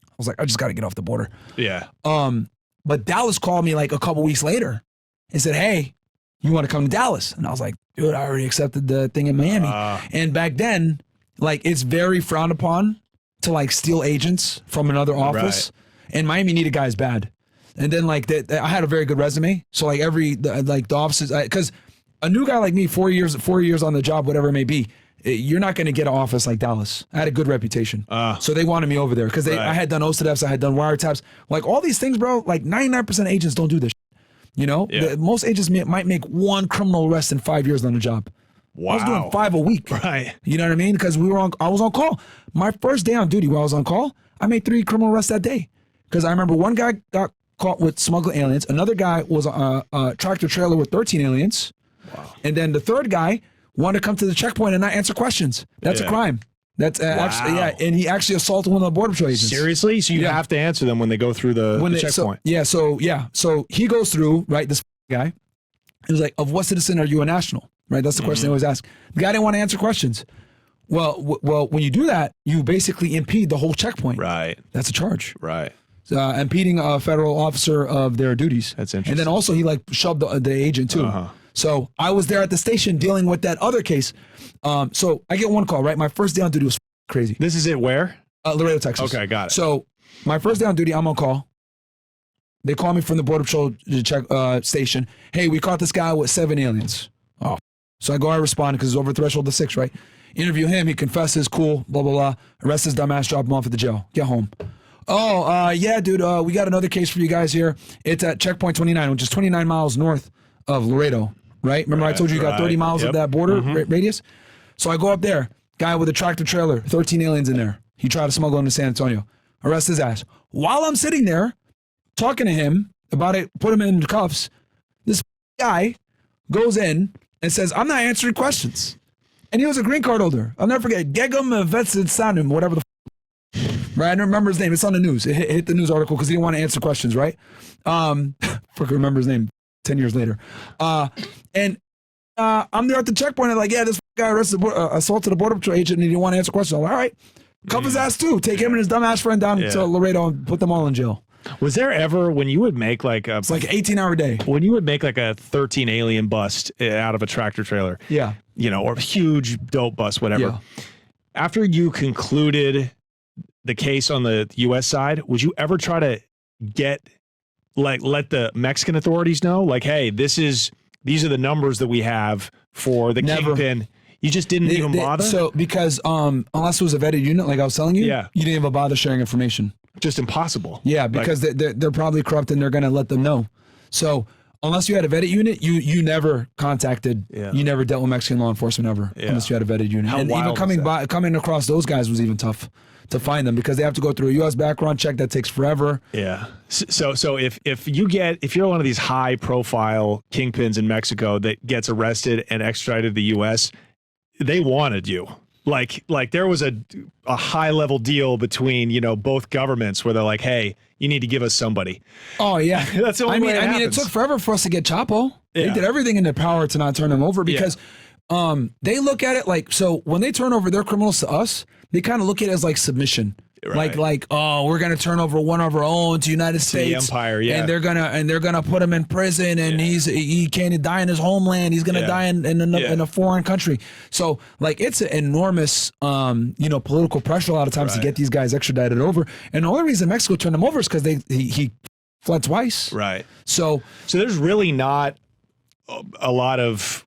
I was like, I just got to get off the border. Yeah. But Dallas called me like a couple weeks later and said, hey, you want to come to Dallas? And I was like, dude, I already accepted the thing in Miami. And back then, like, it's very frowned upon to like steal agents from another office, and Miami needed guys bad. And then like I had a very good resume, so like the offices, because a new guy like me, 4 years on the job, whatever it may be, you're not going to get an office like Dallas. I had a good reputation, so they wanted me over there because I had done OSTDFs, I had done wiretaps, like all these things, bro. Like 99% of agents don't do this. Most agents might make 1 criminal arrest in 5 years on the job. Wow. I was doing 5 a week. Right. You know what I mean? Because I was on call. My first day on duty while I was on call, I made 3 criminal arrests that day. Because I remember one guy got caught with smuggling aliens. Another guy was on a tractor trailer with 13 aliens. Wow. And then the third guy wanted to come to the checkpoint and not answer questions. That's a crime. That's actually, and he actually assaulted one of the Border Patrol agents. Seriously? So you have to answer them when they go through the checkpoint. So he goes through, right, this guy. He was like, of what citizen are you a national? Right, that's the question they always ask. The guy didn't want to answer questions. Well, when you do that, you basically impede the whole checkpoint. Right. That's a charge. Right. Impeding a federal officer of their duties. That's interesting. And then also he like shoved the agent too. So I was there at the station dealing with that other case. So I get one call, right? My first day on duty was crazy. This is it where? Laredo, Texas. Okay, got it. So my first day on duty, I'm on call. They call me from the Border Patrol station. Hey, we caught this guy with 7 aliens. Oh. So I go, I respond because it's over threshold to 6, right? Interview him, he confesses, cool, blah, blah, blah. Arrest his dumbass, drop him off at the jail. Get home. Oh, yeah, dude, we got another case for you guys here. It's at checkpoint 29, which is 29 miles north of Laredo, right? Remember I told you got 30 miles of that border radius? So I go up there, guy with a tractor trailer, 13 aliens in there. He tried to smuggle into San Antonio. Arrest his ass. While I'm sitting there talking to him about it, put him in cuffs, this guy goes in and says, I'm not answering questions. And he was a green card holder. I'll never forget. Gegum Vetsanum, whatever the right? I don't remember his name. It's on the news. It hit the news article because he didn't want to answer questions, right? Forget remember his name 10 years later. And I'm there at the checkpoint and like, yeah, this guy assaulted a Border Patrol agent and he didn't want to answer questions. I'm like, all right, cuff his ass too. Take him and his dumb ass friend down to Laredo and put them all in jail. Was there ever, when you would make like it's like an 18-hour day. When you would make like a 13 alien bust out of a tractor trailer, or a huge dope bust, whatever. After you concluded the case on the U.S. side, would you ever try to let the Mexican authorities know, like, hey, these are the numbers that we have for the kingpin? You just didn't even bother? So because unless it was a vetted unit, like I was telling you, you didn't even bother sharing information. Just impossible. Yeah, because they're probably corrupt and they're going to let them know. So unless you had a vetted unit, you never contacted, you never dealt with Mexican law enforcement ever, unless you had a vetted unit. How and wild even coming across those guys was even tough to find them because they have to go through a U.S. background check that takes forever. Yeah. So if you're one of these high profile kingpins in Mexico that gets arrested and extradited to the U.S., they wanted you. Like there was a high level deal between, both governments where they're like, hey, you need to give us somebody. Oh yeah. That's the only way it happens. It took forever for us to get Chapo. They did everything in their power to not turn him over because they look at it like, so when they turn over their criminals to us, they kind of look at it as like submission. Like, oh, we're gonna turn over one of our own to United States, the empire, yeah, and they're gonna put him in prison, and he can't die in his homeland. He's gonna die in a foreign country. So like, it's an enormous political pressure a lot of times to get these guys extradited over. And the only reason Mexico turned him over is because he fled twice. Right. So there's really not a lot of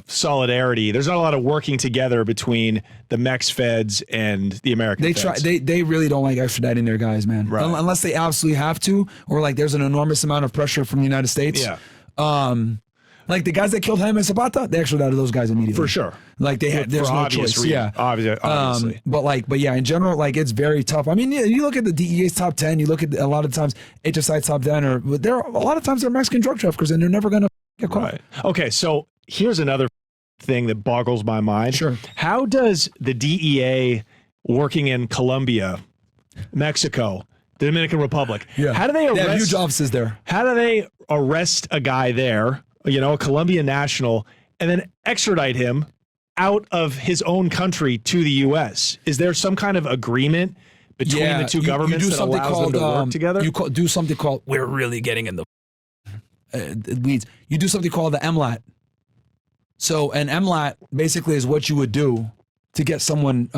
solidarity. There's not a lot of working together between the Mex feds and the American feds. They really don't like extraditing their guys, man. Right. Unless they absolutely have to, or like there's an enormous amount of pressure from the United States. Yeah. Like the guys that killed Jaime Zapata, they extradited those guys immediately. For sure. Like there's no choice. Reason. Yeah. Obviously. But yeah, in general, like it's very tough. I mean, you look at the DEA's top 10, you look at a lot of times HSI top 10, a lot of times they're Mexican drug traffickers, and they're never going to get caught. Right. Okay, so here's another thing that boggles my mind. Sure. How does the DEA working in Colombia, Mexico, the Dominican Republic, how do they arrest? They have huge offices there. How do they arrest a guy there, a Colombian national, and then extradite him out of his own country to the U.S.? Is there some kind of agreement between the two governments that allows them to work together? You do something called, we're really getting in the weeds. You do something called the MLAT. So an MLAT basically is what you would do to get someone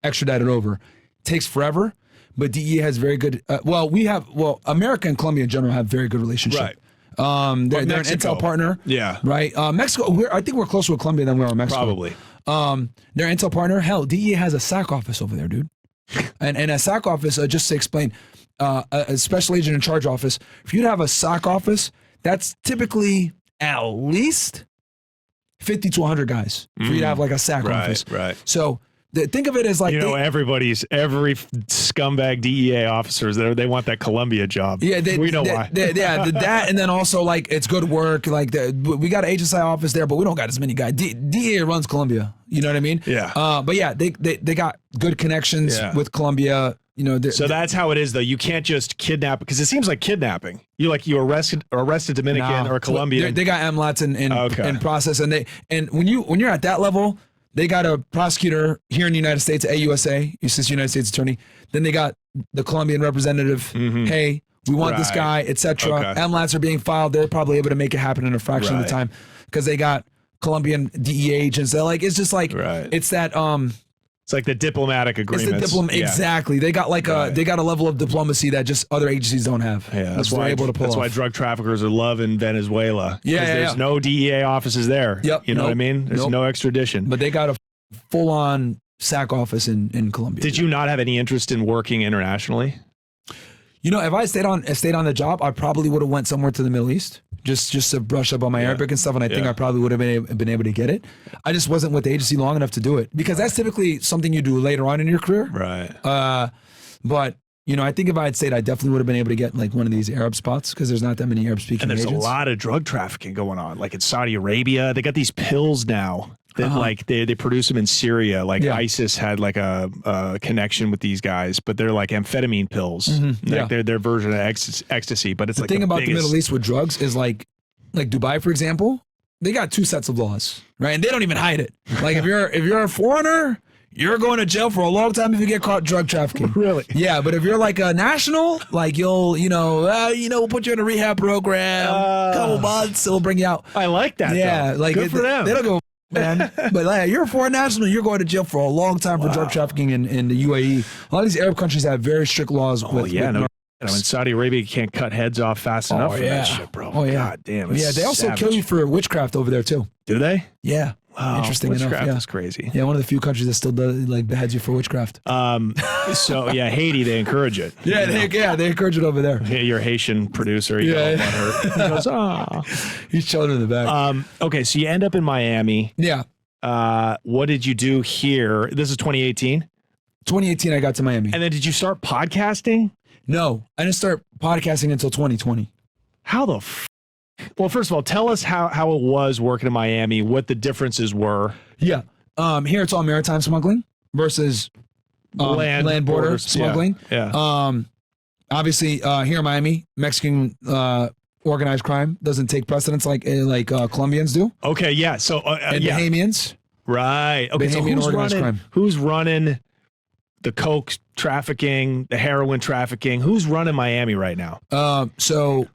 extradited over. It takes forever, but DEA has very good. America and Colombia in general have very good relationship. Right. They're an intel partner. Yeah. Right. Mexico. I think we're closer with Colombia than we are with Mexico. Probably. They're an intel partner. Hell, DEA has a SAC office over there, dude. and a SAC office, just to explain, a special agent in charge office. If you'd have a SAC office, that's typically at least 50 to 100 guys for you to have like a SAC office. Right. So think of it as like every scumbag DEA officers they want that Colombia job. Yeah, we know why. That, and then also like it's good work. Like we got an HSI office there, but we don't got as many guys. DEA runs Colombia. You know what I mean? Yeah. But yeah, they got good connections with Colombia. So that's how it is, though. You can't just kidnap, because it seems like kidnapping. You arrested Dominican or Colombian. They got MLATs in process, and when you're at that level, they got a prosecutor here in the United States, AUSA, Assistant United States Attorney. Then they got the Colombian representative. Hey, we want this guy, etc. Okay. MLATs are being filed. They're probably able to make it happen in a fraction of the time because they got Colombian DEA agents. They're like, it's just like it's that It's like the diplomatic agreements. Exactly. They got like they got a level of diplomacy that just other agencies don't have. Yeah, that's why able to pull. That's why drug traffickers are loving Venezuela. There's no DEA offices there. Yep. You know what I mean? There's no extradition. But they got a full-on SAC office in Colombia. Did you not have any interest in working internationally? If I stayed on the job, I probably would have went somewhere to the Middle East, just to brush up on my Arabic and stuff. And I think I probably would have been able to get it. I just wasn't with the agency long enough to do it, because that's typically something you do later on in your career. Right. But I think if I had stayed, I definitely would have been able to get like one of these Arab spots, because there's not that many Arab speaking agents. And there's a lot of drug trafficking going on, like in Saudi Arabia. They got these pills now that like they produce them in Syria. Like ISIS had like a connection with these guys, but they're like amphetamine pills. Like they're their version of ecstasy. But it's the thing about the Middle East with drugs is like Dubai, for example, they got two sets of laws, right? And they don't even hide it. Like if you're a foreigner, you're going to jail for a long time if you get caught drug trafficking. Really? Yeah, but if you're like a national, like we'll put you in a rehab program, couple months, so we'll bring you out. I like that. Yeah, though. like good for them. They don't go, man. But like, you're a foreign national, you're going to jail for a long time for drug trafficking in the UAE. A lot of these Arab countries have very strict laws. In Saudi Arabia, you can't cut heads off fast enough for that shit, bro. Oh, yeah. God damn. Yeah, they also kill you for witchcraft over there, too. Do they? Yeah. Wow. Interesting enough. Witchcraft is crazy. Yeah, one of the few countries that still does, beheads you for witchcraft. Haiti, they encourage it. They encourage it over there. Your Haitian producer, he goes, he's chilling in the back. Okay, so you end up in Miami. Yeah. What did you do here? This is 2018? 2018, I got to Miami. And then did you start podcasting? No, I didn't start podcasting until 2020. How the Well, first of all, tell us how it was working in Miami, what the differences were. Yeah. Here it's all maritime smuggling versus land border smuggling. Yeah. Obviously, here in Miami, Mexican organized crime doesn't take precedence like Colombians do. Okay, yeah. So and Bahamians. Right. Okay, Bahamian so organized crime. Who's running the coke trafficking, the heroin trafficking. Who's running Miami right now? So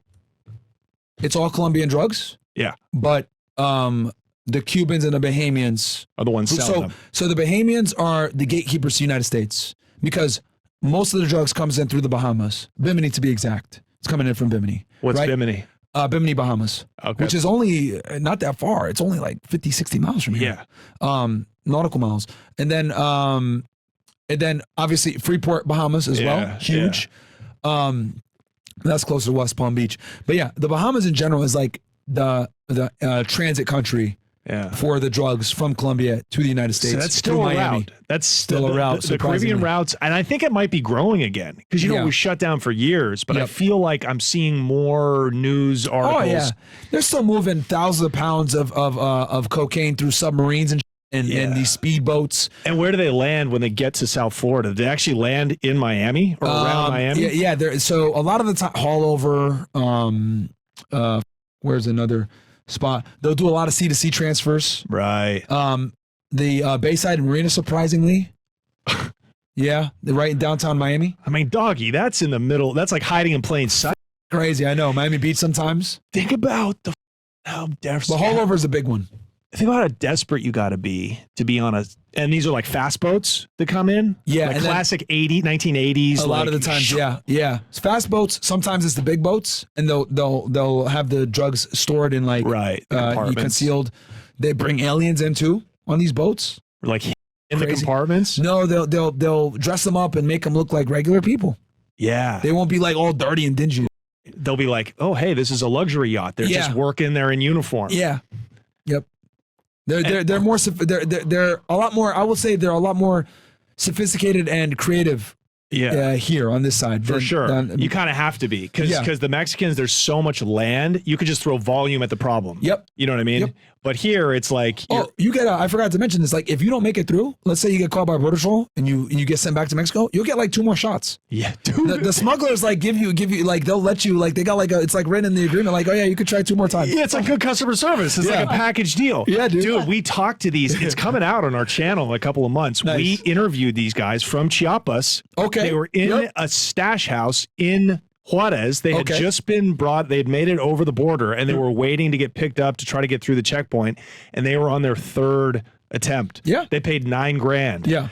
it's all Colombian drugs. Yeah. But the Cubans and the Bahamians Are the ones selling them. So the Bahamians are the gatekeepers to the United States because most of the drugs comes in through the Bahamas. Bimini, to be exact. It's coming in from Bimini. What's right? Bimini? Bimini, Bahamas. Okay. Which is only not that far. It's only like 50, 60 miles from here. Yeah. Nautical miles. And then obviously Freeport, Bahamas as well. Huge. That's closer to West Palm Beach. But yeah, the Bahamas in general is like the transit country for the drugs from Colombia to the United States. So that's still a Miami. route. That's Still a route, The Caribbean surprisingly. routes, and I think it might be growing again because Yeah. we shut down for years. But I Yep. feel like I'm seeing more news articles. Oh yeah, they're still moving thousands of pounds of cocaine through submarines and these speedboats. And where do they land when they get to South Florida? Do they actually land in Miami or around Miami? Yeah. So a lot of the time, haul over. Where's another spot? They'll do a lot of C2C transfers. Right. The Bayside Marina, surprisingly. Yeah, they're right in downtown Miami. I mean, doggy, that's in the middle. That's like hiding in plain sight. Crazy, I know. Miami Beach sometimes. Think about how desperate. The haulover is a big one. Think about how desperate you got to be on a. And these are like fast boats that come in. Yeah, like and then- classic 1980s. A lot of the times, yeah. It's fast boats. Sometimes it's the big boats, and they'll have the drugs stored in like compartments. concealed. They bring aliens in too on these boats. Like in the Crazy. compartments. No, they'll dress them up and make them look like regular people. Yeah. They won't be like all dirty and dingy. They'll be like, oh, hey, this is a luxury yacht. They're just working there in uniform. Yeah. Yep. They're more they're a lot more. I would say they're a lot more sophisticated and creative. Here on this side For sure. You kind of have to be because the Mexicans, there's so much land. You could just throw volume at the problem. Yep. You know what I mean? Yep. But here it's like, you get I forgot to mention this. Like if you don't make it through, let's say you get caught by Border Patrol and you get sent back to Mexico, you'll get like 2 more shots. Yeah, dude. The smugglers like give you like they'll let you like they got like it's like written in the agreement like, oh yeah, you could try 2 more times. Yeah, it's like good customer service. It's like a package deal. Yeah, dude. Dude, we talked to these. It's coming out on our channel in a couple of months. Nice. We interviewed these guys from Chiapas. Okay. They were in a stash house in Juarez. They had just been brought, they'd made it over the border and they were waiting to get picked up to try to get through the checkpoint. And they were on their 3rd attempt. Yeah. They paid $9 grand. Yeah.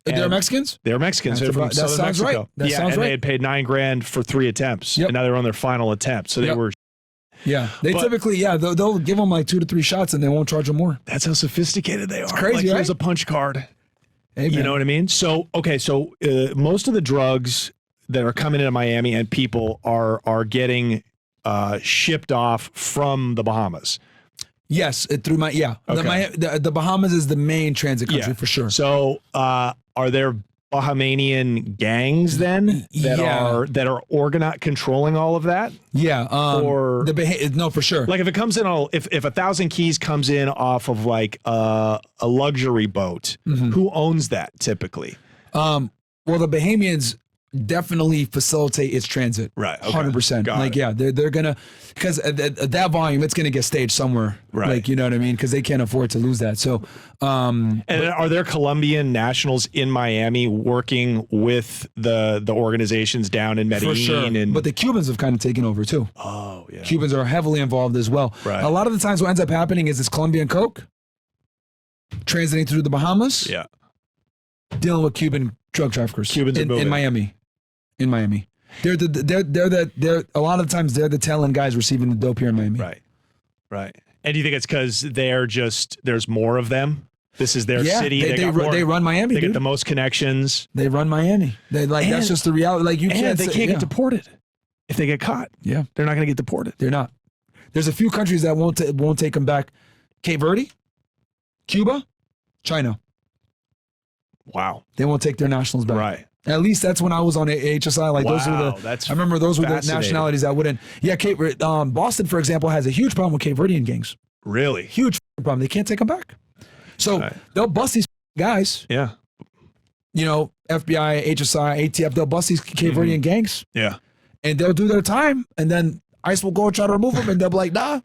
They're Mexicans? They're Mexicans. They're from that Southern sounds Mexico. right. That yeah, sounds and right. they had paid $9 grand for 3 attempts. Yep. And now they were on their final attempt. So they were. Yeah. They typically, they'll give them like 2 to 3 shots and they won't charge them more. That's how sophisticated they are. crazy, like, right? Here's a punch card. Hey, You man. know what I mean? So, okay, so most of the drugs that are coming into Miami and people are getting shipped off from the Bahamas. Yes, through the Bahamas is the main transit country for sure. So, are there Bahamanian gangs then that are organized controlling all of that? Yeah, or no, for sure. Like if it comes in if 1,000 keys comes in off of like a luxury boat, who owns that typically? Well, the Bahamians definitely facilitate its transit. Right. Okay. 100%. Got like, it. they're gonna, because that volume, it's gonna get staged somewhere. Right. Like, you know what I mean? Because they can't afford to lose that. So, and are there Colombian nationals in Miami working with the organizations down in Medellin? for sure. And But the Cubans have kind of taken over too. oh yeah, Cubans are heavily involved as well. Right. A lot of the times what ends up happening is this Colombian coke transiting through the Bahamas, yeah. dealing with Cuban drug traffickers Cubans are in moving. Miami. In Miami. They're a lot of times they're the tail end guys receiving the dope here in Miami. Right. And do you think it's because there's more of them? This is their city. They run Miami. They dude. get the most connections. They run Miami. That's just the reality. Like you can't. They can't get deported if they get caught. Yeah, they're not going to get deported. They're not. There's a few countries that won't take them back. Cape Verde, Cuba, China. Wow. They won't take their nationals back. Right. At least that's when I was on HSI. Like those were I remember those were the nationalities that wouldn't. Yeah, Boston, for example, has a huge problem with Cape Verdean gangs. Really? Huge problem. They can't take them back. So they'll bust these guys. Yeah. You know, FBI, HSI, ATF, they'll bust these Cape Verdean gangs. Yeah. And they'll do their time. And then ICE will go and try to remove them. And they'll be like, nah,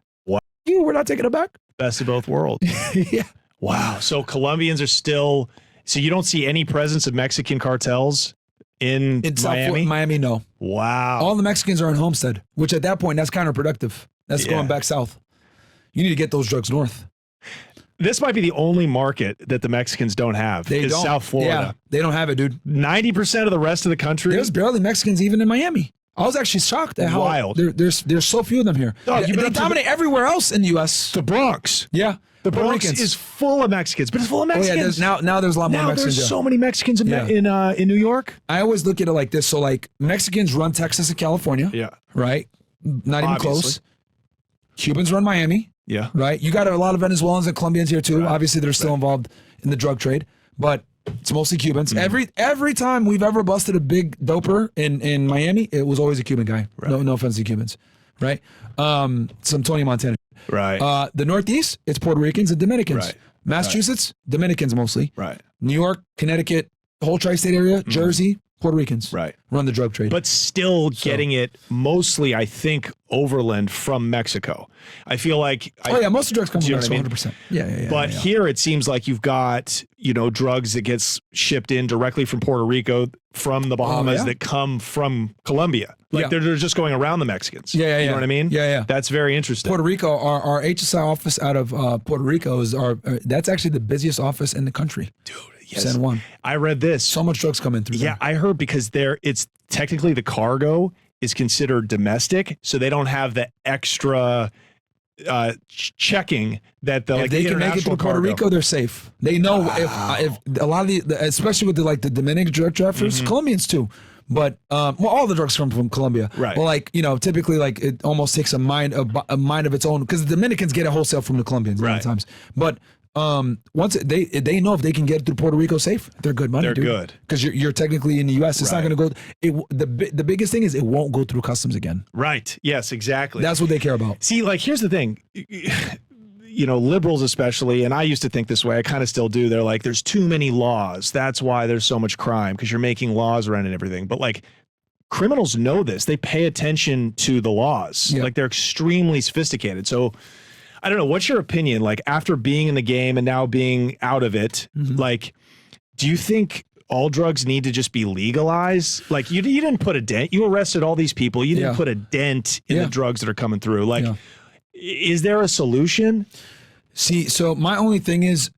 we're not taking them back. Best of both worlds. Yeah. Wow. So Colombians are still So you don't see any presence of Mexican cartels in Miami? Miami, no. Wow. All the Mexicans are in Homestead, which at that point, that's counterproductive. That's going back south. You need to get those drugs north. This might be the only market that the Mexicans don't have. They don't. South Florida. Yeah, they don't have it, dude. 90% of the rest of the country. There's barely Mexicans even in Miami. I was actually shocked at how Wild. There's so few of them here. Dog, they dominate everywhere else in the U.S. The Bronx. Yeah. The Puerto Bronx Ricans. is full of Mexicans, but it's full of Mexicans. Now there's a lot more Now Mexicans. there's so many Mexicans in New York. I always look at it like this. So like Mexicans run Texas and California. Yeah. Right? Not even Obviously. close. Cubans run Miami. Yeah. Right? You got a lot of Venezuelans and Colombians here too. Right. Obviously they're still involved in the drug trade, but it's mostly Cubans. Every time we've ever busted a big doper in Miami, it was always a Cuban guy. Right. No offense to Cubans. Right? Some Tony Montana. Right. The Northeast, it's Puerto Ricans and Dominicans. Right. Massachusetts, Dominicans mostly. Right. New York, Connecticut, the whole tri-state area, Jersey, Puerto Ricans. Right. Run the drug trade. But still getting it mostly, I think, overland from Mexico. I feel like most of the drugs come from you know what Mexico, I mean? 100%. Yeah. But here it seems like you've got, drugs that gets shipped in directly from Puerto Rico, from the Bahamas that come from Colombia. Like they're just going around the Mexicans. Yeah. You know what I mean? Yeah. That's very interesting. Puerto Rico, our HSI office out of Puerto Rico that's actually the busiest office in the country. Dude, yes. San Juan. I read this. So much drugs coming through there. I heard because it's technically the cargo is considered domestic, so they don't have the extra checking that if they can make it to Puerto Rico, they're safe. They know if a lot of the especially with the Dominican drug traffickers, Colombians too. But all the drugs come from Colombia. Right. Well, typically it almost takes a mind of its own because the Dominicans get it wholesale from the Colombians a lot of times. But once they know if they can get it through Puerto Rico safe, they're good money. They're good because you're technically in the U.S. It's not going to go. The biggest thing is it won't go through customs again. Right. Yes. Exactly. That's what they care about. See, like here's the thing. Liberals especially, and I used to think this way, I kind of still do. They're like, there's too many laws. That's why there's so much crime, because you're making laws around and everything. But like criminals know this. They pay attention to the laws. Yeah. Like they're extremely sophisticated. So I don't know. What's your opinion? Like after being in the game and now being out of it, like, do you think all drugs need to just be legalized? Like you didn't put a dent. You arrested all these people. You didn't put a dent in the drugs that are coming through. Like, is there a solution? See, so my only thing is,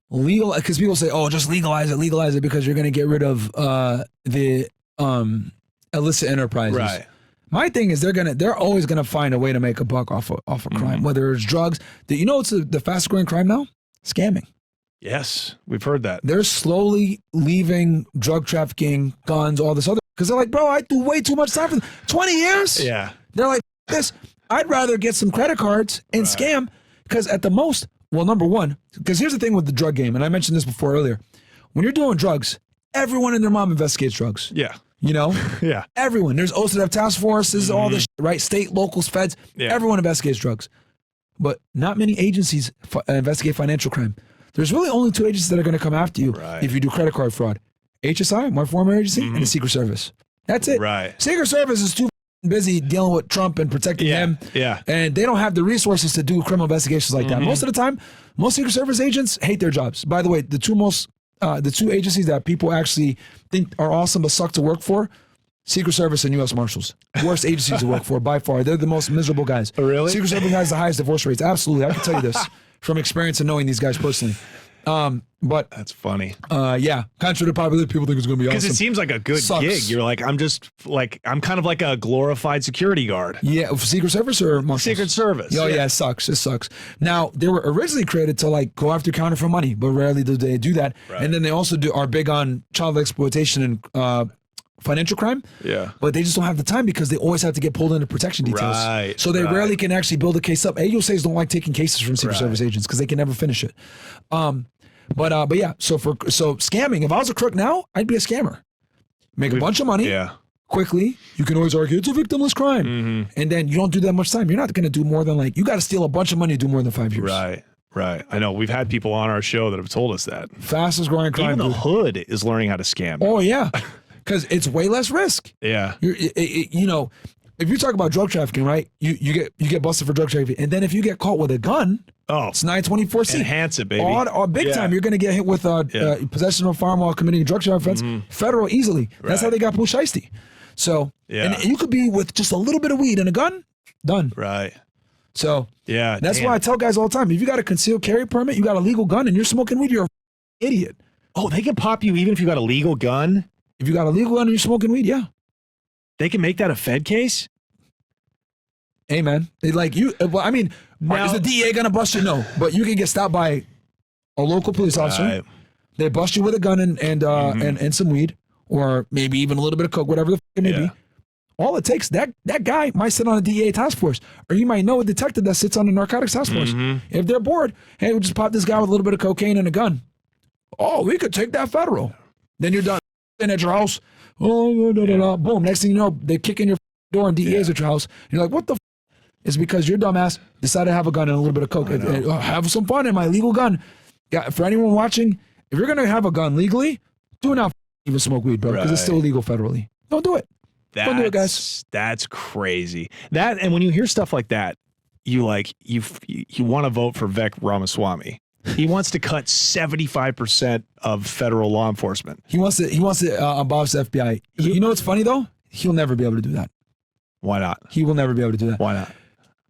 legal, because people say, oh, just legalize it because you're going to get rid of the illicit enterprises. Right. My thing is they're always gonna find a way to make a buck off of crime, whether it's drugs. It's the fastest growing crime now? Scamming. Yes, we've heard that. They're slowly leaving drug trafficking, guns, all this other, because they're like, bro, I do way too much time for 20 years. Yeah. They're like, this, I'd rather get some credit cards and scam, because at the most, well, number one, because here's the thing with the drug game, and I mentioned this before earlier. When you're doing drugs, everyone and their mom investigates drugs. Yeah. Yeah. Everyone. There's OCDF task forces, all this, right? State, locals, feds. Yeah. Everyone investigates drugs. But not many agencies investigate financial crime. There's really only two agencies that are going to come after you if you do credit card fraud. HSI, my former agency, and the Secret Service. That's it. Right. Secret Service is too busy dealing with Trump and protecting him. Yeah. And they don't have the resources to do criminal investigations like that. Most of the time, most Secret Service agents hate their jobs. By the way, the two agencies that people actually think are awesome but suck to work for, Secret Service and U.S. Marshals. Worst agencies to work for by far. They're the most miserable guys. Oh, really? Secret Service has the highest divorce rates. Absolutely. I can tell you this from experience and knowing these guys personally. But that's funny. Yeah. Contrary to popular, people think it's going to be awesome. Because it seems like a good gig. You're like, I'm kind of like a glorified security guard. Yeah. Secret Service or Marshals? Secret Service. Oh, yeah. It sucks. It sucks. Now, they were originally created to like go after counterfeit for money, but rarely do they do that. Right. And then they also are big on child exploitation and financial crime. Yeah. But they just don't have the time because they always have to get pulled into protection details. Right. So they rarely can actually build a case up. AUSAs don't like taking cases from Secret Service agents because they can never finish it. But yeah, so scamming, if I was a crook now, I'd be a scammer. Make a bunch of money quickly. You can always argue it's a victimless crime. And then you don't do that much time. You're not going to do more than you got to steal a bunch of money to do more than 5 years. Right. I know. We've had people on our show that have told us that. Fastest growing crime. Even the hood is learning how to scam. Oh, yeah. Because it's way less risk. Yeah. If if you talk about drug trafficking, right? You get busted for drug trafficking, and then if you get caught with a gun, it's 924C. Enhance it, baby. Or big time, you're going to get hit with possession of a firearm while committing a drug trafficking offense. Federal easily. That's how they got Pooh Shiesty. So, and you could be with just a little bit of weed and a gun, done. Right. So, that's why I tell guys all the time, if you got a concealed carry permit, you got a legal gun, and you're smoking weed, you're an idiot. Oh, they can pop you even if you got a legal gun? If you got a legal gun and you're smoking weed, yeah. They can make that a Fed case? Hey, man. Like you, well, I mean, Now, is the DEA going to bust you? No. But you can get stopped by a local police officer. Right. They bust you with a gun and some weed, or maybe even a little bit of coke, whatever the fuck it may be. All it takes, that guy might sit on a DEA task force, or you might know a detective that sits on a narcotics task force. If they're bored, hey, we'll just pop this guy with a little bit of cocaine and a gun. Oh, we could take that federal. Then you're done at your house. Boom. Next thing you know, they kick in your door and DEA's at your house. You're like, what the f? It's because your dumbass decided to have a gun and a little bit of coke. Have some fun in my legal gun. Yeah, for anyone watching, if you're going to have a gun legally, do not even smoke weed, bro, because it's still illegal federally. Don't do it. Don't do it, guys. That's crazy. And when you hear stuff like that, you want to vote for Vivek Ramaswamy. He wants to cut 75% of federal law enforcement. He wants to abolish the FBI. You know what's funny though? He'll never be able to do that. Why not? He will never be able to do that. Why not?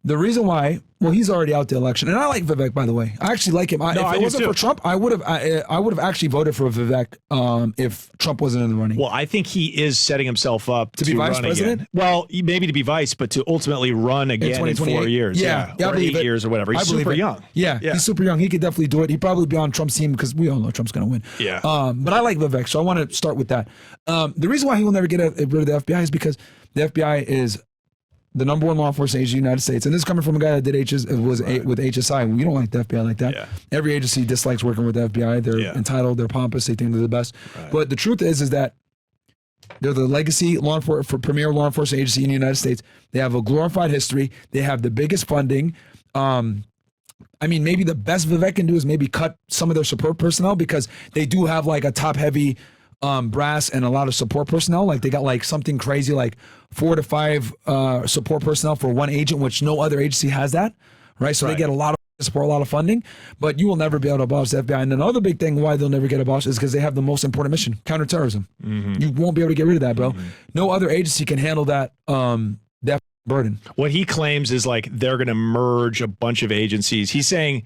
The reason why, well, he's already out the election, and I like Vivek, by the way. I actually like him. If it wasn't for Trump, I would have actually voted for Vivek if Trump wasn't in the running. Well, I think he is setting himself up to be vice run president. Again. Well, maybe to be vice, but to ultimately run again in 4 years. Yeah, or 8 years or whatever. He's super young. Yeah, he's super young. He could definitely do it. He'd probably be on Trump's team because we all know Trump's going to win. Yeah. But I like Vivek, so I want to start with that. The reason why he will never get rid of the FBI is because the FBI is the number one law enforcement agency in the United States. And this is coming from a guy that did with HSI. We don't like the FBI like that. Yeah. Every agency dislikes working with the FBI. They're entitled, they're pompous, they think they're the best. Right. But the truth is that they're the legacy premier law enforcement agency in the United States. They have a glorified history. They have the biggest funding. I mean, maybe the best Vivek can do is maybe cut some of their support personnel, because they do have like a top-heavy brass and a lot of support personnel. Like they got like something crazy like 4 to 5 support personnel for one agent, which no other agency has that, right? So they get a lot of support, a lot of funding, but you will never be able to abolish the FBI. And another big thing why they'll never get abolished is because they have the most important mission, counterterrorism. You won't be able to get rid of that, bro. No other agency can handle that that burden. What he claims is like they're going to merge a bunch of agencies. He's saying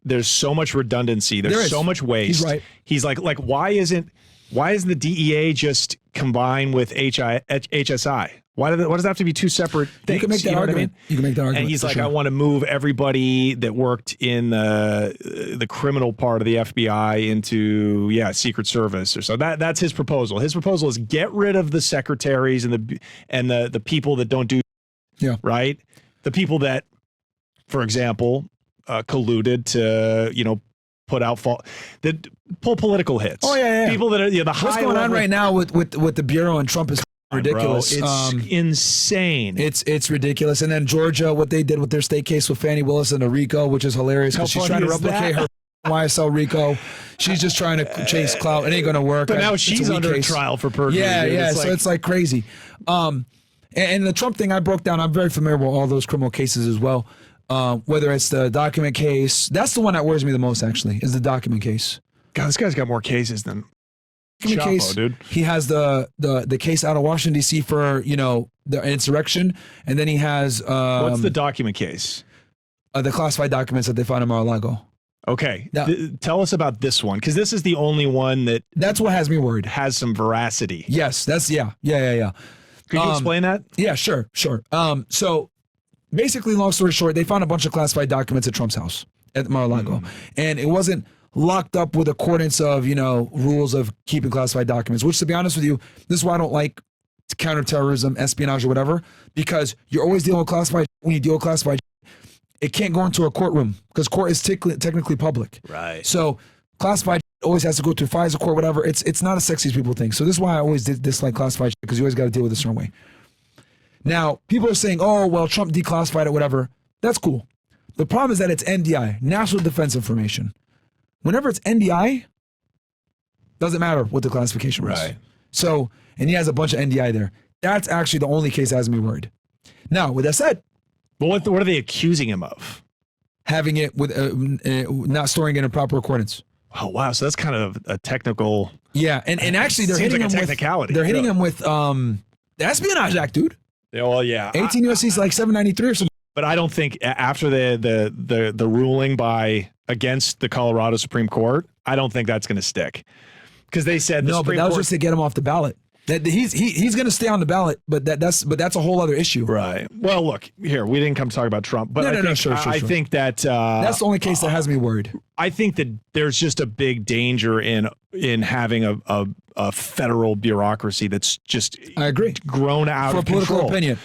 there's so much redundancy, there's so much waste. He's right. He's like why isn't the DEA just combined with HSI? Why does that have to be two separate things? You can make that argument. You can make that argument. And he's like, I want to move everybody that worked in the criminal part of the FBI into Secret Service or so. That's his proposal. His proposal is get rid of the secretaries and the people that don't do right. The people that, for example, colluded to put out pull political hits. Oh yeah. People that are the high. What's going on right now with the Bureau and Trump is ridiculous. Bro, it's insane. It's ridiculous. And then Georgia, what they did with their state case with Fannie Willis and the RICO, which is hilarious because she's trying to replicate her YSL RICO. She's just trying to chase clout. It ain't going to work. But now she's under trial for perjury. Yeah. So it's like crazy. And the Trump thing I broke down. I'm very familiar with all those criminal cases as well. Whether it's the document case, that's the one that worries me the most. Actually, is the document case. God, this guy's got more cases than Chapo, case, dude. He has the case out of Washington D.C. for the insurrection, and then he has what's the document case? The classified documents that they found in Mar-a-Lago. Okay, tell us about this one, because this is the only one that's what has me worried. Has some veracity. Yes, that's yeah. Could you explain that? Yeah, sure. So basically, long story short, they found a bunch of classified documents at Trump's house at Mar-a-Lago, and it wasn't locked up with accordance of rules of keeping classified documents. Which, to be honest with you, this is why I don't like counterterrorism, espionage, or whatever, because you're always dealing with classified. When you deal with classified, it can't go into a courtroom because court is technically public. Right. So classified always has to go through FISA court, whatever. It's not as sexy as people think. So this is why I always dislike classified because you always got to deal with it a certain way. Now, people are saying, oh, well, Trump declassified it, whatever. That's cool. The problem is that it's NDI, National Defense Information. Whenever it's NDI, doesn't matter what the classification was. Right. So, and he has a bunch of NDI there. That's actually the only case that has me worried. Now, with that said, But what are they accusing him of? having it with not storing it in proper accordance. Oh wow, so that's kind of a technical. Yeah, and actually they're Seems hitting like a him with technicality. they're hitting Yeah. him with the Espionage Act, dude. Yeah, well, yeah. 18 USC is like 793 or something. But I don't think after the ruling against the Colorado Supreme Court, I don't think that's going to stick, because they said the No, but Supreme that was Court, just to get him off the ballot. That he's going to stay on the ballot, but that's a whole other issue. right. Well, look here, we didn't come to talk about Trump, but No, sure. I think that That's the only case that has me worried. I think that there's just a big danger in having a federal bureaucracy that's just I agree. grown out For a of political control. opinion,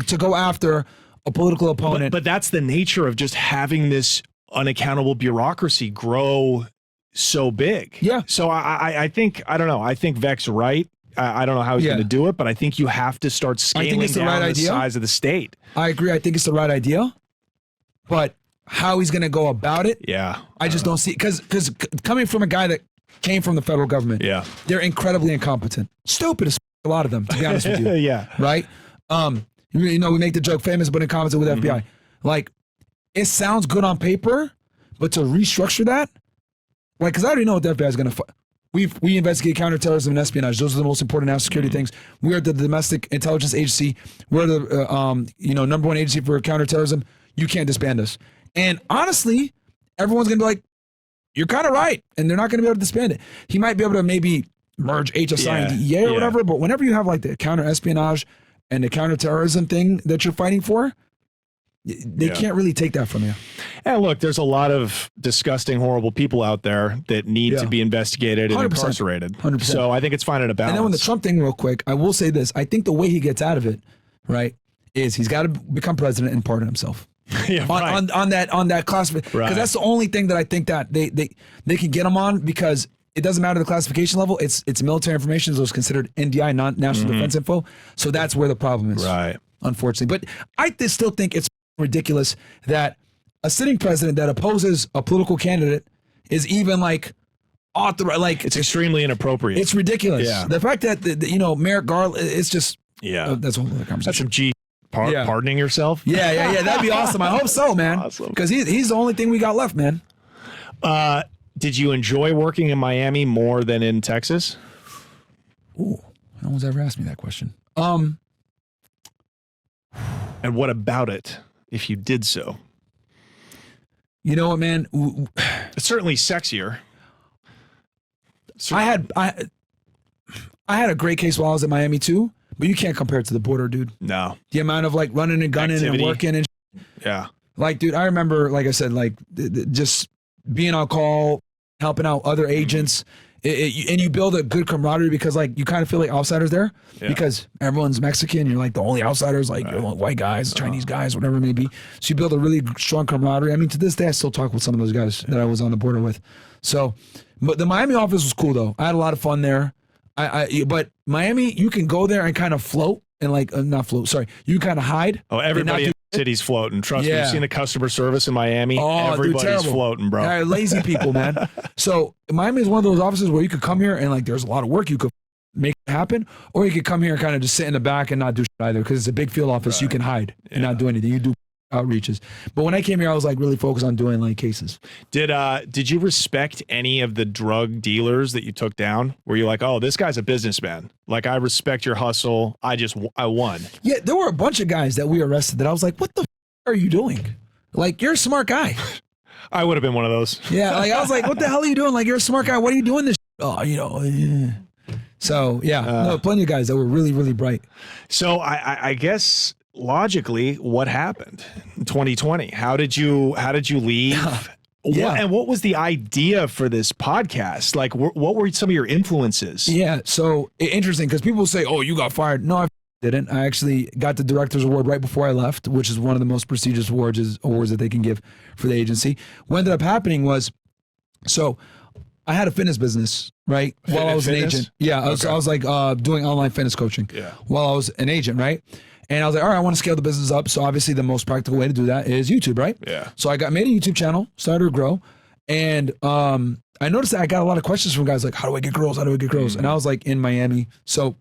to go after a political opponent. But that's the nature of just having this unaccountable bureaucracy grow so big. Yeah. So I think, I don't know. I think Vec's right. I don't know how he's Yeah. going to do it, but I think you have to start scaling it's the down right the idea. size of the state. I agree. I think it's the right idea, but how he's going to go about it, Yeah. I just don't see. Because coming from a guy that came from the federal government, Yeah. they're incredibly incompetent, stupid as a lot of them, to be honest with you. Yeah. Right? We make the joke famous but incompetent with Mm-hmm. FBI. Like, it sounds good on paper, but to restructure that, like, because I already know what the FBI is going to. We investigate counterterrorism and espionage. Those are the most important national security Mm-hmm. things. We are the domestic intelligence agency. We're the number one agency for counterterrorism. You can't disband us. And honestly, everyone's going to be like, you're kind of right, and they're not going to be able to disband it. He might be able to maybe merge HSI and DEA or Yeah. whatever, but whenever you have like the counter espionage and the counterterrorism thing that you're fighting for, they can't really take that from you. And look, there's a lot of disgusting, horrible people out there that need to be investigated and 100%. incarcerated. 100%. So I think it's finding a balance. And then when the Trump thing, real quick, I will say this: I think the way he gets out of it, right, is he's got to become president and pardon himself. Yeah, right. on that classification, Right. because that's the only thing that I think that they can get him on, because it doesn't matter the classification level. It's military information, so it's considered NDI, non-national defense info. So that's where the problem is, Right. unfortunately. But I still think it's ridiculous that a sitting president that opposes a political candidate is even like authorized. Like, It's extremely inappropriate. it's ridiculous. Yeah. The fact that Merrick Garland, it's just that's a whole other That's conversation. some G Yeah. pardoning yourself. Yeah. That'd be awesome. I hope so, man. Awesome. Because he's the only thing we got left, man. Did you enjoy working in Miami more than in Texas? Ooh, no one's ever asked me that question. And what about it, if you did so? You know what, man? It's certainly sexier. I had a great case while I was in Miami too, but you can't compare it to the border, dude. No. The amount of like running and gunning Activity. and working and Yeah. like, dude, I remember, like I said, like just being on call, helping out other agents. And you build a good camaraderie, because like you kind of feel like outsiders there, because everyone's Mexican. You're like the only outsiders, like white guys, Chinese guys, whatever it may be. So you build a really strong camaraderie. I mean, to this day, I still talk with some of those guys that I was on the border with. So, but the Miami office was cool though. I had a lot of fun there. But Miami, you can go there and kind of float and like not float. Sorry, you kind of hide. Oh, everybody in the city's floating. Trust me, Yeah. you've seen the customer service in Miami. Oh, dude, Everybody's terrible. floating, bro. Lazy people, man. So Miami is one of those offices where you could come here and like there's a lot of work you could make it happen, or you could come here and kind of just sit in the back and not do shit either, because it's a big field office. You can hide and not do anything. You do outreaches. But when I came here, I was like really focused on doing like cases. Did you respect any of the drug dealers that you took down? Were you like, oh, this guy's a businessman? Like, I respect your hustle. I won. Yeah, there were a bunch of guys that we arrested that I was like, what the are you doing? Like, you're a smart guy. I would have been one of those. Yeah, like I was like, what the hell are you doing? Like, you're a smart guy. What are you doing this? Oh, yeah. So yeah, no, plenty of guys that were really, really bright. So I guess logically, what happened in 2020? How did you leave? Yeah. And what was the idea for this podcast? Like, what were some of your influences? Yeah, so interesting, because people say, oh, you got fired. No, I didn't. I actually got the director's award right before I left, which is one of the most prestigious awards that they can give for the agency. What ended up happening was, so I had a fitness business, right? While I was an agent. Yeah, I was like doing online fitness coaching while I was an agent, right? And I was like, all right, I want to scale the business up. So obviously the most practical way to do that is YouTube, right? Yeah. So I made a YouTube channel, started to grow. And I noticed that I got a lot of questions from guys like, how do I get girls? How do I get girls? And I was like in Miami. So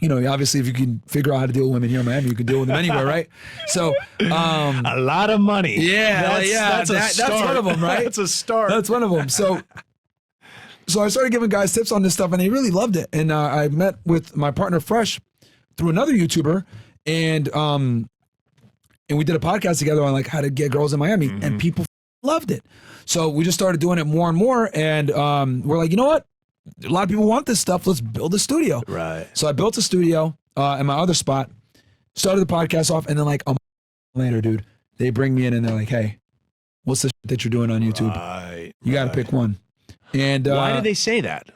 you know, obviously if you can figure out how to deal with women here in Miami, you can deal with them anywhere, right? So, a lot of money. Yeah, that's one of them, right? That's a start. That's one of them. So I started giving guys tips on this stuff, and they really loved it. And I met with my partner Fresh through another YouTuber, and we did a podcast together on like how to get girls in Miami, and people loved it. So we just started doing it more and more, and we're like, you know what? A lot of people want this stuff. Let's build a studio. Right. So I built a studio in my other spot, started the podcast off, and then like a month later, dude, they bring me in and they're like, hey, what's the shit that you're doing on YouTube? Right. You got to pick one. And why did they say that?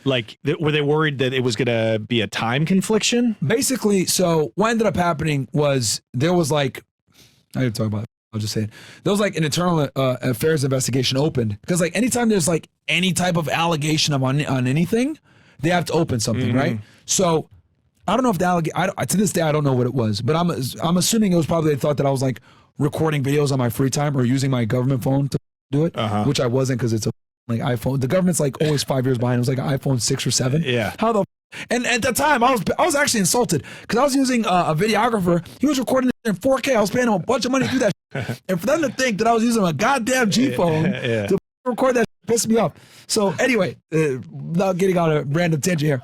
Like, were they worried that it was going to be a time confliction? Basically, so what ended up happening was there was like, I didn't talk about it. I'll just say it. There was like an internal affairs investigation opened because like anytime there's like any type of allegation on anything, they have to open something, right? So I don't know if the to this day I don't know what it was, but I'm assuming it was probably they thought that I was like recording videos on my free time or using my government phone to do it, which I wasn't because it's a like iPhone. The government's like always 5 years behind. It was like an iPhone 6 or 7. Yeah. How the and at the time I was actually insulted because I was using a videographer. He was recording it in 4K. I was paying him a bunch of money to do that. And for them to think that I was using a goddamn G phone to record that pissed me off. So anyway, without getting on a random tangent here,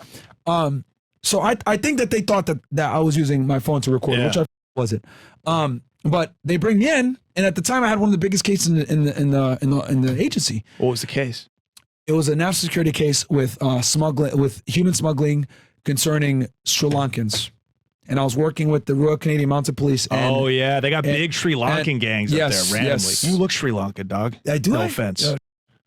so I think that they thought that I was using my phone to record, which I wasn't. But they bring me in, and at the time I had one of the biggest cases in the agency. What was the case? It was a national security case with human smuggling concerning Sri Lankans. And I was working with the Royal Canadian Mounted Police. And, they got big Sri Lankan gangs up there randomly. Yes. You look Sri Lankan, dog. I do. No offense.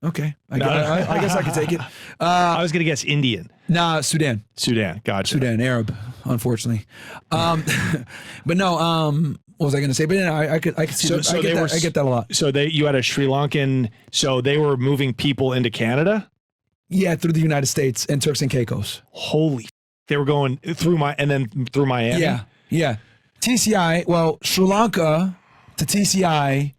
Okay, I guess I could take it. I was gonna guess Indian. Nah, Sudan. Sudan, gotcha. Sudan, Arab, unfortunately. But no, what was I gonna say? But yeah, I could see. I get that a lot. So you had a Sri Lankan. So they were moving people into Canada. Yeah, through the United States and Turks and Caicos. Holy. They were going through through Miami. Yeah. TCI. Well, Sri Lanka to TCI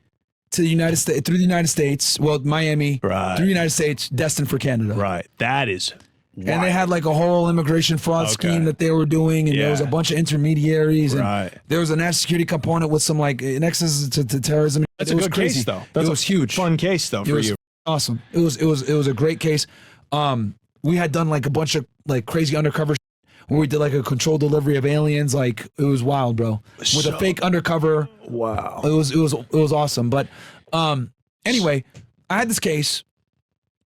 to the United States through the United States. Well, Miami through the United States, destined for Canada. Right. That is. Wild. And they had like a whole immigration fraud scheme that they were doing, and there was a bunch of intermediaries, and there was a national security component with some like nexus to terrorism. That's a good crazy. case, though. It was huge. Fun case though for you. Awesome. It was a great case. We had done like a bunch of like crazy undercover where we did like a controlled delivery of aliens. Like it was wild, bro. With a fake undercover. Wow. It was awesome. But anyway, I had this case,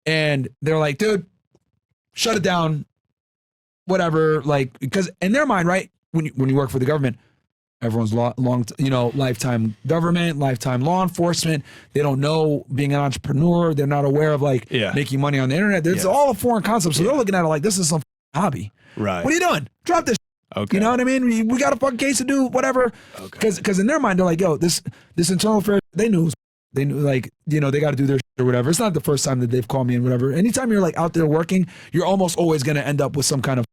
and they're like, dude, shut it down. Whatever. Like, because in their mind, right, when you work for the government, everyone's lifetime government, lifetime law enforcement. They don't know being an entrepreneur. They're not aware of like making money on the internet. It's all a foreign concept. So they're looking at it like this is some hobby. Right. What are you doing? Drop this. Okay. You know what I mean? We got a fucking case to do, whatever. Because in their mind, they're like, yo, this internal affairs, they knew like, they got to do their shit or whatever. It's not the first time that they've called me and whatever. Anytime you're like out there working, you're almost always going to end up with some kind of,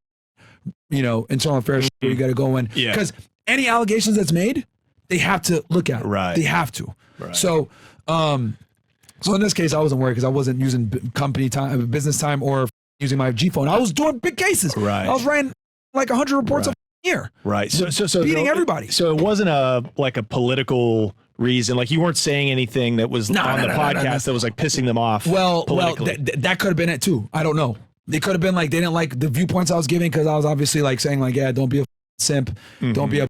internal affairs where you got to go in. Because any allegations that's made, they have to look at. Right. They have to. Right. So in this case, I wasn't worried because I wasn't using company time, business time, or using my G phone. I was doing big cases. Right. I was writing like 100 reports a year. Right. So beating everybody. So it wasn't a political reason. Like you weren't saying anything that was on the podcast that was like pissing them off. Well, that could have been it too. I don't know. They could have been like they didn't like the viewpoints I was giving because I was obviously like saying like, yeah, don't be a simp, don't be a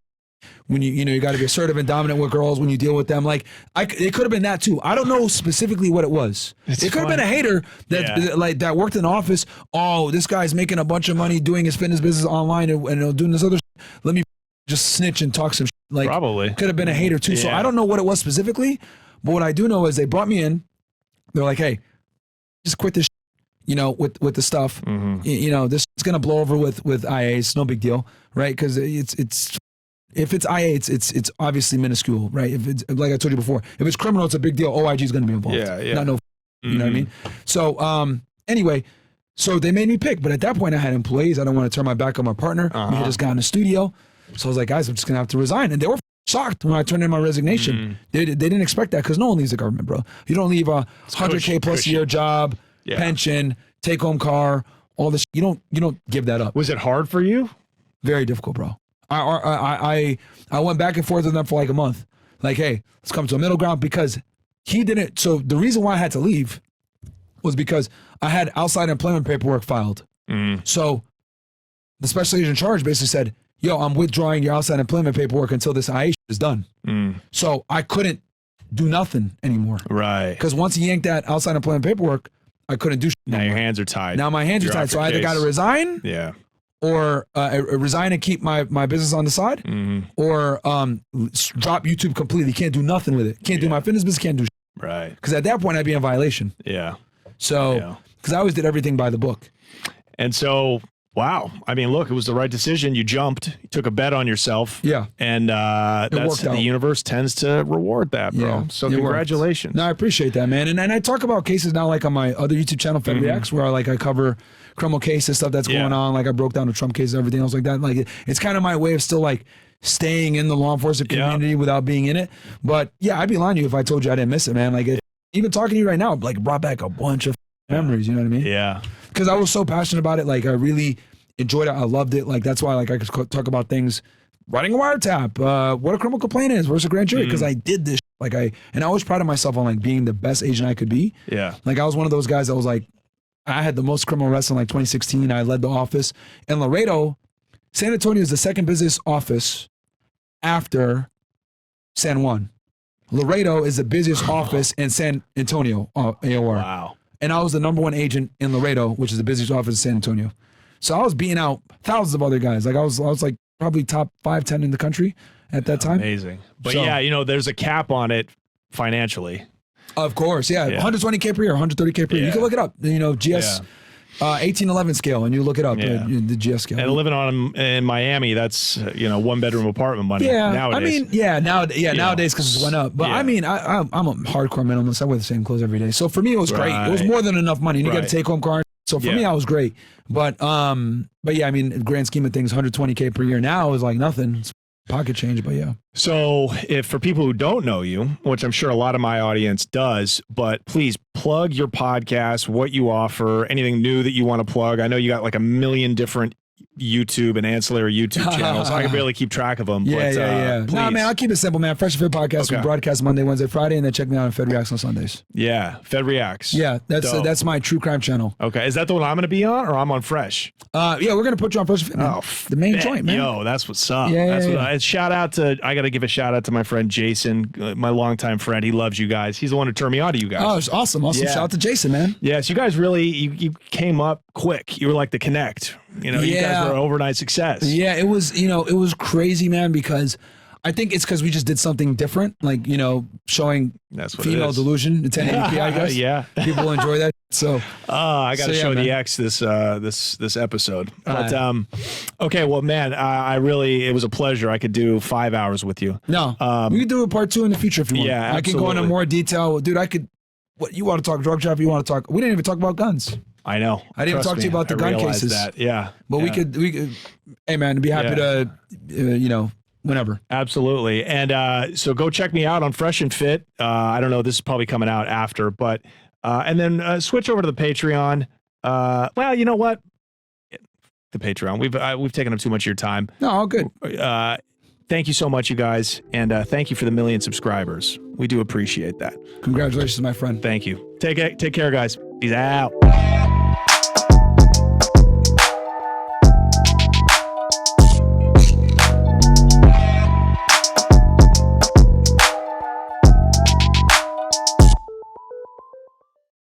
when you got to be assertive and dominant with girls when you deal with them. Like it could have been that too. I don't know specifically what it was. It could have been a hater that worked in the office. Oh, this guy's making a bunch of money doing his fitness business online and doing this other. Let me just snitch and talk some. Like probably could have been a hater too. So I don't know what it was specifically, but what I do know is they brought me in. They're like, hey, just quit this. With the stuff. This is gonna blow over with IA. It's no big deal, right? Because it's. If it's IA, it's obviously minuscule, right? If it's like I told you before, if it's criminal, it's a big deal. OIG is going to be involved. Yeah. Not no, you know what I mean? So anyway, so they made me pick, but at that point I had employees. I don't want to turn my back on my partner. We had just got in the studio, so I was like, guys, I'm just going to have to resign, and they were shocked when I turned in my resignation. They didn't expect that because no one leaves the government, bro. You don't leave a $100K plus a year job, pension, take home car, all this. You don't give that up. Was it hard for you? Very difficult, bro. I went back and forth with them for like a month. Like, hey, let's come to a middle ground because he didn't. So the reason why I had to leave was because I had outside employment paperwork filed. So the special agent in charge basically said, yo, I'm withdrawing your outside employment paperwork until this IA is done. So I couldn't do nothing anymore. Right. Because once he yanked that outside employment paperwork, I couldn't do shit. Now your hands are tied. Now my hands are tied. So I either got to resign or resign and keep my business on the side or drop YouTube completely. Can't do nothing with it. Can't do my fitness business, can't do shit. Right. Because at that point, I'd be in violation. Yeah. So, because I always did everything by the book. And so, wow. I mean, look, it was the right decision. You jumped, you took a bet on yourself. Yeah. And that's the universe tends to reward that, bro. Yeah, so congratulations. No, I appreciate that, man. And I talk about cases now, like on my other YouTube channel, FedReacts, where I cover criminal cases, stuff that's going on. Like I broke down the Trump case and everything else like that. Like it's kind of my way of still like staying in the law enforcement community without being in it. But yeah, I'd be lying to you if I told you I didn't miss it, man. Like even talking to you right now, like brought back a bunch of memories. You know what I mean? Yeah. Because I was so passionate about it. Like I really enjoyed it. I loved it. Like that's why like I could talk about things, writing a wiretap, what a criminal complaint is versus a grand jury. Because I did this. Like I was proud of myself on like being the best agent I could be. Yeah. Like I was one of those guys that was like, I had the most criminal arrests in like 2016. I led the office. And Laredo, San Antonio is the second busiest office after San Juan. Laredo is the busiest office in San Antonio, AOR. Wow. And I was the #1 agent in Laredo, which is the busiest office in San Antonio. So I was beating out thousands of other guys. Like I was like probably top 5, 10 in the country at that time. Amazing. But So- yeah, you know, there's a cap on it financially. Of course, yeah. 120K per year, 130K per year. You can look it up. You know, GS 1811 scale, and you look it up, the GS scale. And living on in Miami, that's 1-bedroom apartment money. Yeah, nowadays. I mean, nowadays because it went up. But I mean, I'm a hardcore minimalist. I wear the same clothes every day. So for me, it was great. It was more than enough money. And you got to take home car. So for me, I was great. But yeah, I mean, grand scheme of things, 120K per year now is like nothing. It's pocket change, but yeah. So if for people who don't know you, which I'm sure a lot of my audience does, but please plug your podcast, what you offer, anything new that you want to plug. I know you got like a million different YouTube and ancillary YouTube channels. I can barely keep track of them. Yeah. No, man, I'll keep it simple, man. Fresh and Fit Podcast. We broadcast Monday, Wednesday, Friday, and then check me out on FedReacts on Sundays. Yeah, FedReacts. Yeah, that's my true crime channel. Okay, is that the one I'm going to be on, or I'm on Fresh? Yeah, we're going to put you on Fresh and Fit. Man. The main joint, man. Yo, that's what's up. Yeah. Shout out to, I got to give a shout out to my friend Jason, my longtime friend. He loves you guys. He's the one who turned me on to you guys. Oh, it's awesome. Yeah. Shout out to Jason, man. Yeah, so you guys really, you came up quick. You were like the connect. You guys were an overnight success. Yeah, it was, it was crazy, man, because I think it's because we just did something different, like, showing female delusion, 1080p, I guess. Yeah. People enjoy that. So, I got to show the X this episode. But, okay, well, man, it was a pleasure. I could do 5 hours with you. No, we could do a part 2 in the future if you want. Yeah, absolutely. I can go into more detail. Dude, what you want to talk drug trafficking, you want to talk, we didn't even talk about guns. I know. I didn't even talk to you about the gun cases. That. Yeah. But we could, hey man, be happy to, whenever. Absolutely. And so go check me out on Fresh and Fit. I don't know, this is probably coming out after, but, and then switch over to the Patreon. Well, you know what? The Patreon. We've taken up too much of your time. No, all good. Thank you so much, you guys. And thank you for the 1 million subscribers. We do appreciate that. Congratulations, my friend. Thank you. Take care, guys. Peace out.